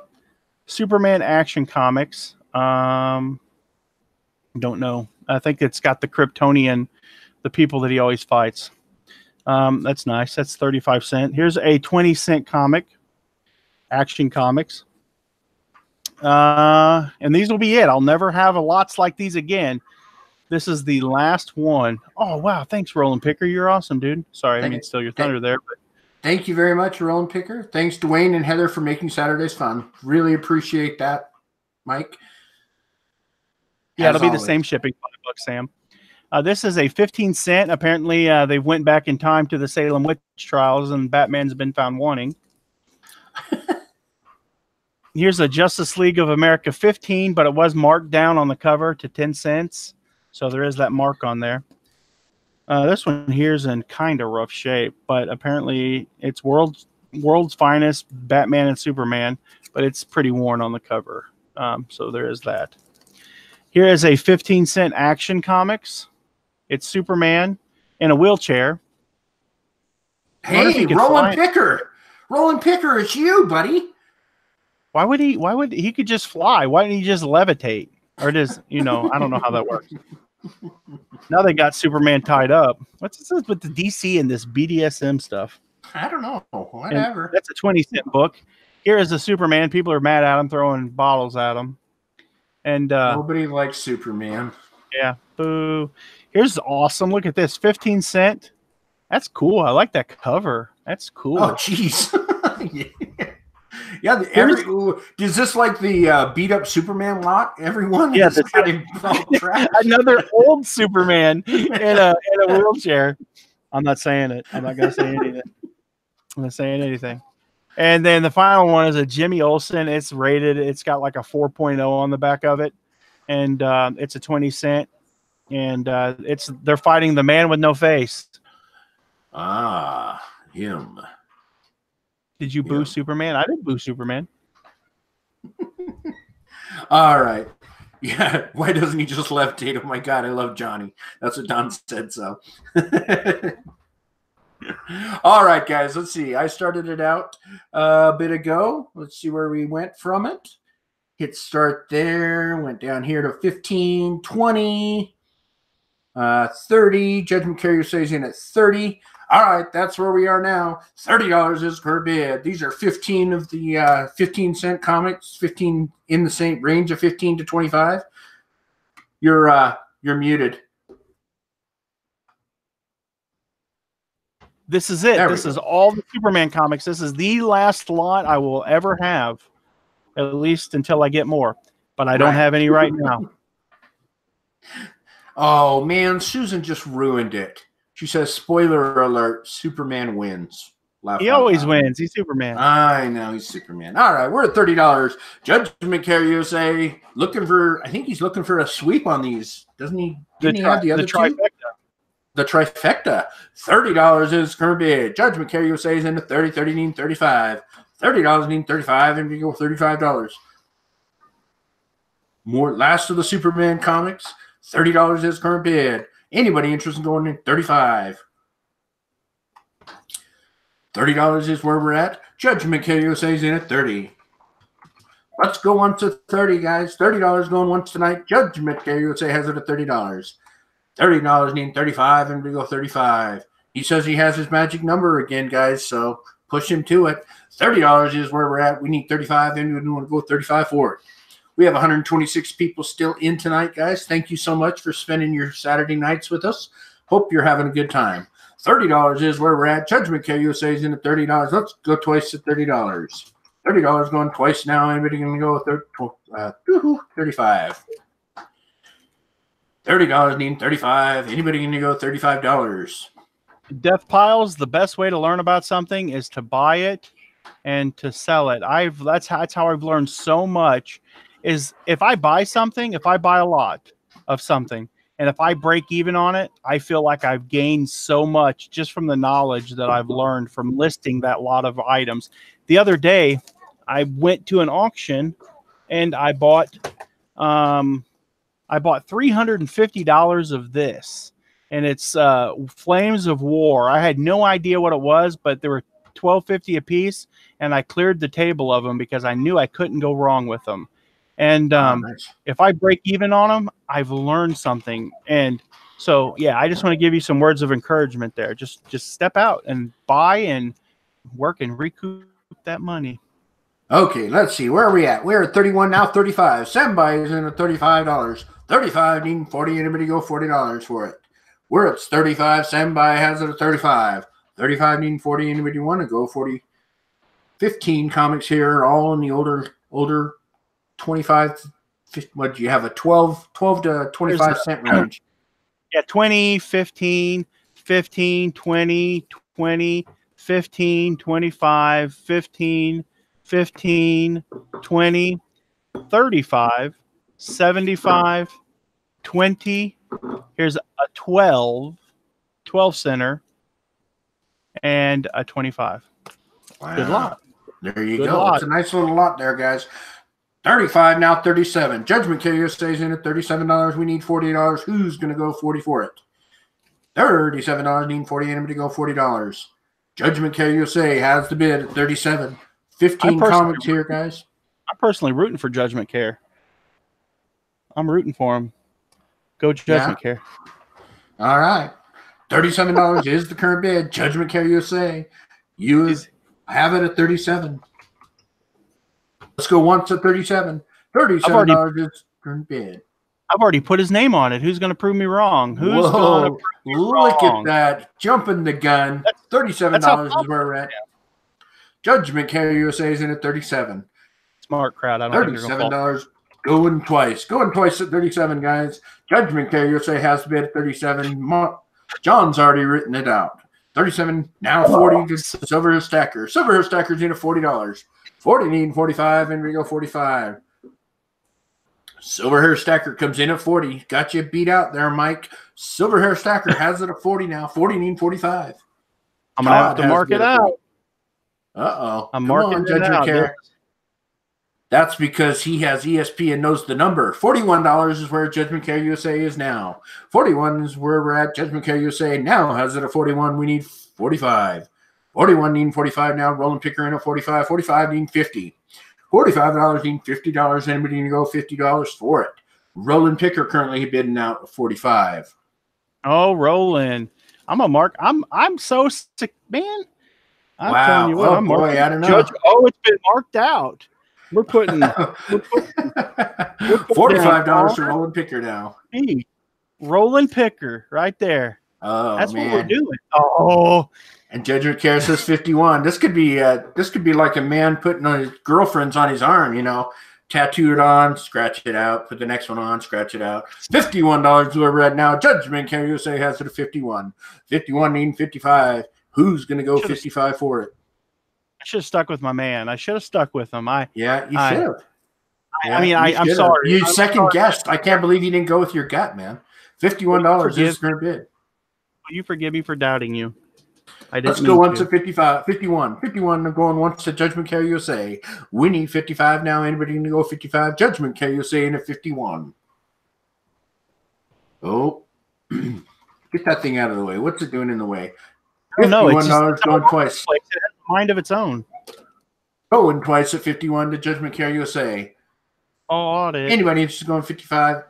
Superman Action Comics. Don't know. I think it's got the Kryptonian, the people that he always fights. That's nice. That's 35 cents. Here's a 20-cent comic. Action Comics. And these will be it. I'll never have lots like these again. This is the last one. Oh, wow. Thanks, Roland Picker. You're awesome, dude. Sorry, I didn't steal your thunder there. But thank you very much, Roland Picker. Thanks, Dwayne and Heather, for making Saturdays fun. Really appreciate that, Mike. Yeah, it'll be the same shipping. $5, Sam. This is a 15-cent. Apparently, they went back in time to the Salem witch trials, and Batman's been found wanting. Here's a Justice League of America 15, but it was marked down on the cover to 10 cents. So there is that mark on there. This one here is in kind of rough shape, but apparently it's world's finest Batman and Superman, but it's pretty worn on the cover. So there is that. Here is a 15-cent Action Comics. It's Superman in a wheelchair. Hey, Roland Picker. Roland Picker, it's you, buddy. Why would he could just fly? Why didn't he just levitate? Or does, I don't know how that works. Now they got Superman tied up. What's this with the DC and this BDSM stuff? I don't know. Whatever. And that's a 20-cent book. Here is the Superman. People are mad at him, throwing bottles at him. And nobody likes Superman. Yeah. Boo. Here's awesome. Look at this. 15 cent. That's cool. I like that cover. That's cool. Oh, jeez. Yeah, is this like the beat up Superman lot? Everyone, yeah, another old Superman in a wheelchair. I'm not saying it. I'm not gonna say anything. I'm not saying anything. And then the final one is a Jimmy Olsen. It's rated. It's got like a 4.0 on the back of it, and it's a 20-cent. And they're fighting the man with no face. Ah, him. Did you boo Superman? I didn't boo Superman. All right. Yeah. Why doesn't he just levitate? Oh my God, I love Johnny. That's what Don said. So. All right, guys. Let's see. I started it out a bit ago. Let's see where we went from it. Hit start there. Went down here to 15, 20, 30. Judgment Carrier stays in at 30. All right, that's where we are now. $30 is per bid. These are 15 of the 15-cent comics, 15 in the same range of 15 to 25. You're muted. This is it. This is all the Superman comics. This is the last lot I will ever have, at least until I get more. But I don't have any right now. Oh man, Susan just ruined it. She says, "Spoiler alert: Superman wins." Laugh He out always loud. wins. He's Superman. I know he's Superman. All right, we're at $30. Judgment Care USA looking for. I think he's looking for a sweep on these, doesn't he? Didn't he have the other two? trifecta. The trifecta. $30 is current bid. Judgment Care USA is into 30, 30 need 35. $30 need 35, and we go $35. More last of the Superman comics. $30 is current bid. Anybody interested in going in 35? $30 is where we're at. Judgment Care USA is in at 30. Let's go on to 30, guys. $30 going once tonight. Judgment Care USA has it at $30. $30 need 35, and we go 35. He says he has his magic number again, guys, so push him to it. $30 is where we're at. We need 35, and we want to go 35 for it. We have 126 people still in tonight, guys. Thank you so much for spending your Saturday nights with us. Hope you're having a good time. $30 is where we're at. Judgment Care USA is in at $30. Let's go twice at $30. $30 going twice now. Anybody going to go with 35? $30 need 35. Anybody going to go $35? Death piles. The best way to learn about something is to buy it and to sell it. That's how I've learned so much. Is if I buy something, if I buy a lot of something, and if I break even on it, I feel like I've gained so much just from the knowledge that I've learned from listing that lot of items. The other day, I went to an auction and I bought $350 of this, and it's Flames of War. I had no idea what it was, but there were $12.50 a piece, and I cleared the table of them because I knew I couldn't go wrong with them. And Nice. if I break even on them, I've learned something. And so, yeah, I just want to give you some words of encouragement there. Just step out and buy and work and recoup that money. Okay, let's see. Where are we at? We're at 31 now, 35. Standby is in at $35. 35 needing 40. Anybody go $40 for it? We're at 35. Standby has it at 35. 35 needing 40. Anybody want to go 40? 15 comics here, all in the older 25. What do you have? A 12 to 25 cent range. Yeah, 20, 15, 15, 20, 20, 15, 25, 15, 15, 20, 35, 75, 20. Here's a 12 center, and a 25. Wow. Good lot. There you Good go. lot. It's a nice little lot there, guys. 35 now, 37. Judgment Care stays in at $37. We need $48. Who's going to go 40 for it? $37 need 40. Anybody go $40? Judgment Care USA has the bid at 37. 15 comments here, guys. I'm personally rooting for Judgment Care. I'm rooting for him. Go Judgment Care. All right. $37 is the current bid. Judgment Care USA. You have it at 37. Let's go once at 37. $37 is current bid. I've already put his name on it. Who's going to prove me wrong? Who's going to prove me look wrong? at that. Jumping the gun. $37 is where we're at. Judgment Care USA is in at 37. Smart crowd. I don't think they're gonna $37 going twice. Going twice at 37, guys. Judgment Care USA has to bid at 37. John's already written it out. 37, now 40 to Silver Hair Stacker. Silver Hair Stacker's in at $40. 40 need 45, and we go 45. Silver Hair Stacker comes in at 40. Got you beat out there, Mike. Silver Hair Stacker has it at 40 now. 40 need 45. I'm going to have to mark it out. Uh-oh. I'm marking it out. Care. That's because he has ESP and knows the number. $41 is where Judgment Care USA is now. 41 is where we're at. Judgment Care USA now has it at 41. We need 45. 41 need 45 now. Rolling Picker in at 45. 45 need 50. $45 need $50. Anybody need to go $50 for it? Rolling Picker currently bidding out 45. Oh, Roland. I'm a mark. I'm so sick, man. I'm wow. telling you what, I'm marking. I don't know. It's been marked out. We're putting $45 for Rolling Picker now. Hey, Rolling Picker right there. Oh, that's man. what we're doing. Oh, and Judgment Care says 51. This could be like a man putting on his girlfriend's on his arm. You know, tattoo it on, scratch it out, put the next one on, scratch it out. $51 where we're at now. Judgment Care USA has it at 51. 51 needing 55. Who's going to go 55 for it? I should have stuck with my man. I should have stuck with him. You should have. I'm sorry. You second guessed. I can't believe you didn't go with your gut, man. $51 is a bid. Will you forgive me for doubting you? Let's go once at 55, 51. 51 going once to Judgment Care USA. We need 55 now. Anybody going to go 55? Judgment Care USA in at 51. Oh, get that thing out of the way. What's it doing in the way? $51 going twice. It has a mind of its own. Going twice at 51 to Judgment Care USA. Anybody interested in going 55?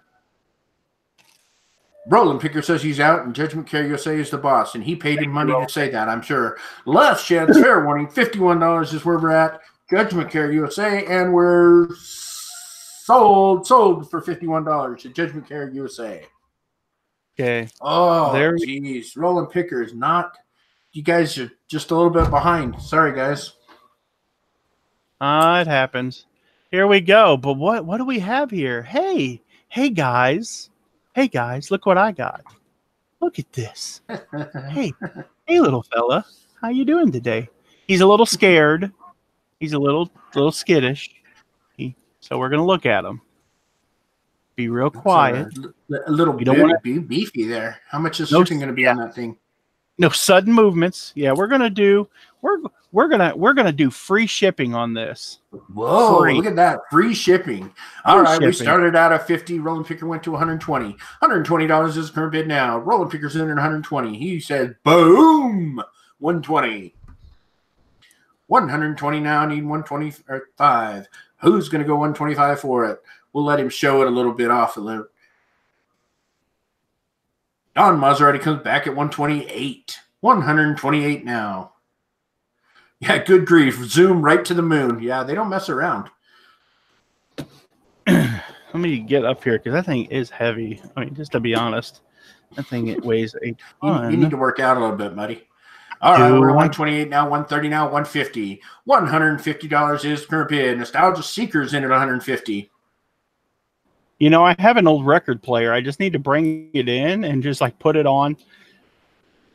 Roland Picker says he's out, and Judgment Care USA is the boss, and he paid him money to say that, I'm sure. Last chance, fair warning, $51 is where we're at. Judgment Care USA, and we're sold for $51 to Judgment Care USA. Okay. Oh, jeez. Roland Picker is not. You guys are just a little bit behind. Sorry, guys. It happens. Here we go. But what do we have here? Hey guys. Hey guys, look what I got. Look at this. Hey little fella. How you doing today? He's a little scared. He's a little skittish. So we're gonna look at him. Be real quiet. A little bit beefy there. How much is shipping gonna be on that thing? No sudden movements. Yeah, we're gonna do free shipping on this. Whoa! Look at that, free shipping. All right, we started out at 50. Roland Picker went to 120. $120 is per bid now. Roland Picker's in at 120. He said, "Boom, 120." 120 now. Need 125. Who's gonna go 125 for it? We'll let him show it a little bit off. Don Maserati comes back at 128. 128 now. Yeah, good grief. Zoom right to the moon. Yeah, they don't mess around. Let me get up here because that thing is heavy. I mean, just to be honest, that thing it weighs a ton. You need to work out a little bit, buddy. All right, we're at 128 now, 130 now, 150. $150 is per bid. Nostalgia Seeker's in at 150. You know, I have an old record player. I just need to bring it in and just like put it on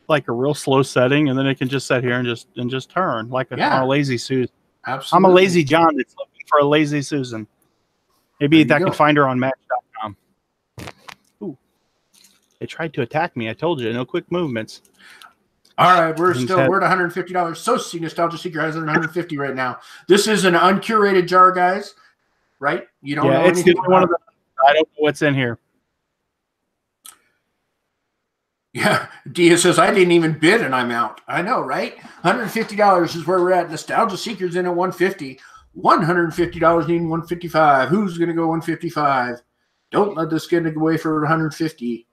like a real slow setting, and then it can just sit here and just turn like on a lazy Susan. Absolutely. I'm a lazy John that's looking for a lazy Susan. Maybe I can find her on Match.com. Ooh, they tried to attack me. I told you, no quick movements. All right, we're at $150. So Nostalgia Seeker has it at 150 right now. This is an uncurated jar, guys. Right? You don't know it's anything one of the. I don't know what's in here. Yeah, Dia says, I didn't even bid and I'm out. I know, right? $150 is where we're at. Nostalgia Seeker's in at 150. $150 needing 155. Who's going to go 155? Don't let this get away for 150.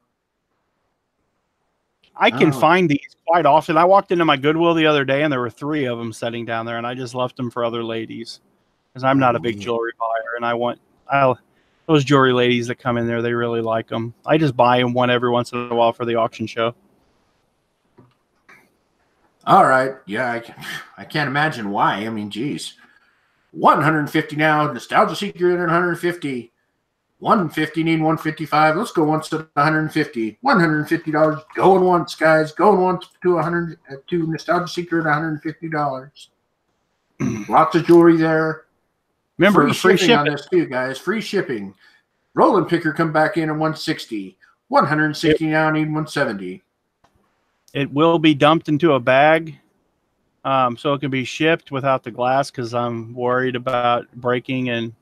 I can find these quite often. I walked into my Goodwill the other day and there were 3 of them sitting down there, and I just left them for other ladies because I'm not a big jewelry buyer, and those jewelry ladies that come in there, they really like them. I just buy them one every once in a while for the auction show. All right. Yeah, I can't imagine why. I mean, geez. 150 now. Nostalgia Seeker in at 150. 150 need 155. Let's go once to 150. $150 going once, guys. Going once to 100 to Nostalgia Seeker at $150. Lots of jewelry there. Remember, free shipping on this too, guys. Free shipping. Roland Picker come back in at 160. 160 now, need 170. It will be dumped into a bag, so it can be shipped without the glass because I'm worried about breaking, and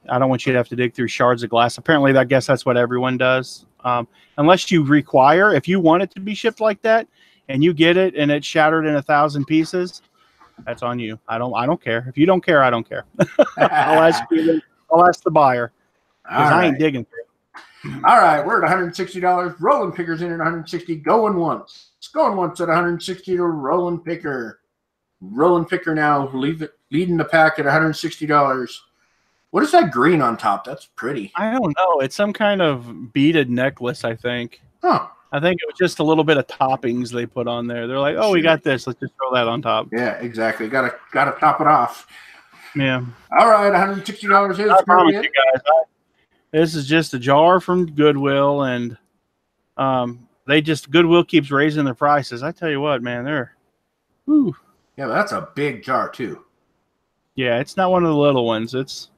I don't want you to have to dig through shards of glass. Apparently, I guess that's what everyone does. Unless you require, if you want it to be shipped like that, and you get it and it's shattered in 1,000 pieces, that's on you. I don't care. If you don't care, I don't care. I'll ask the buyer because I ain't digging through. All right, we're at $160. Roland Picker's in at 160. Going once. It's going once at 160 to Roland Picker. Roland Picker now leading the pack at $160. What is that green on top? That's pretty. I don't know. It's some kind of beaded necklace, I think. Huh. I think it was just a little bit of toppings they put on there. They're like, oh, we got this. Let's just throw that on top. Yeah, exactly. Gotta top it off. Yeah. All right, $160 is I promise bid. you guys, this is just a jar from Goodwill, and Goodwill keeps raising their prices. I tell you what, man, whew. Yeah, but that's a big jar too. Yeah, it's not one of the little ones. It's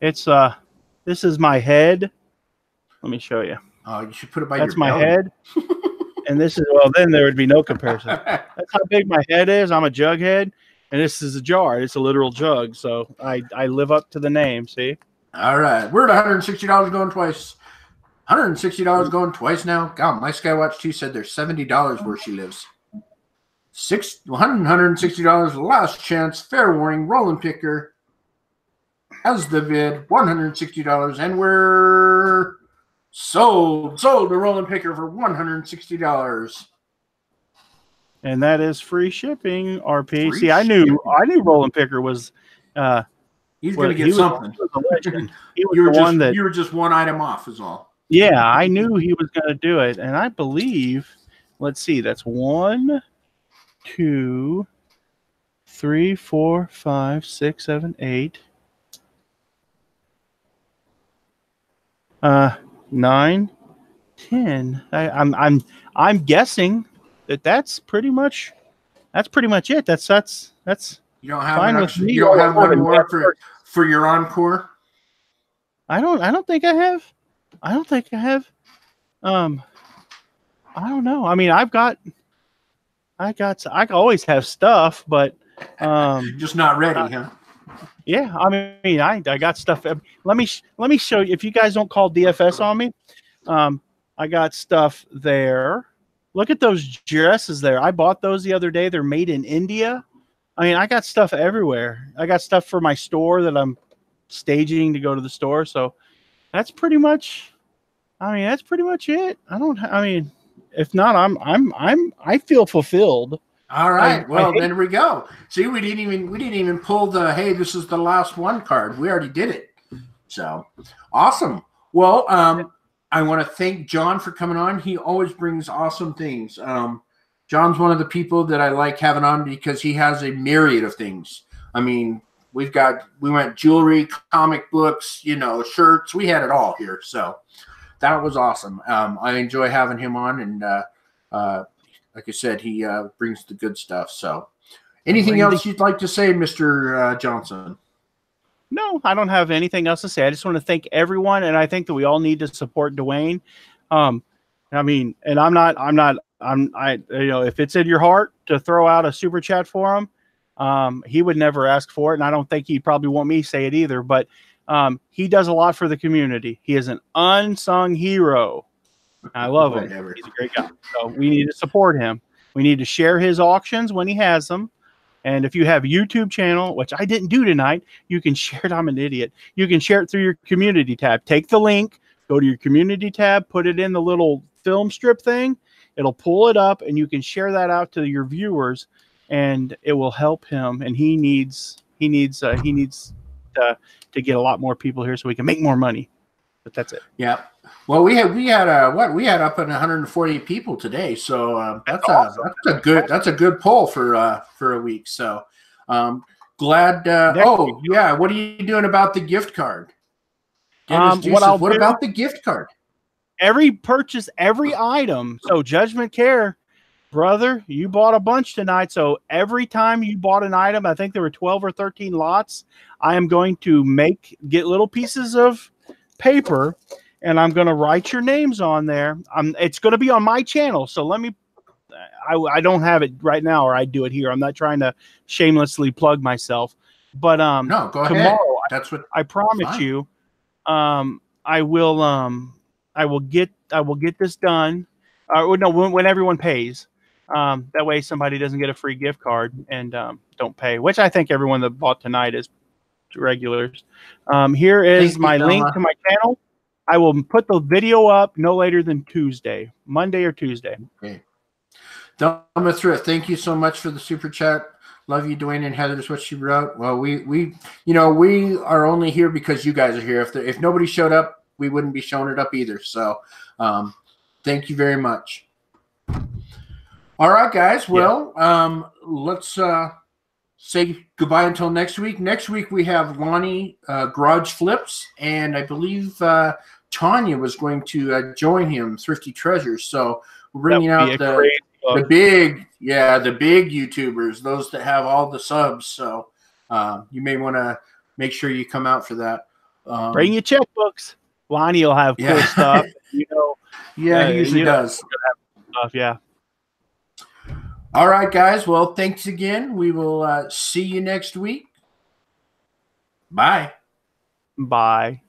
this is my head. Let me show you. Oh, you should put it by That's your my belly. head. And this is, well, then there would be no comparison. That's how big my head is. I'm a jug head, and this is a jar. It's a literal jug. So I live up to the name, see? All right. We're at $160 going twice. $160 going twice now. God, my Skywatch 2 said there's $70 where she lives. $160 last chance. Fair warning. Rolling picker has the bid. $160. And we're sold the rolling picker for $160. And that is free shipping, RP. Free See, I knew Rolling Picker was he's going to get something. He was you were just one item off is all. Yeah, I knew he was going to do it. And I believe, let's see, that's 1, 2, 3, 4, 5, 6, 7, 8, 9, 10. I'm guessing that's pretty much it. That's you don't have you don't have one more for your encore. I don't think I have. I don't know. I mean, I always have stuff, but just not ready, huh? Yeah, I mean, I got stuff. Let me show you. If you guys don't call DFS on me, I got stuff there. Look at those dresses there. I bought those the other day. They're made in India. I mean, I got stuff everywhere. I got stuff for my store that I'm staging to go to the store. So that's pretty much. I mean, that's pretty much it. I mean, if not, I feel fulfilled. All right. There we go. See, we didn't even pull the, hey, this is the last one card. We already did it. So awesome. Well, I want to thank John for coming on. He always brings awesome things. John's one of the people that I like having on because he has a myriad of things. I mean, we went jewelry, comic books, shirts. We had it all here. So that was awesome. I enjoy having him on, and like I said, he brings the good stuff. So anything else you'd like to say, Mr. Johnson? No, I don't have anything else to say. I just want to thank everyone, and I think that we all need to support Dwayne. I mean, and if it's in your heart to throw out a super chat for him, he would never ask for it, and I don't think he'd probably want me to say it either. But he does a lot for the community. He is an unsung hero. I love him. He's a great guy. So we need to support him. We need to share his auctions when he has them. And if you have a YouTube channel, which I didn't do tonight, you can share it. I'm an idiot. You can share it through your community tab. Take the link, go to your community tab, put it in the little film strip thing. It'll pull it up, and you can share that out to your viewers, and it will help him. And he needs to get a lot more people here so we can make more money. But that's it. Yeah. Well, we had up in 140 people today, so that's a good poll for a week. So glad. What are you doing about the gift card? What about the gift card? Every purchase, every item. So Judgment Care, brother, you bought a bunch tonight. So every time you bought an item, I think there were 12 or 13 lots. I am going to get little pieces of paper, and I'm going to write your names on there. It's going to be on my channel. So I don't have it right now, or I do it here. I'm not trying to shamelessly plug myself, but no, go tomorrow, ahead. That's what I promise you. I will get this done. When everyone pays. That way somebody doesn't get a free gift card and don't pay, which I think everyone that bought tonight is regulars. Here is my link to my channel. I will put the video up no later than Monday or Tuesday. Okay. Dama Thrift, thank you so much for the super chat. Love you, Dwayne and Heather, is what she wrote. Well, we are only here because you guys are here. If nobody showed up, we wouldn't be showing it up either. So thank you very much. All right, guys. Well, let's say goodbye until next week. Next week we have Lonnie Garage Flips, and I believe Tanya was going to join him, Thrifty Treasures. So we're bringing out the big YouTubers, those that have all the subs. So you may want to make sure you come out for that. Bring your checkbooks. Lonnie will have cool stuff. You know, yeah, he usually does. Stuff, yeah. All right, guys. Well, thanks again. We will see you next week. Bye. Bye.